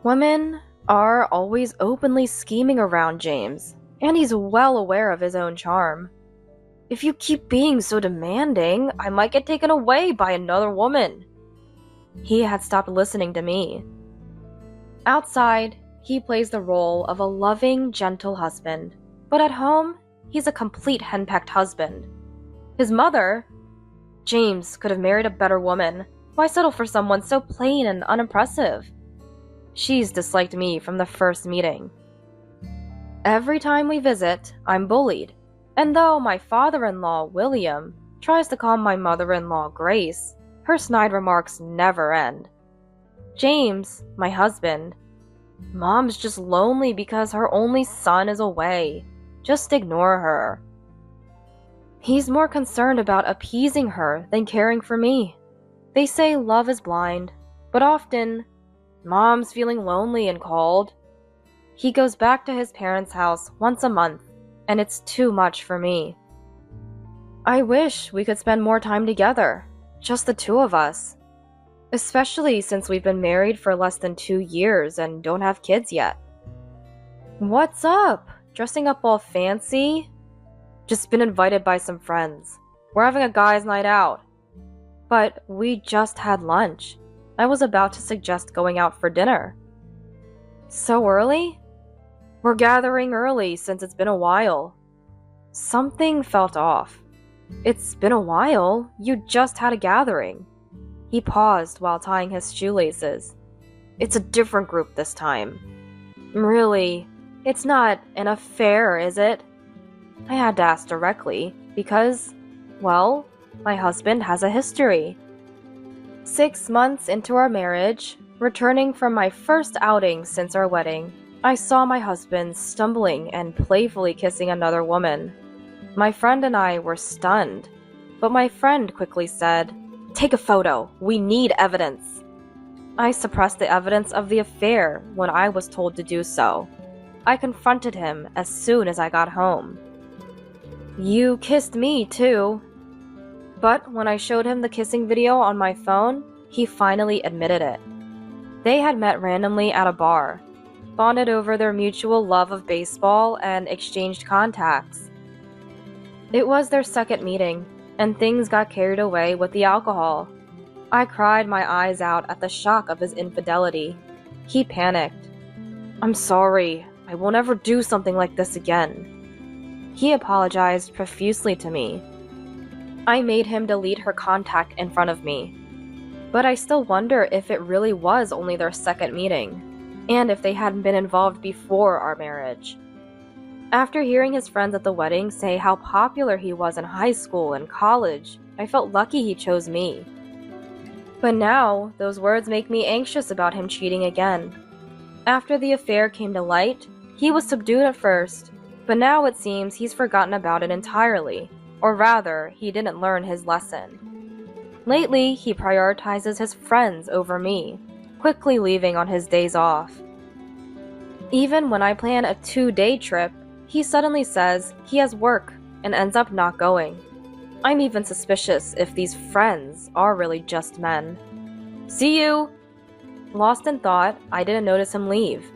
Women are always openly scheming around James, and he's well aware of his own charm. If you keep being so demanding, I might get taken away by another woman. He had stopped listening to me. Outside, he plays the role of a loving, gentle husband, but at home, he's a complete henpecked husband. His mother, James could have married a better woman. Why settle for someone so plain and unimpressive? She's disliked me from the first meeting. Every time we visit, I'm bullied. And though my father-in-law, William, tries to calm my mother-in-law, Grace, her snide remarks never end. James, my husband, Mom's just lonely because her only son is away. Just ignore her. He's more concerned about appeasing her than caring for me. They say love is blind, but often, Mom's feeling lonely and cold. He goes back to his parents' house once a month, and it's too much for me. I wish we could spend more time together, just the two of us. Especially since we've been married for less than 2 years and don't have kids yet. What's up? Dressing up all fancy? Just been invited by some friends. We're having a guys' night out. But we just had lunch. I was about to suggest going out for dinner. So early? We're gathering early since it's been a while. Something felt off. It's been a while. You just had a gathering. He paused while tying his shoelaces. It's a different group this time. Really, it's not an affair, is it? I had to ask directly because, well, my husband has a history. 6 months into our marriage, returning from my first outing since our wedding, I saw my husband stumbling and playfully kissing another woman. My friend and I were stunned, but my friend quickly said, "Take a photo. We need evidence." I suppressed the evidence of the affair when I was told to do so. I confronted him as soon as I got home. "You kissed me too." But when I showed him the kissing video on my phone, he finally admitted it. They had met randomly at a bar, bonded over their mutual love of baseball, and exchanged contacts. It was their second meeting, and things got carried away with the alcohol. I cried my eyes out at the shock of his infidelity. He panicked. "I'm sorry. I will never do something like this again." He apologized profusely to me. I made him delete her contact in front of me. But I still wonder if it really was only their second meeting, and if they hadn't been involved before our marriage. After hearing his friends at the wedding say how popular he was in high school and college, I felt lucky he chose me. But now, those words make me anxious about him cheating again. After the affair came to light, he was subdued at first, but now it seems he's forgotten about it entirely, or rather, he didn't learn his lesson. Lately, he prioritizes his friends over me, quickly leaving on his days off. Even when I plan a 2-day trip, he suddenly says he has work and ends up not going. I'm even suspicious if these friends are really just men. "See you!" Lost in thought, I didn't notice him leave.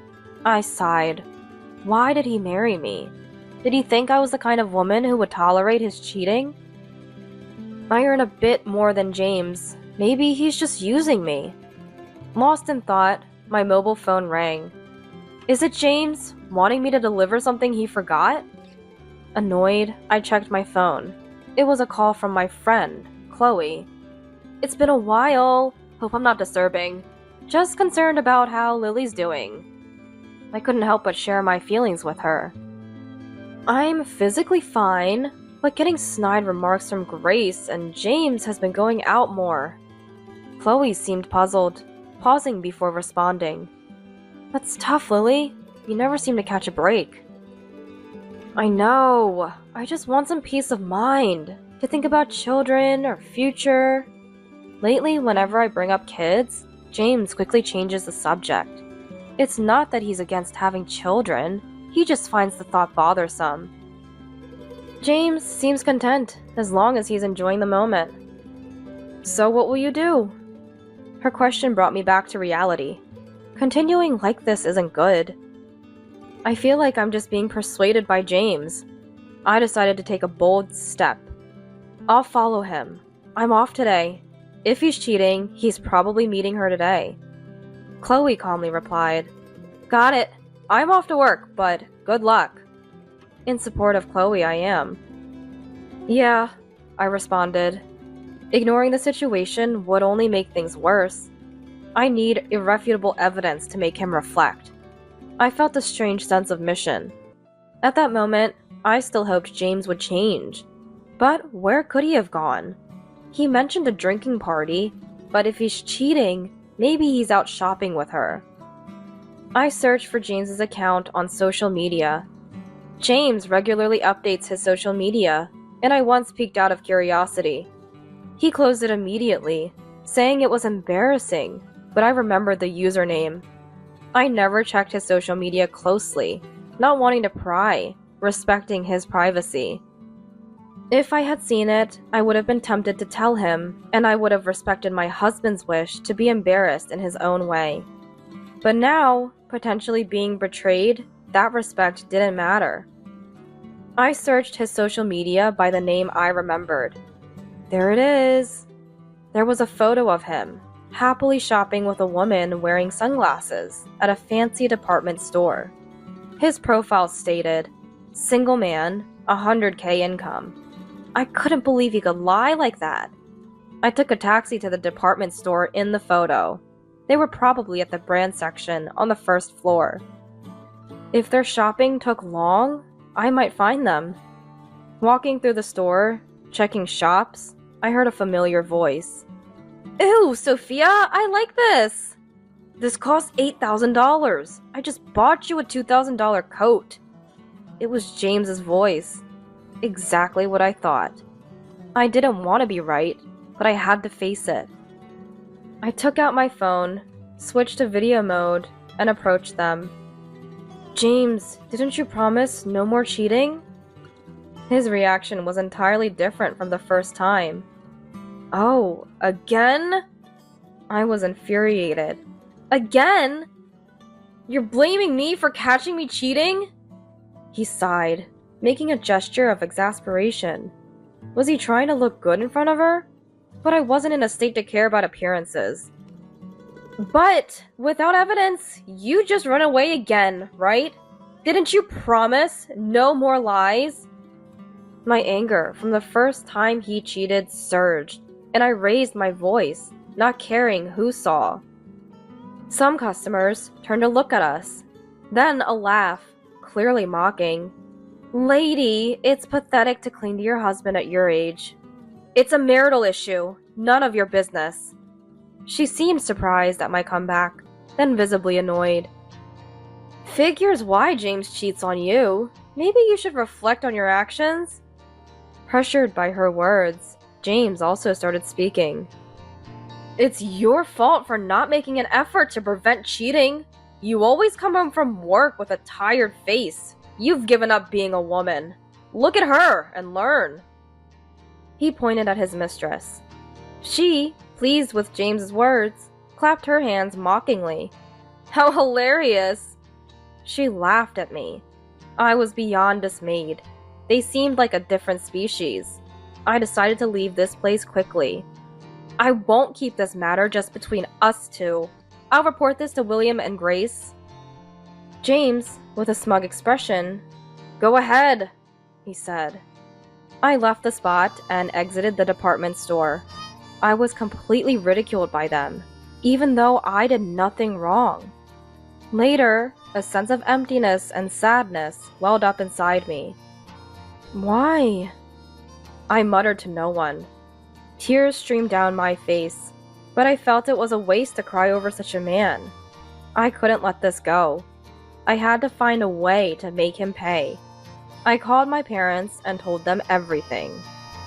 I sighed. Why did he marry me? Did he think I was the kind of woman who would tolerate his cheating? I earn a bit more than James. Maybe he's just using me. Lost in thought, my mobile phone rang. Is it James, wanting me to deliver something he forgot? Annoyed, I checked my phone. It was a call from my friend, Chloe. "It's been a while. Hope I'm not disturbing. Just concerned about how Lily's doing." I couldn't help but share my feelings with her. "I'm physically fine, but getting snide remarks from Grace and James has been going out more." Chloe seemed puzzled, pausing before responding. "That's tough, Lily. You never seem to catch a break." "I know. I just want some peace of mind, to think about children or future." Lately, whenever I bring up kids, James quickly changes the subject. It's not that he's against having children, he just finds the thought bothersome. James seems content, as long as he's enjoying the moment. "So what will you do?" Her question brought me back to reality. Continuing like this isn't good. I feel like I'm just being persuaded by James. I decided to take a bold step. I'll follow him. I'm off today. If he's cheating, he's probably meeting her today. Chloe calmly replied, "Got it. I'm off to work, but good luck." In support of Chloe, I am. "Yeah," I responded. Ignoring the situation would only make things worse. I need irrefutable evidence to make him reflect. I felt a strange sense of mission. At that moment, I still hoped James would change. But where could he have gone? He mentioned a drinking party, but if he's cheating, maybe he's out shopping with her. I searched for James's account on social media. James regularly updates his social media, and I once peeked out of curiosity. He closed it immediately, saying it was embarrassing, but I remembered the username. I never checked his social media closely, not wanting to pry, respecting his privacy. If I had seen it, I would have been tempted to tell him, and I would have respected my husband's wish to be embarrassed in his own way. But now, potentially being betrayed, that respect didn't matter. I searched his social media by the name I remembered. There it is. There was a photo of him, happily shopping with a woman wearing sunglasses at a fancy department store. His profile stated, "Single man, 100K income." I couldn't believe he could lie like that. I took a taxi to the department store in the photo. They were probably at the brand section on the first floor. If their shopping took long, I might find them. Walking through the store, checking shops, I heard a familiar voice. "Ew, Sophia, I like this! This cost $8,000. I just bought you a $2,000 coat." It was James's voice. Exactly what I thought. I didn't want to be right, but I had to face it. I took out my phone, switched to video mode, and approached them. "James, didn't you promise no more cheating?" His reaction was entirely different from the first time. "Oh, again?" I was infuriated. "Again? You're blaming me for catching me cheating?" He sighed, making a gesture of exasperation. Was he trying to look good in front of her? But I wasn't in a state to care about appearances. "But, without evidence, you just run away again, right? Didn't you promise no more lies?" My anger from the first time he cheated surged, and I raised my voice, not caring who saw. Some customers turned to look at us. Then a laugh, clearly mocking. "Lady, it's pathetic to cling to your husband at your age. It's a marital issue, none of your business." She seemed surprised at my comeback, then visibly annoyed. "Figures why James cheats on you. Maybe you should reflect on your actions." Pressured by her words, James also started speaking. "It's your fault for not making an effort to prevent cheating. You always come home from work with a tired face. You've given up being a woman. Look at her and learn." He pointed at his mistress. She, pleased with James's words, clapped her hands mockingly. "How hilarious!" She laughed at me. I was beyond dismayed. They seemed like a different species. I decided to leave this place quickly. I won't keep this matter just between us two. I'll report this to William and Grace. James, with a smug expression, "Go ahead," he said. I left the spot and exited the department store. I was completely ridiculed by them, even though I did nothing wrong. Later, a sense of emptiness and sadness welled up inside me. Why? I muttered to no one. Tears streamed down my face, but I felt it was a waste to cry over such a man. I couldn't let this go. I had to find a way to make him pay. I called my parents and told them everything.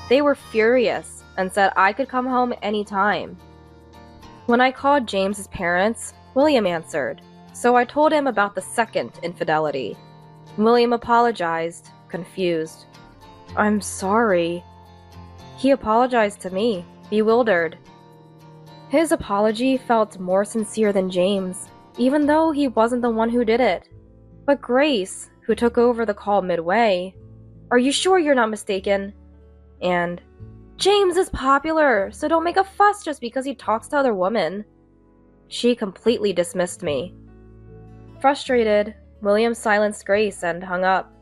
They were furious and said I could come home anytime. When I called James's parents, William answered, so I told him about the second infidelity. William apologized, confused. "I'm sorry." He apologized to me, bewildered. His apology felt more sincere than James, even though he wasn't the one who did it. But Grace, who took over the call midway, "Are you sure you're not mistaken?" And, "James is popular, so don't make a fuss just because he talks to other women." She completely dismissed me. Frustrated, William silenced Grace and hung up.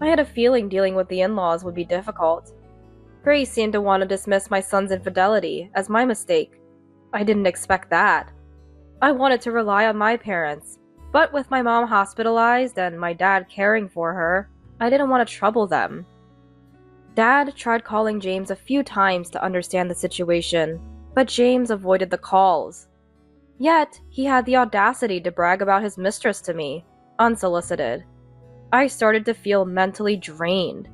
I had a feeling dealing with the in-laws would be difficult. Grace seemed to want to dismiss my son's infidelity as my mistake. I didn't expect that. I wanted to rely on my parents, but with my mom hospitalized and my dad caring for her, I didn't want to trouble them. Dad tried calling James a few times to understand the situation, but James avoided the calls. Yet, he had the audacity to brag about his mistress to me, unsolicited. I started to feel mentally drained.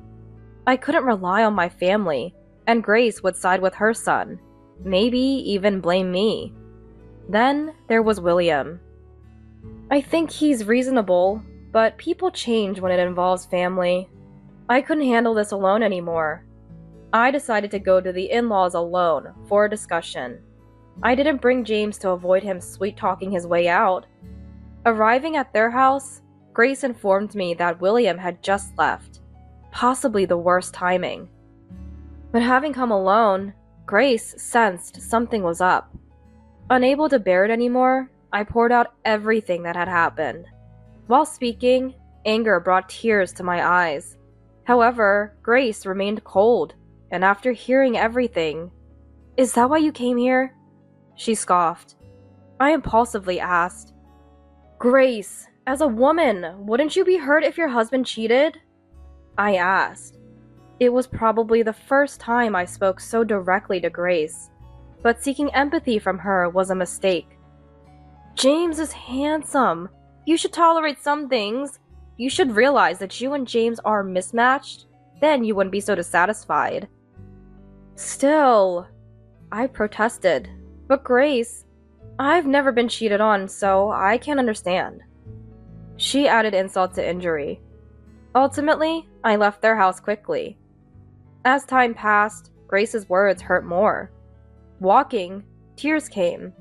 I couldn't rely on my family, and Grace would side with her son, maybe even blame me. Then there was William. I think he's reasonable, but people change when it involves family. I couldn't handle this alone anymore. I decided to go to the in-laws alone for a discussion. I didn't bring James to avoid him sweet-talking his way out. Arriving at their house, Grace informed me that William had just left, possibly the worst timing. But having come alone, Grace sensed something was up. Unable to bear it anymore, I poured out everything that had happened. While speaking, anger brought tears to my eyes. However, Grace remained cold, and after hearing everything, "Is that why you came here?" she scoffed. I impulsively asked, "Grace, as a woman, wouldn't you be hurt if your husband cheated?" I asked. It was probably the first time I spoke so directly to Grace, but seeking empathy from her was a mistake. "James is handsome. You should tolerate some things. You should realize that you and James are mismatched. Then you wouldn't be so dissatisfied." Still, I protested. "But Grace, I've never been cheated on, so I can't understand." She added insult to injury. Ultimately, I left their house quickly. As time passed, Grace's words hurt more. Walking, tears came.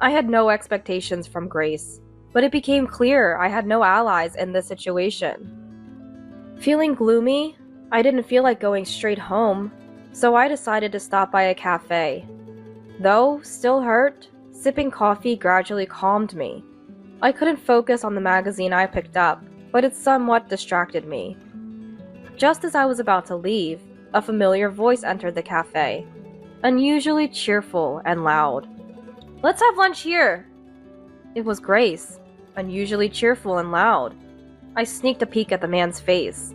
I had no expectations from Grace, but it became clear I had no allies in this situation. Feeling gloomy, I didn't feel like going straight home, so I decided to stop by a cafe. Though still hurt, sipping coffee gradually calmed me. I couldn't focus on the magazine I picked up, but it somewhat distracted me. Just as I was about to leave, a familiar voice entered the cafe, unusually cheerful and loud. "Let's have lunch here!" It was Grace, unusually cheerful and loud. I sneaked a peek at the man's face.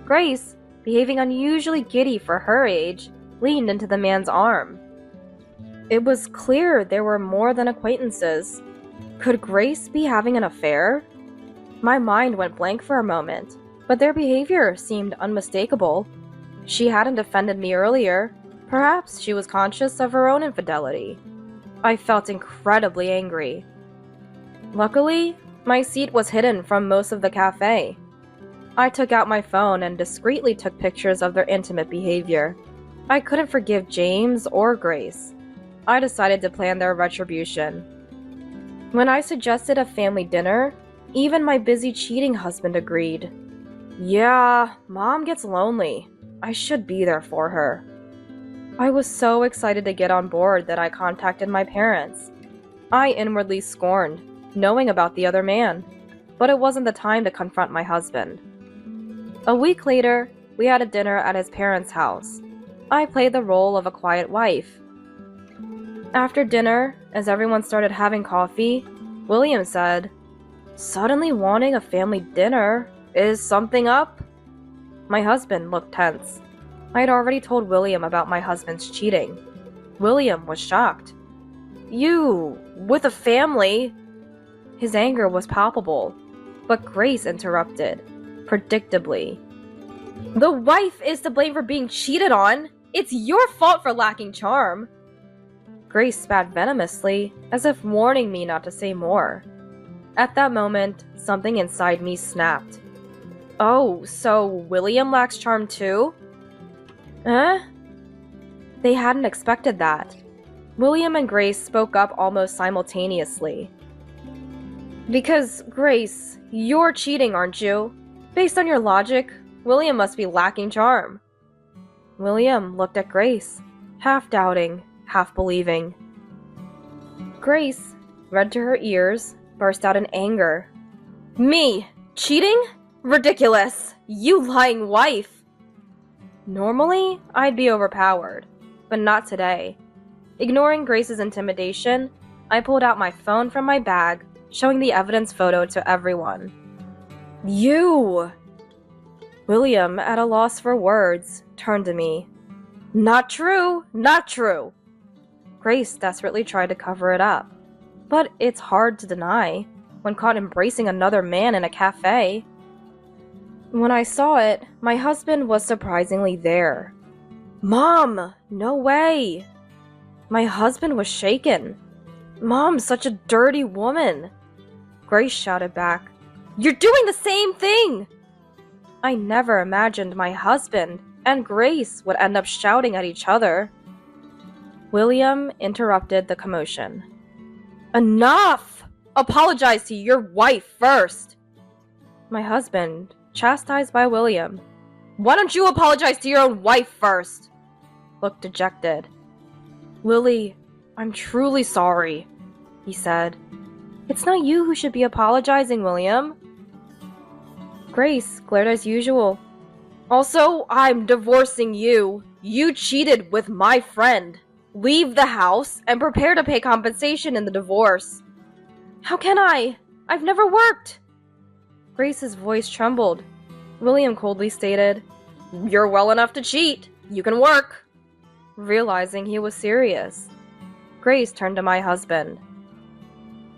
Grace, behaving unusually giddy for her age, leaned into the man's arm. It was clear they were more than acquaintances. Could Grace be having an affair? My mind went blank for a moment, but their behavior seemed unmistakable. She hadn't defended me earlier. Perhaps she was conscious of her own infidelity. I felt incredibly angry. Luckily, my seat was hidden from most of the cafe. I took out my phone and discreetly took pictures of their intimate behavior. I couldn't forgive James or Grace. I decided to plan their retribution. When I suggested a family dinner, even my busy cheating husband agreed. Yeah, Mom gets lonely. I should be there for her. I was so excited to get on board that I contacted my parents. I inwardly scorned knowing about the other man, but it wasn't the time to confront my husband. A week later, we had a dinner at his parents' house. I played the role of a quiet wife. After dinner, as everyone started having coffee, William said, "Suddenly wanting a family dinner? Is something up?" My husband looked tense. I had already told William about my husband's cheating. William was shocked. "You, with a family?" His anger was palpable, but Grace interrupted, predictably. "The wife is to blame for being cheated on. It's your fault for lacking charm." Grace spat venomously, as if warning me not to say more. At that moment, something inside me snapped. "Oh, so William lacks charm too?" Huh? They hadn't expected that. William and Grace spoke up almost simultaneously. "Because, Grace, you're cheating, aren't you? Based on your logic, William must be lacking charm." William looked at Grace, half doubting, half believing. Grace, red to her ears, burst out in anger. "Me? Cheating? Ridiculous! You lying wife!" Normally, I'd be overpowered, but not today. Ignoring Grace's intimidation, I pulled out my phone from my bag, showing the evidence photo to everyone. You! William, at a loss for words, turned to me. Not true! Not true! Grace desperately tried to cover it up. But it's hard to deny when caught embracing another man in a cafe. When I saw it, my husband was surprisingly there. Mom! No way! My husband was shaken. Mom's such a dirty woman. Grace shouted back, You're doing the same thing! I never imagined my husband and Grace would end up shouting at each other. William interrupted the commotion. Enough! Apologize to your wife first! My husband, chastised by William, Why don't you apologize to your own wife first? Looked dejected. Willie, I'm truly sorry, he said. It's not you who should be apologizing, William. Grace glared as usual. Also, I'm divorcing you. You cheated with my friend. Leave the house and prepare to pay compensation in the divorce. How can I? I've never worked. Grace's voice trembled. William coldly stated, You're well enough to cheat. You can work. Realizing he was serious, Grace turned to my husband.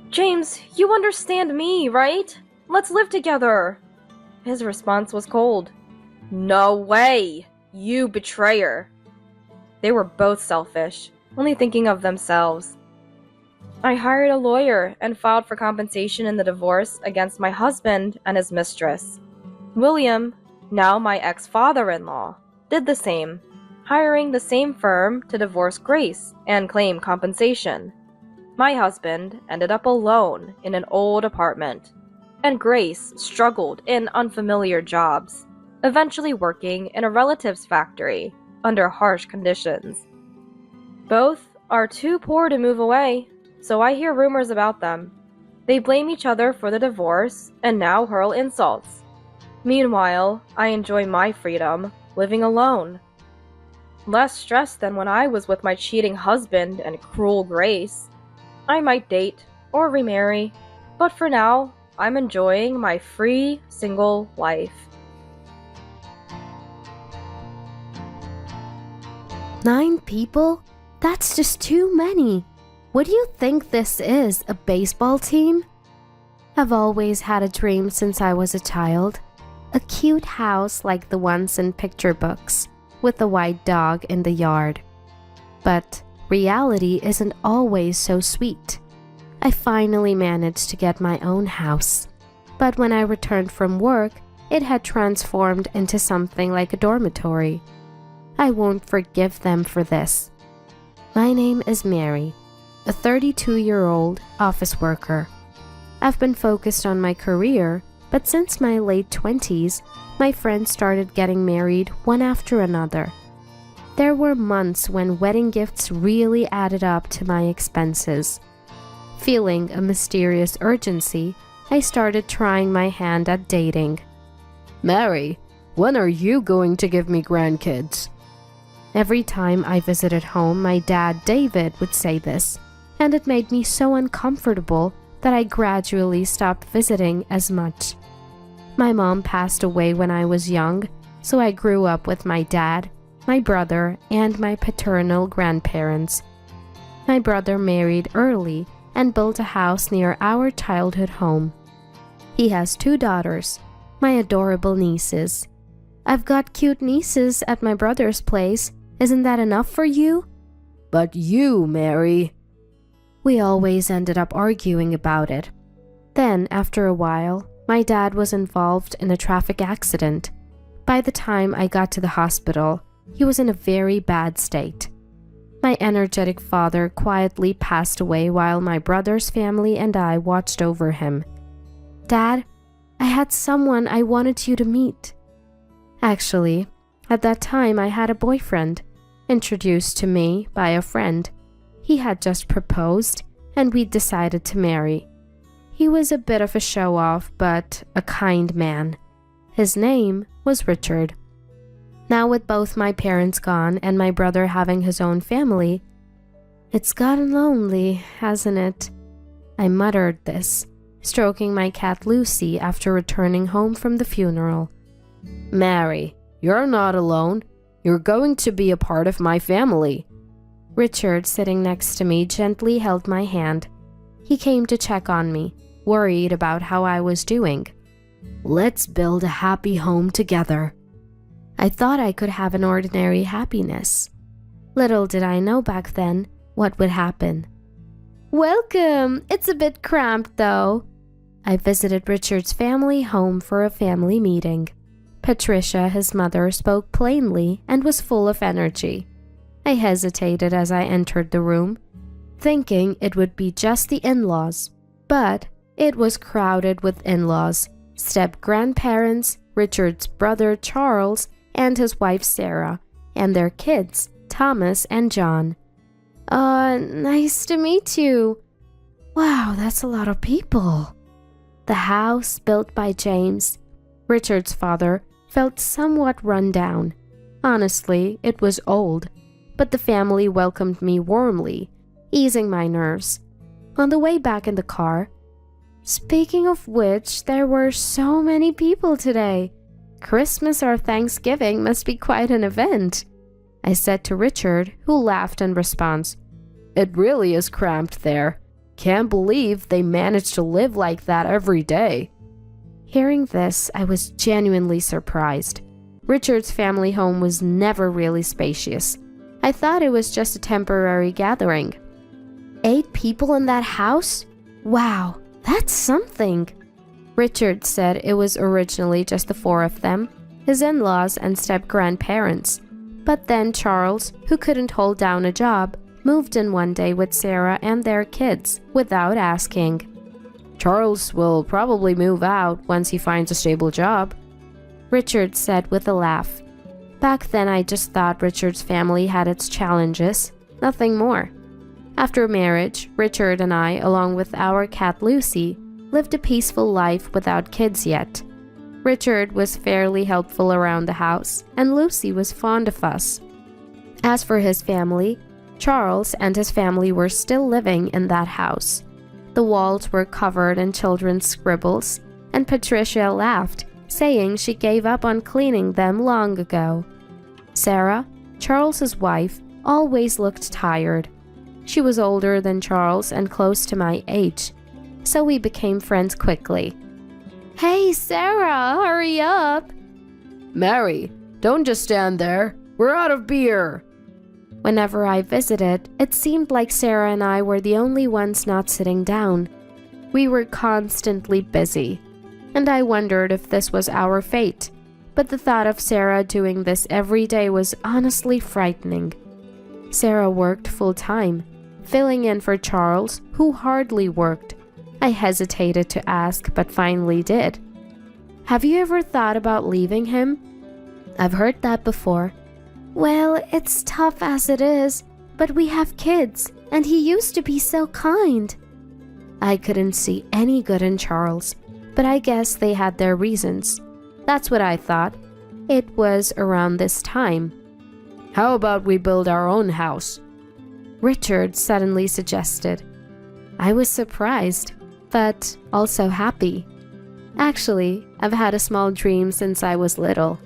James, you understand me, right? Let's live together. His response was cold. No way! You betrayer. They were both selfish, only thinking of themselves. I hired a lawyer and filed for compensation in the divorce against my husband and his mistress. William, now my ex-father-in-law, did the same, hiring the same firm to divorce Grace and claim compensation. My husband ended up alone in an old apartment, and Grace struggled in unfamiliar jobs, eventually working in a relative's factory under harsh conditions. Both are too poor to move away, so I hear rumors about them. They blame each other for the divorce and now hurl insults. Meanwhile, I enjoy my freedom, living alone. Less stressed than when I was with my cheating husband and cruel Grace. I might date or remarry, but for now, I'm enjoying my free, single life. 9 people? That's just too many. What do you think this is, a baseball team? I've always had a dream since I was a child. A cute house like the ones in picture books, with a white dog in the yard. But reality isn't always so sweet. I finally managed to get my own house. But when I returned from work, it had transformed into something like a dormitory. I won't forgive them for this. My name is Mary, a 32-year-old office worker. I've been focused on my career, but since my late 20s, my friends started getting married one after another. There were months when wedding gifts really added up to my expenses. Feeling a mysterious urgency, I started trying my hand at dating. Mary, when are you going to give me grandkids? Every time I visited home, my dad, David, would say this, and it made me so uncomfortable that I gradually stopped visiting as much. My mom passed away when I was young, so I grew up with my dad, my brother, and my paternal grandparents. My brother married early and built a house near our childhood home. He has 2 daughters, my adorable nieces. I've got cute nieces at my brother's place. Isn't that enough for you? But you, Mary. We always ended up arguing about it. Then, after a while, my dad was involved in a traffic accident. By the time I got to the hospital, he was in a very bad state. My energetic father quietly passed away while my brother's family and I watched over him. Dad, I had someone I wanted you to meet. Actually, at that time I had a boyfriend, introduced to me by a friend. He had just proposed, and we decided to marry. He was a bit of a show-off, but a kind man. His name was Richard. Now with both my parents gone and my brother having his own family, it's gotten lonely, hasn't it? I muttered this, stroking my cat Lucy after returning home from the funeral. Mary, you're not alone. You're going to be a part of my family. Richard, sitting next to me, gently held my hand. He came to check on me, worried about how I was doing. Let's build a happy home together. I thought I could have an ordinary happiness. Little did I know back then what would happen. Welcome! It's a bit cramped though. I visited Richard's family home for a family meeting. Patricia, his mother, spoke plainly and was full of energy. I hesitated as I entered the room, thinking it would be just the in-laws, but it was crowded with in-laws, step-grandparents, Richard's brother Charles, and his wife Sarah, and their kids, Thomas and John. Nice to meet you. Wow, that's a lot of people. The house, built by James, Richard's father, felt somewhat run down. Honestly, it was old, but the family welcomed me warmly, easing my nerves. On the way back in the car, speaking of which, there were so many people today. Christmas or Thanksgiving must be quite an event, I said to Richard, who laughed in response. It really is cramped there. Can't believe they manage to live like that every day. Hearing this, I was genuinely surprised. Richard's family home was never really spacious. I thought it was just a temporary gathering. 8 people in that house? Wow, that's something. Richard said it was originally just the 4 of them, his in-laws and step-grandparents. But then Charles, who couldn't hold down a job, moved in one day with Sarah and their kids without asking. Charles will probably move out once he finds a stable job, Richard said with a laugh. Back then I just thought Richard's family had its challenges, nothing more. After marriage, Richard and I, along with our cat Lucy, lived a peaceful life without kids yet. Richard was fairly helpful around the house, and Lucy was fond of us. As for his family, Charles and his family were still living in that house. The walls were covered in children's scribbles, and Patricia laughed, saying she gave up on cleaning them long ago. Sarah, Charles's wife, always looked tired. She was older than Charles and close to my age, so we became friends quickly. Hey, Sarah, hurry up! Mary, don't just stand there. We're out of beer. Whenever I visited, it seemed like Sarah and I were the only ones not sitting down. We were constantly busy, and I wondered if this was our fate. But the thought of Sarah doing this every day was honestly frightening. Sarah worked full-time, filling in for Charles, who hardly worked. I hesitated to ask, but finally did. Have you ever thought about leaving him? I've heard that before. Well, it's tough as it is, but we have kids, and he used to be so kind. I couldn't see any good in Charles, but I guess they had their reasons. That's what I thought. It was around this time. How about we build our own house? Richard suddenly suggested. I was surprised, but also happy. Actually, I've had a small dream since I was little.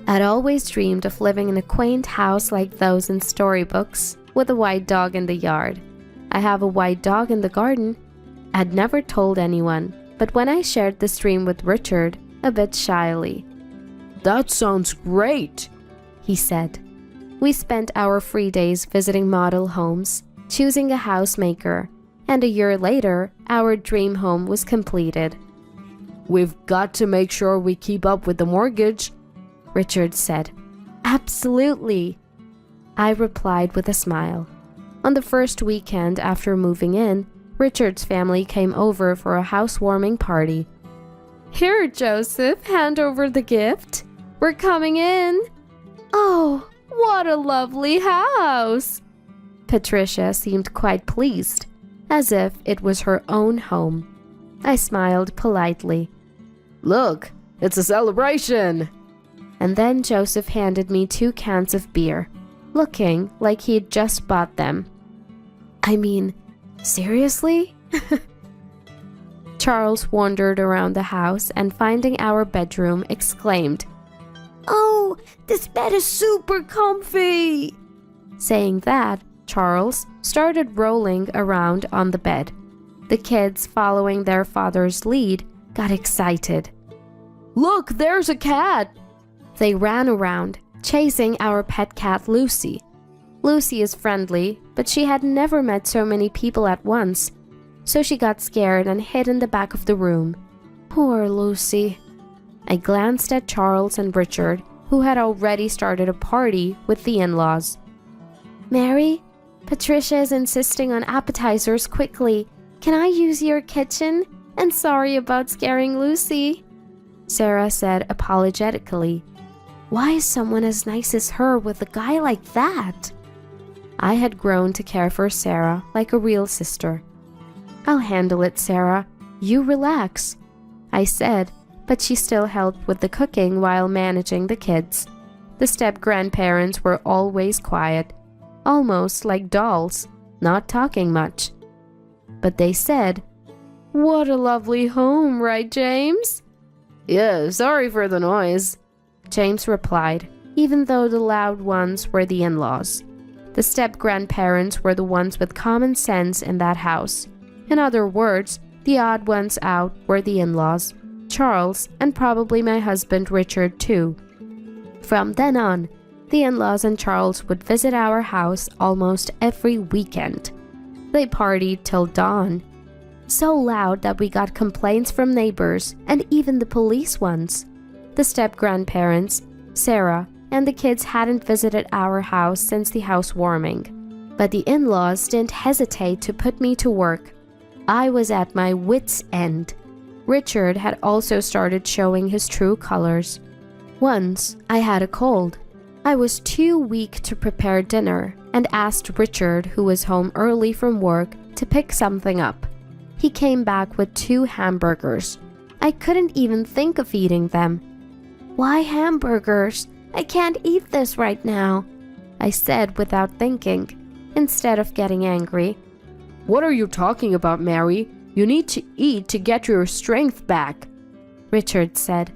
I'd always dreamed of living in a quaint house like those in storybooks, with a white dog in the yard. I have a white dog in the garden. I'd never told anyone, but when I shared this dream with Richard, a bit shyly. That sounds great, he said. We spent our free days visiting model homes, choosing a housemaker, and a year later, our dream home was completed. We've got to make sure we keep up with the mortgage, Richard said. Absolutely, I replied with a smile. On the first weekend after moving in, Richard's family came over for a housewarming party. Here, Joseph, hand over the gift. We're coming in. Oh, what a lovely house! Patricia seemed quite pleased, as if it was her own home. I smiled politely. Look, it's a celebration! And then Joseph handed me 2 cans of beer, looking like he'd just bought them. I mean, seriously? Charles wandered around the house and, finding our bedroom, exclaimed, "Oh, this bed is super comfy!" Saying that, Charles started rolling around on the bed. The kids, following their father's lead, got excited. Look, there's a cat! They ran around, chasing our pet cat Lucy. Lucy is friendly, but she had never met so many people at once, so she got scared and hid in the back of the room. Poor Lucy. I glanced at Charles and Richard, who had already started a party with the in-laws. "Mary, Patricia is insisting on appetizers quickly. Can I use your kitchen? And sorry about scaring Lucy," Sarah said apologetically. Why is someone as nice as her with a guy like that? I had grown to care for Sarah like a real sister. "I'll handle it, Sarah. You relax," I said, but she still helped with the cooking while managing the kids. The step-grandparents were always quiet, almost like dolls, not talking much. But they said, "What a lovely home, right, James?" Yeah, sorry for the noise, James replied, even though the loud ones were the in-laws. The step-grandparents were the ones with common sense in that house. In other words, the odd ones out were the in-laws, Charles, and probably my husband Richard too. From then on, the in-laws and Charles would visit our house almost every weekend. They partied till dawn, so loud that we got complaints from neighbors and even the police once. The step-grandparents, Sarah, and the kids hadn't visited our house since the housewarming, but the in-laws didn't hesitate to put me to work. I was at my wits' end. Richard had also started showing his true colors. Once, I had a cold. I was too weak to prepare dinner and asked Richard, who was home early from work, to pick something up. He came back with 2 hamburgers. I couldn't even think of eating them. "Why hamburgers? I can't eat this right now," I said without thinking, instead of getting angry. What are you talking about, Mary? You need to eat to get your strength back, Richard said.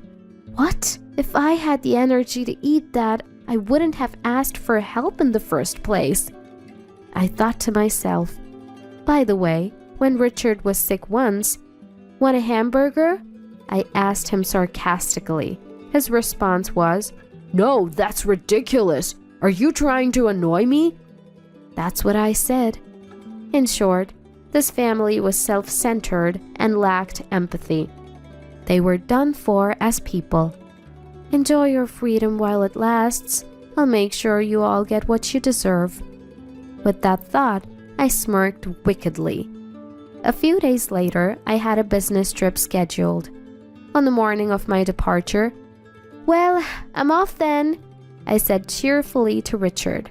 What? If I had the energy to eat that, I wouldn't have asked for help in the first place. I thought to myself. By the way, when Richard was sick once, "Want a hamburger?" I asked him sarcastically. His response was, "No, that's ridiculous. Are you trying to annoy me?" That's what I said. In short, this family was self-centered and lacked empathy. They were done for as people. Enjoy your freedom while it lasts. I'll make sure you all get what you deserve. With that thought, I smirked wickedly. A few days later, I had a business trip scheduled. On the morning of my departure, "Well, I'm off then," I said cheerfully to Richard.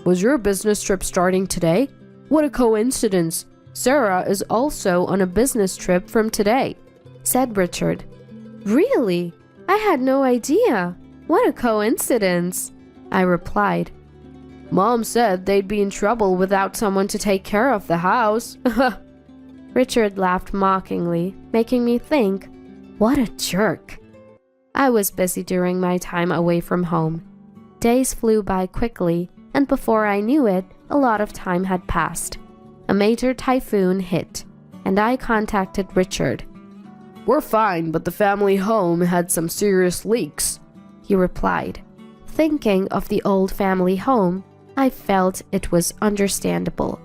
Was your business trip starting today? What a coincidence. Sarah is also on a business trip from today, said Richard. Really? I had no idea. What a coincidence, I replied. Mom said they'd be in trouble without someone to take care of the house. Richard laughed mockingly, making me think, what a jerk. I was busy during my time away from home. Days flew by quickly, and before I knew it, a lot of time had passed. A major typhoon hit, and I contacted Richard. We're fine, but the family home had some serious leaks, he replied. Thinking of the old family home, I felt it was understandable.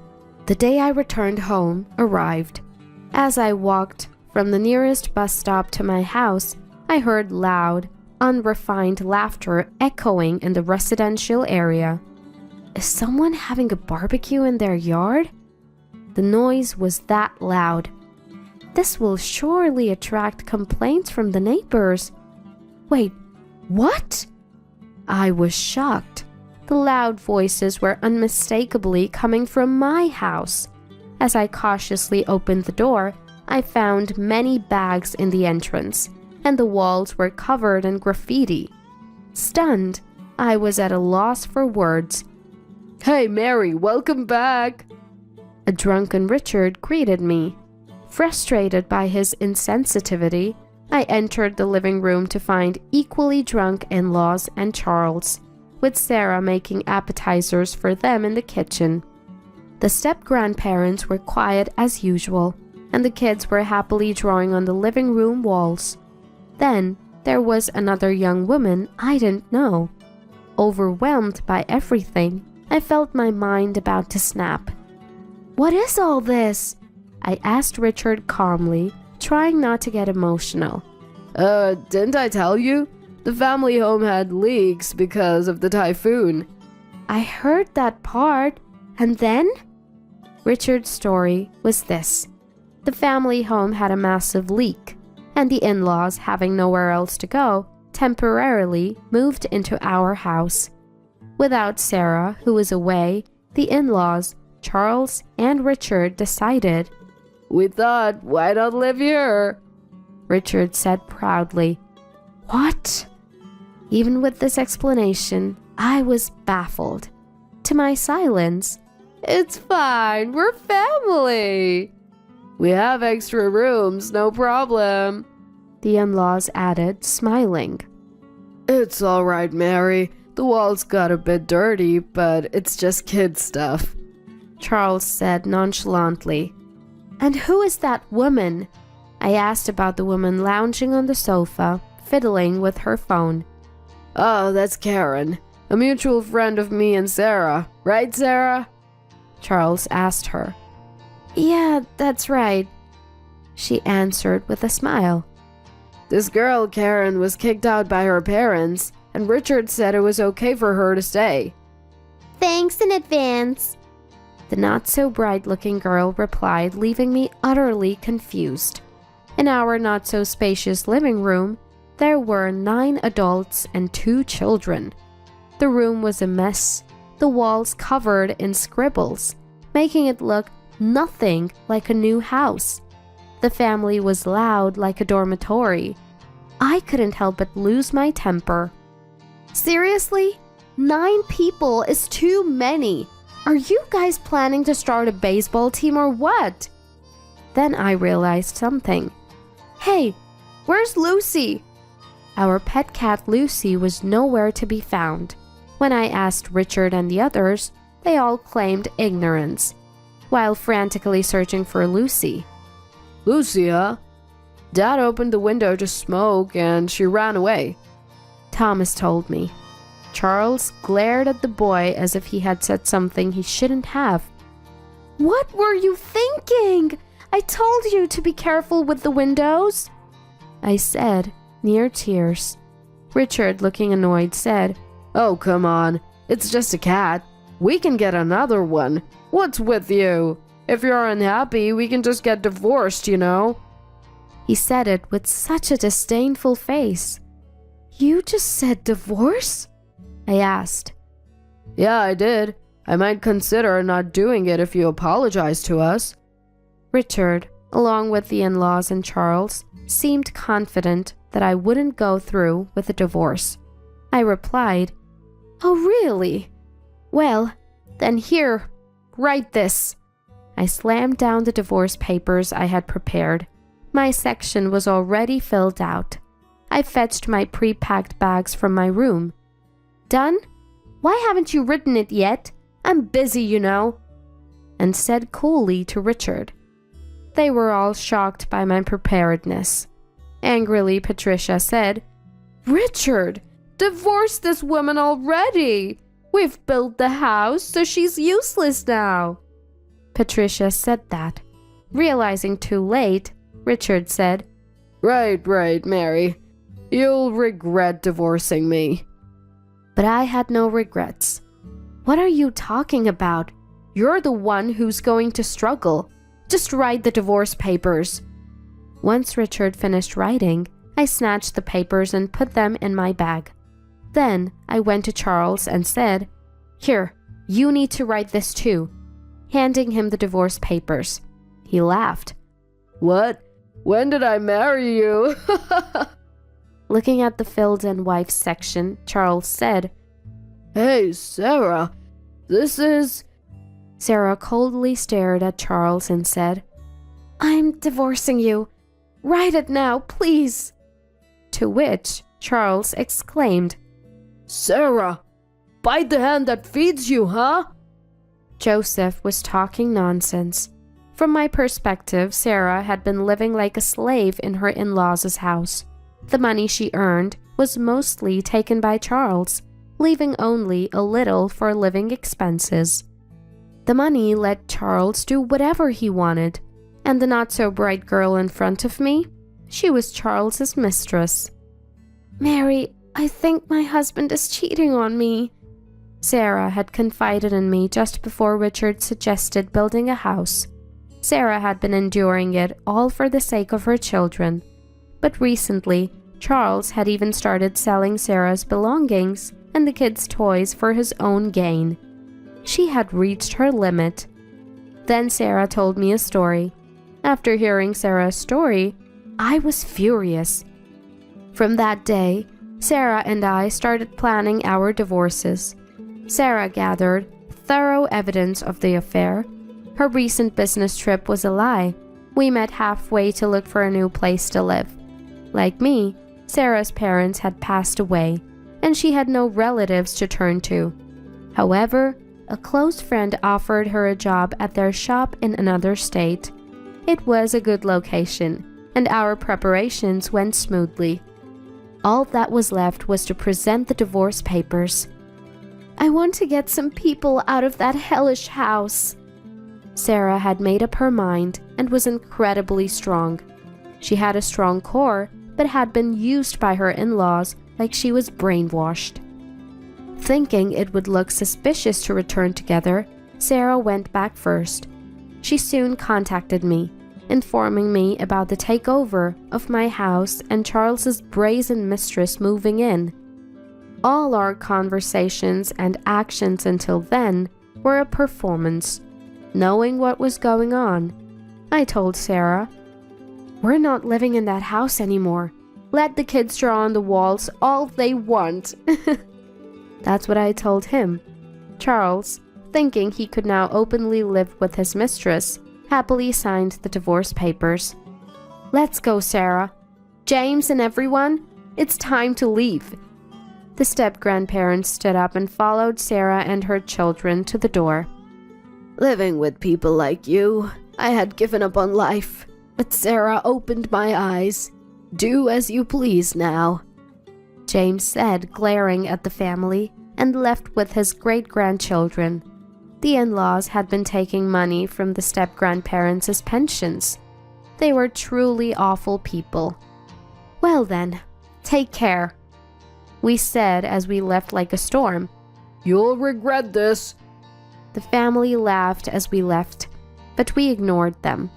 The day I returned home arrived. As I walked from the nearest bus stop to my house, I heard loud, unrefined laughter echoing in the residential area. Is someone having a barbecue in their yard? The noise was that loud. This will surely attract complaints from the neighbors. Wait, what? I was shocked. The loud voices were unmistakably coming from my house. As I cautiously opened the door, I found many bags in the entrance, and the walls were covered in graffiti. Stunned, I was at a loss for words. "Hey, Mary, welcome back!" A drunken Richard greeted me. Frustrated by his insensitivity, I entered the living room to find equally drunk in-laws and Charles, with Sarah making appetizers for them in the kitchen. The step-grandparents were quiet as usual, and the kids were happily drawing on the living room walls. Then there was another young woman I didn't know. Overwhelmed by everything, I felt my mind about to snap. "What is all this?" I asked Richard calmly, trying not to get emotional. Didn't I tell you? The family home had leaks because of the typhoon." I heard that part, and then? Richard's story was this. The family home had a massive leak, and the in-laws, having nowhere else to go, temporarily moved into our house. Without Sarah, who was away, the in-laws, Charles and Richard, decided, "We thought, why not live here?" Richard said proudly. What? Even with this explanation, I was baffled. To my silence, "It's fine, we're family. We have extra rooms, no problem," the in-laws added, smiling. "It's all right, Mary. The walls got a bit dirty, but it's just kid stuff," Charles said nonchalantly. And who is that woman? I asked about the woman lounging on the sofa, fiddling with her phone. "Oh, that's Karen, a mutual friend of me and Sarah. Right, Sarah?" Charles asked her. "Yeah, that's right," she answered with a smile. "This girl, Karen, was kicked out by her parents, and Richard said it was okay for her to stay." Thanks in advance. The not-so-bright-looking girl replied, leaving me utterly confused. In our not-so-spacious living room, there were 9 adults and 2 children. The room was a mess, the walls covered in scribbles, making it look nothing like a new house. The family was loud like a dormitory. I couldn't help but lose my temper. Seriously? 9 people is too many. Are you guys planning to start a baseball team or what? Then I realized something. Hey, where's Lucy? Our pet cat Lucy was nowhere to be found. When I asked Richard and the others, they all claimed ignorance, while frantically searching for Lucy. "Lucy, huh? Dad opened the window to smoke and she ran away," Thomas told me. Charles glared at the boy as if he had said something he shouldn't have. What were you thinking? I told you to be careful with the windows, I said, near tears. Richard, looking annoyed, said, "Oh, come on. It's just a cat. We can get another one. What's with you? If you're unhappy, we can just get divorced, you know." He said it with such a disdainful face. You just said divorce? I asked. "Yeah, I did. I might consider not doing it if you apologize to us." Richard, along with the in-laws and Charles, seemed confident that I wouldn't go through with a divorce. I replied, "Oh, really? Well, then here, write this." I slammed down the divorce papers I had prepared. My section was already filled out. I fetched my pre-packed bags from my room. Done? Why haven't you written it yet? I'm busy, you know. And said coolly to Richard. They were all shocked by my preparedness. Angrily, Patricia said, "Richard, divorce this woman already. We've built the house, so she's useless now." Patricia said that. Realizing too late, Richard said, Right, Mary. You'll regret divorcing me." But I had no regrets. What are you talking about? You're the one who's going to struggle. Just write the divorce papers. Once Richard finished writing, I snatched the papers and put them in my bag. Then I went to Charles and said, "Here, you need to write this too," handing him the divorce papers. He laughed. "What? When did I marry you?" Looking at the filled-in wife section, Charles said, Hey, Sarah, this is... Sarah coldly stared at Charles and said, I'm divorcing you. Write it now, please. To which Charles exclaimed, Sarah, bite the hand that feeds you, huh? Joseph was talking nonsense. From my perspective, Sarah had been living like a slave in her in-laws' house. The money she earned was mostly taken by Charles, leaving only a little for living expenses. The money let Charles do whatever he wanted, and the not-so-bright girl in front of me, she was Charles's mistress. Mary, I think my husband is cheating on me. Sarah had confided in me just before Richard suggested building a house. Sarah had been enduring it all for the sake of her children. But recently, Charles had even started selling Sarah's belongings and the kids' toys for his own gain. She had reached her limit. Then Sarah told me a story. After hearing Sarah's story, I was furious. From that day, Sarah and I started planning our divorces. Sarah gathered thorough evidence of the affair. Her recent business trip was a lie. We met halfway to look for a new place to live. Like me, Sarah's parents had passed away, and she had no relatives to turn to. However, a close friend offered her a job at their shop in another state. It was a good location, and our preparations went smoothly. All that was left was to present the divorce papers. I want to get some people out of that hellish house. Sarah had made up her mind and was incredibly strong. She had a strong core, but had been used by her in-laws like she was brainwashed. Thinking it would look suspicious to return together, Sarah went back first. She soon contacted me, informing me about the takeover of my house and Charles's brazen mistress moving in. All our conversations and actions until then were a performance. Knowing what was going on, I told Sarah, We're not living in that house anymore. Let the kids draw on the walls all they want. That's what I told him. Charles, thinking he could now openly live with his mistress, happily signed the divorce papers. Let's go, Sarah. James and everyone, it's time to leave. The step-grandparents stood up and followed Sarah and her children to the door. Living with people like you, I had given up on life, but Sarah opened my eyes. Do as you please now, James said, glaring at the family, and left with his great-grandchildren. The in-laws had been taking money from the step-grandparents as pensions. They were truly awful people. Well then, take care, we said as we left like a storm. You'll regret this. The family laughed as we left, but we ignored them.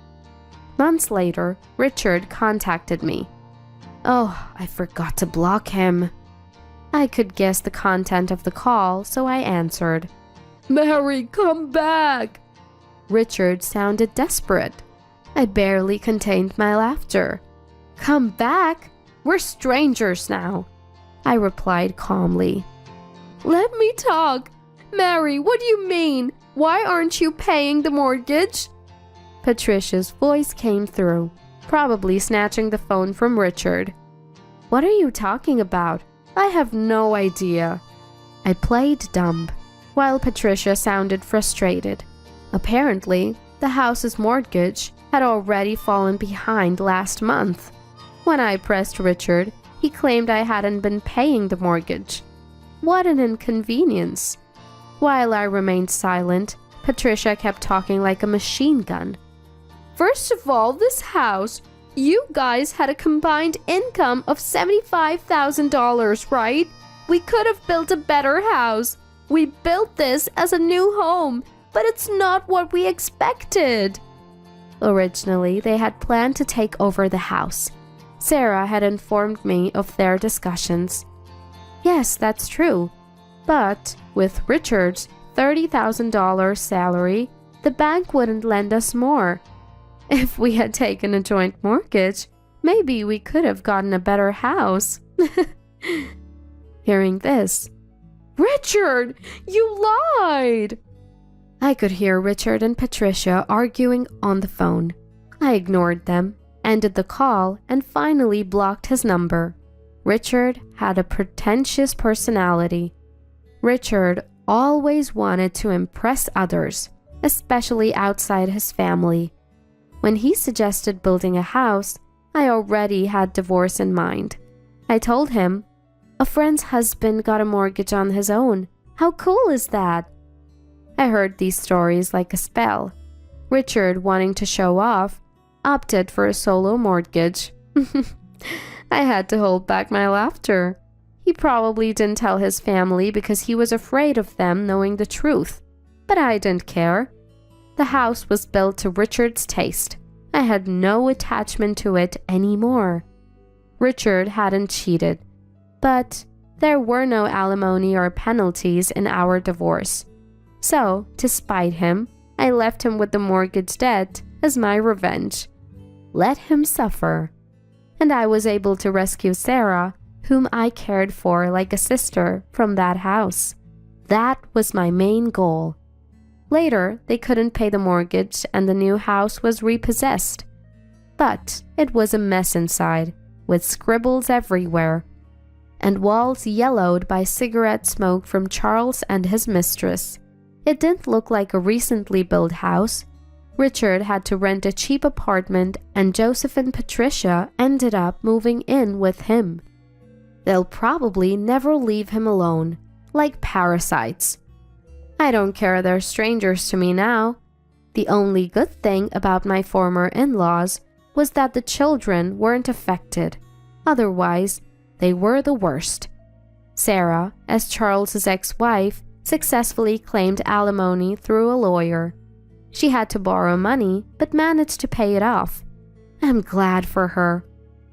Months later, Richard contacted me. Oh, I forgot to block him. I could guess the content of the call, so I answered. Mary, come back! Richard sounded desperate. I barely contained my laughter. Come back? We're strangers now, I replied calmly. Let me talk. Mary, what do you mean? Why aren't you paying the mortgage? Patricia's voice came through, probably snatching the phone from Richard. What are you talking about? I have no idea. I played dumb, while Patricia sounded frustrated. Apparently, the house's mortgage had already fallen behind last month. When I pressed Richard, he claimed I hadn't been paying the mortgage. What an inconvenience. While I remained silent, Patricia kept talking like a machine gun. First of all, this house, you guys had a combined income of $75,000, right? We could have built a better house. We built this as a new home, but it's not what we expected. Originally, they had planned to take over the house. Sarah had informed me of their discussions. Yes, that's true. But with Richard's $30,000 salary, the bank wouldn't lend us more. If we had taken a joint mortgage, maybe we could have gotten a better house. Hearing this, Richard, you lied! I could hear Richard and Patricia arguing on the phone. I ignored them, ended the call, and finally blocked his number. Richard had a pretentious personality. Richard always wanted to impress others, especially outside his family. When he suggested building a house, I already had divorce in mind. I told him, "A friend's husband got a mortgage on his own. How cool is that?" I heard these stories like a spell. Richard, wanting to show off, opted for a solo mortgage. I had to hold back my laughter. He probably didn't tell his family because he was afraid of them knowing the truth. But I didn't care. The house was built to Richard's taste. I had no attachment to it anymore. Richard hadn't cheated, but there were no alimony or penalties in our divorce. So, to spite him, I left him with the mortgage debt as my revenge. Let him suffer. And I was able to rescue Sarah, whom I cared for like a sister, from that house. That was my main goal. Later, they couldn't pay the mortgage and the new house was repossessed. But it was a mess inside, with scribbles everywhere, and walls yellowed by cigarette smoke from Charles and his mistress. It didn't look like a recently built house. Richard had to rent a cheap apartment and Joseph and Patricia ended up moving in with him. They'll probably never leave him alone, like parasites. I don't care they're strangers to me now. The only good thing about my former in-laws was that the children weren't affected. Otherwise, they were the worst. Sarah, as Charles's ex-wife, successfully claimed alimony through a lawyer. She had to borrow money, but managed to pay it off. I'm glad for her.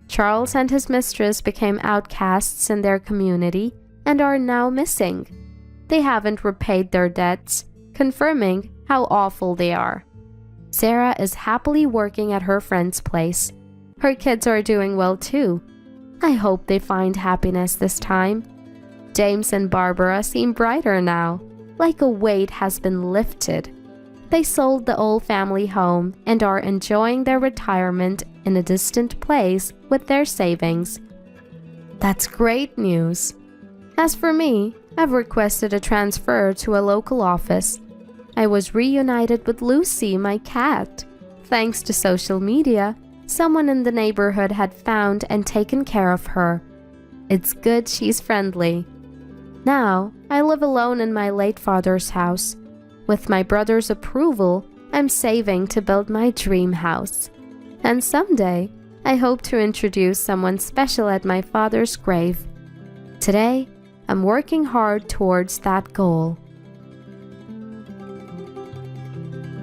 Charles and his mistress became outcasts in their community and are now missing. They haven't repaid their debts, confirming how awful they are. Sarah is happily working at her friend's place. Her kids are doing well too. I hope they find happiness this time. James and Barbara seem brighter now, like a weight has been lifted. They sold the old family home and are enjoying their retirement in a distant place with their savings. That's great news. As for me, I've requested a transfer to a local office. I was reunited with Lucy, my cat. Thanks to social media, someone in the neighborhood had found and taken care of her. It's good she's friendly. Now, I live alone in my late father's house. With my brother's approval, I'm saving to build my dream house. And someday, I hope to introduce someone special at my father's grave. Today, I'm working hard towards that goal.